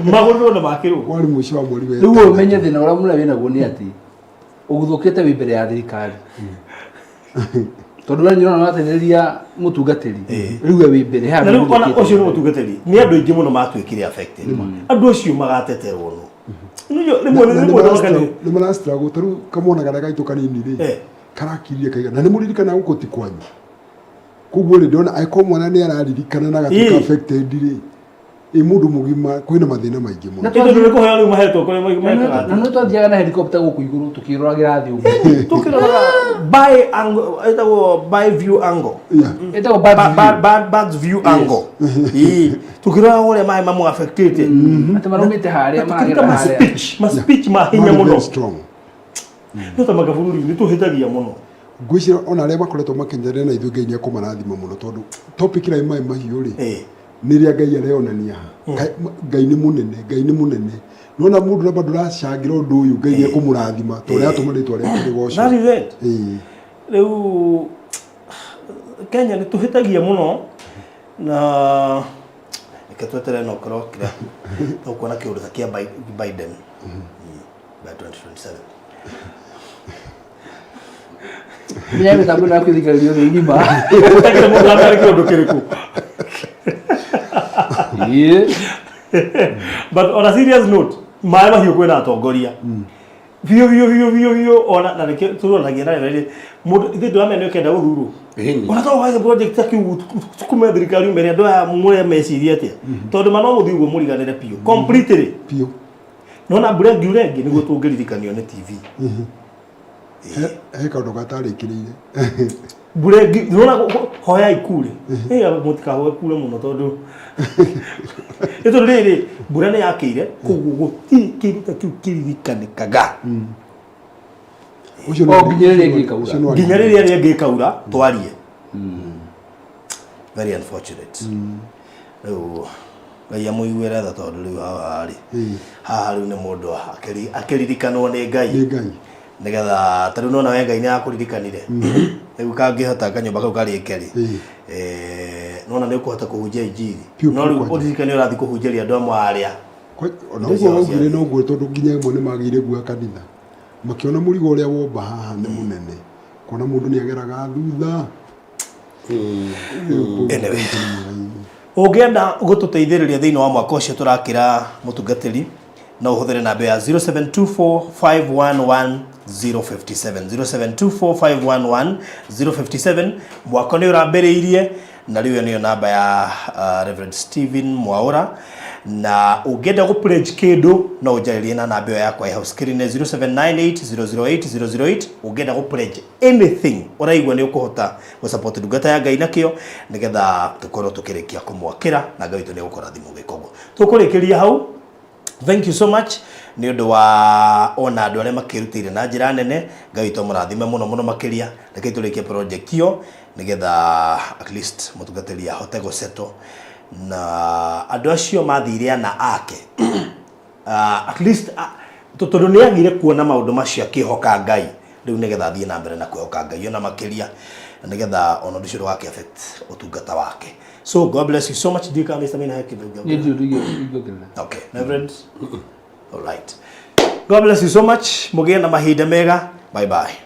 Speaker 4: magũrwo na makĩrwo
Speaker 6: Wali mwisho wa mweri wetu.
Speaker 7: Rĩu ũmenye thĩna ũrĩa mũnene wĩnaguo nĩ atĩ ũgũthũkĩte wĩ mbere ya thirikari. Tondũ wanyina no atetheria mũtungatĩri rĩu wĩ mbere ha
Speaker 4: na rĩu ona ũcio nĩ mũtungatĩri nĩ andũ aingĩ mũno matuĩkire affected andũ acio magateterwo no
Speaker 6: nĩ marastruggle taru kamonaga na gaitũ kanini rĩ karakirie kaiga na nĩ mũririkana gũkũ ti kwanyu koguo rĩ ndona aiko mwana nĩ araririkana na gatuka affected rĩ mundu mugima kwina mathina maingĩ mũno
Speaker 4: na tondũ nĩ kũheo rĩu mahetwo kũrĩa maikaraga
Speaker 7: na nĩ twathiaga na helicopter gũkũ igũrũ tukĩroragira thĩ ũguo
Speaker 4: tukĩroraga by angle etagwo by view angle
Speaker 7: etagwo
Speaker 4: bad view angle tukĩrora ũrĩa maĩ mamwe affected
Speaker 7: atĩ marumĩte harĩa magera harĩa
Speaker 4: ma speech ma hinya mũno nĩ ta magabũrũri nĩ tũhĩtagia mũno
Speaker 6: ngwĩciria ona arĩa makoretwo makenyerera na ithuĩ Ngai nĩ akũmarathima mũno tondũ topic ĩrĩa maĩ mahiũ rĩ niria Ngai areonania Ngai nĩ mũnene nona mũndũ na bado racangira ũndũ ũyũ Ngai nĩ akũmũrathima tondũ atũma rĩtwa rĩake rĩgocwo
Speaker 4: rĩu Kenya nĩ tũhĩtagia mũno na reke twetere no korwo kĩrĩa tũkuona kĩũndũ ta kĩa Biden by 2027
Speaker 7: Mimi mitambo na kuthikaririo thĩ ngima
Speaker 4: utakire mũndũ atari kĩũndũ kĩrĩkũ but on a serious note maĩ mahiũ kwĩna atongoria biũ ona na reke turonagia na rĩrĩ mũndũ ithe ndwamenya ũkenda gũthurwo ona to wae project akiu tukume thirikari mbere andũ aya mũrĩa meciria atĩa tondũ mano mũthi ũguo mũriganĩre piũ completely
Speaker 6: piũ
Speaker 4: nona mbũrengi ũrengi nĩguo tũngĩririkanio nĩ TV
Speaker 6: he kaũndũ gatarĩkĩrĩire
Speaker 4: mbũrengi nona hoya ikure mũtikahoe kure mũno tondũ rĩrĩ mbura nĩ yakĩire koguo gũtirĩ kĩndũ ta kĩu kĩririkanĩkaga nginya rĩrĩa rĩngĩ kaura twarie very unfortunate rĩu Ngai amũiguĩre tha tondũ rĩu haha rĩu nĩ mũndũ akĩririkanwo nĩ Ngai nĩgetha tarĩu nona we Ngai nĩ akũririkanire rĩu kangĩhota kanyũmba kau karĩke rĩ nona nĩ ũkũhota kũhunjia injiri no rĩu ũririkane ũrathiĩ kũhunjĩria andũ amwe arĩa
Speaker 6: ona ũguo waugire no guo tondũ nginya imwe nĩ magĩire guo kanitha makĩona mũrigo ũrĩa womba haha nĩ mũnene kuona mũndũ nĩ ageraga thutha
Speaker 4: ũngĩenda gũtũteithĩrĩria thĩinĩ wa mwaka ũcio tũrakĩra mũtungatĩri no ũhũthĩre namba ya 0724511057 0724511057 mwaka nĩ ũrambĩrĩirie na rĩu nĩyo namba ya Reverend Stephen Mwaũra na ũngĩenda gũ-pledge kĩndũ no ũnjarĩrie na namba yakwa ya screen 0798008008 ũngĩenda gũ-pledge anything ũraigua nĩ ũkũhota gũ-support ndungata ya Ngai nakĩo nĩgetha tũkorwo tũkĩrĩkia kũmwakĩra na Ngai witũ nĩ ũgũkũrathima gwĩka ũguo tũkũrĩkĩria hau. Thank you so much nĩ ũndũ wa ona andũ arĩa makĩrutĩire na njĩra nene Ngai witũ mũrathime mũno makĩria reke tũrĩkie project hiyo nĩgetha at least mũtungatĩri ahote gũsettle na andũ acio mathire ana ake at least tondũ nĩ agire kuona maũndũ macio akĩhoka Ngai rĩu nĩgetha thiĩ na mbere na kwĩhoka Ngai ona makĩria nĩgetha ona ũndũ ũcio ndũgakĩ affect ũtungata wake. So God bless you so much. Do you come Mr. Mina okay, Reverend. All right. God bless you so much. Mũgĩe na mahinda mega. Bye bye.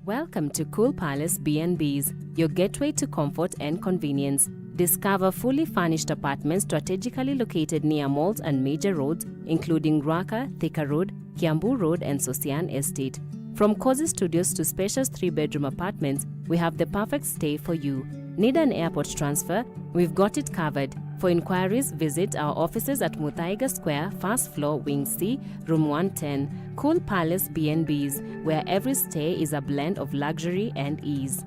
Speaker 5: Welcome to Cool Palace B&Bs, your gateway to comfort and convenience. Discover fully furnished apartments strategically located near malls and major roads, including Ruaka, Thika Road, Kiambu Road, and Sosian Estate. From cozy studios to spacious 3-bedroom apartments, we have the perfect stay for you. Need an airport transfer? We've got it covered. For inquiries, visit our offices at Muthaiga Square, first floor, Wing C, room 110. Cool Palace B&Bs, where every stay is a blend of luxury and ease.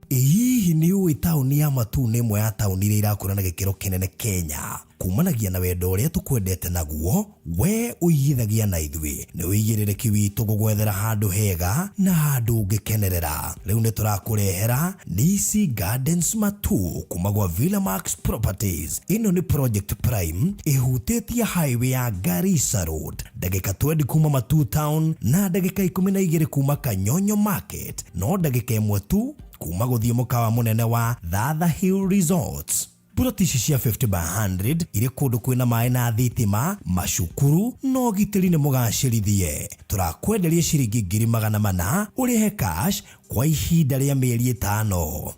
Speaker 1: Hihi ni uĩ taũni ya Matu nĩ ĩmwe ya taũni iria irakũra na gĩkĩro kĩnene Kenya. Kumanagia na wendo ũrĩa tũkwendete naguo, we ũigithagia na ithuĩ. Nĩ wĩigĩrĩrĩki witũ gũgwethera handũ hega na handũ ũngĩkenerera. Rĩu nĩ tũrakũrehera Nisi Gardens Matu kuma gwa Villamax Properties. Ĩno nĩ Project Prime ĩhutĩtie highway ya Garissa Road. Ndagĩka 20 kuma Matu Town na ndagĩka 12 kuma Kanyonyo Market. No ndagĩka 1 tu kuma gũthiĩ mũkawa mũnene wa Thatha Hill Resorts. Ploti ici cia 50 by 100 irĩ kũndũ kwĩna maĩ na thitima, macukuru no gitĩri nĩ mũgacĩrithie. Tũrakwenderia ciringi 400,000 ũrĩhe cash kwa ihinda rĩa mĩeri 5.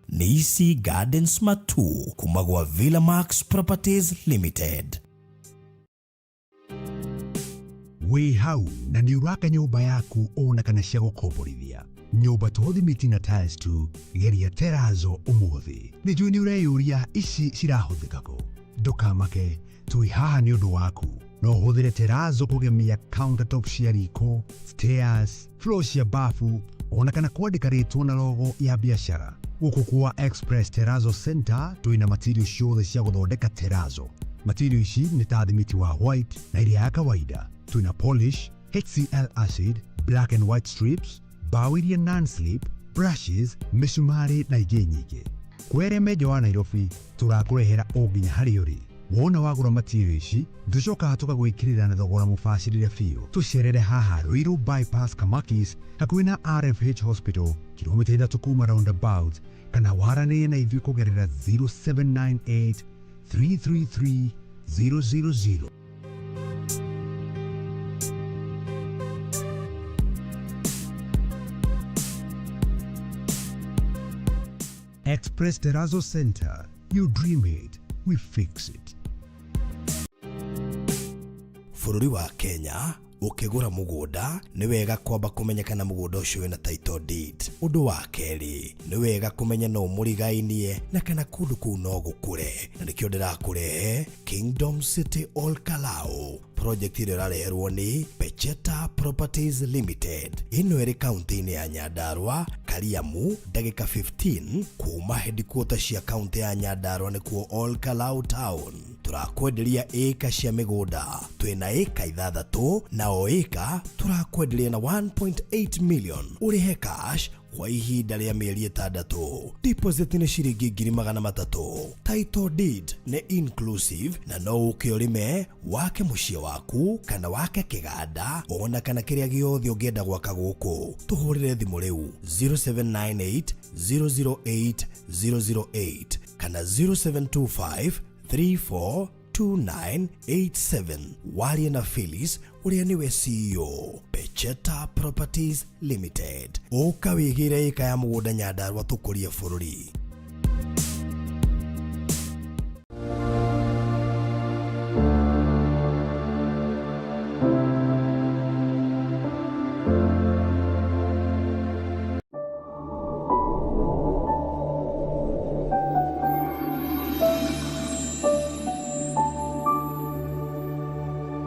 Speaker 1: Nisi Gardens Matu kuma gwa Villamax Properties Limited.
Speaker 2: Wĩ hau na nĩ ũraka nyũmba yaku ona kana cia gũkomborithia. Nyũmba to thimiti na tiles tu, geria Terrazzo ũmũthĩ. Nĩ njũĩ nĩ ũreyũria ici cirahũthĩka kũ. Ndũkamake, tũĩ haha nĩ ũndũ waku. No ũhũthĩre Terrazzo kũgemia countertop cia riko, stairs, floor cia bafu, ona kana kwandĩka rĩtwa na logo ya biacara. Gũkũ kwa Express Terrazzo Center twĩna material ciothe cia gũthondeka Terrazzo. Material ici nĩ ta thimiti wa white na iria ya kawaida. Tuna polish, HCl acid, black and white strips, bao iria non-slip, brushes, misumari na ingĩ nyingĩ. Kwere meja wa Nairobi, tũrakũrehera o nginya harĩa ũrĩ. Wona wagũra material ici, tũcokaga tũgagwĩkĩrĩra na thogora mũbacĩrĩre biũ. Tũcerere haha Ruiru Bypass Kamakis, hakuhĩ na RFH Hospital, kilomita 3 kuma roundabout, kana waranĩrie na ithuĩ kũgerera 0798 333 000. Express Terrazzo Center. You dream it, we fix it.
Speaker 1: Bũrũri wa Kenya ũkĩgũra mũgũnda nĩ wega kwamba kũmenyekana mũgũnda ũcio wĩna title deed. Ũndũ wa kerĩ nĩ wega kũmenya no mũrigainie na kana kũndũ kũu no gũkũre. Na nĩkĩo ndĩrakũrehe Kingdom City Ol Kalou. Project ĩrĩa ĩrareherwo nĩ Pecheta Properties Limited. Ĩno ĩrĩ kaunti-inĩ ya Nyandarua, Kariamu, ndagĩka 15 kuma headquarters cia kaunti ya Nyandarua nĩkuo Ol Kalou Town. Tũrakwenderia ĩka cia mĩgũnda. Twĩna ĩka 6 na o ĩka tũrakwenderia na 1.8 million. Ũrĩhe cash kwa ihinda rĩa mĩeri 6. Deposit nĩ ciringi 300,000. Title deed nĩ inclusive na no ũkĩorime wake mũciĩ waku kana wake kĩganda ona kana kĩrĩa gĩothe ũngĩenda gwaka gũkũ. Tũhũrĩre thimũ rĩu 0798 008 008 kana 0725 342987. Warie na Phyllis ũrĩa nĩwe CEO Pecheta Properties Limited. Ũka wĩgĩre ĩka ya mũgũnda Nyandarua tũkũrie bũrũri.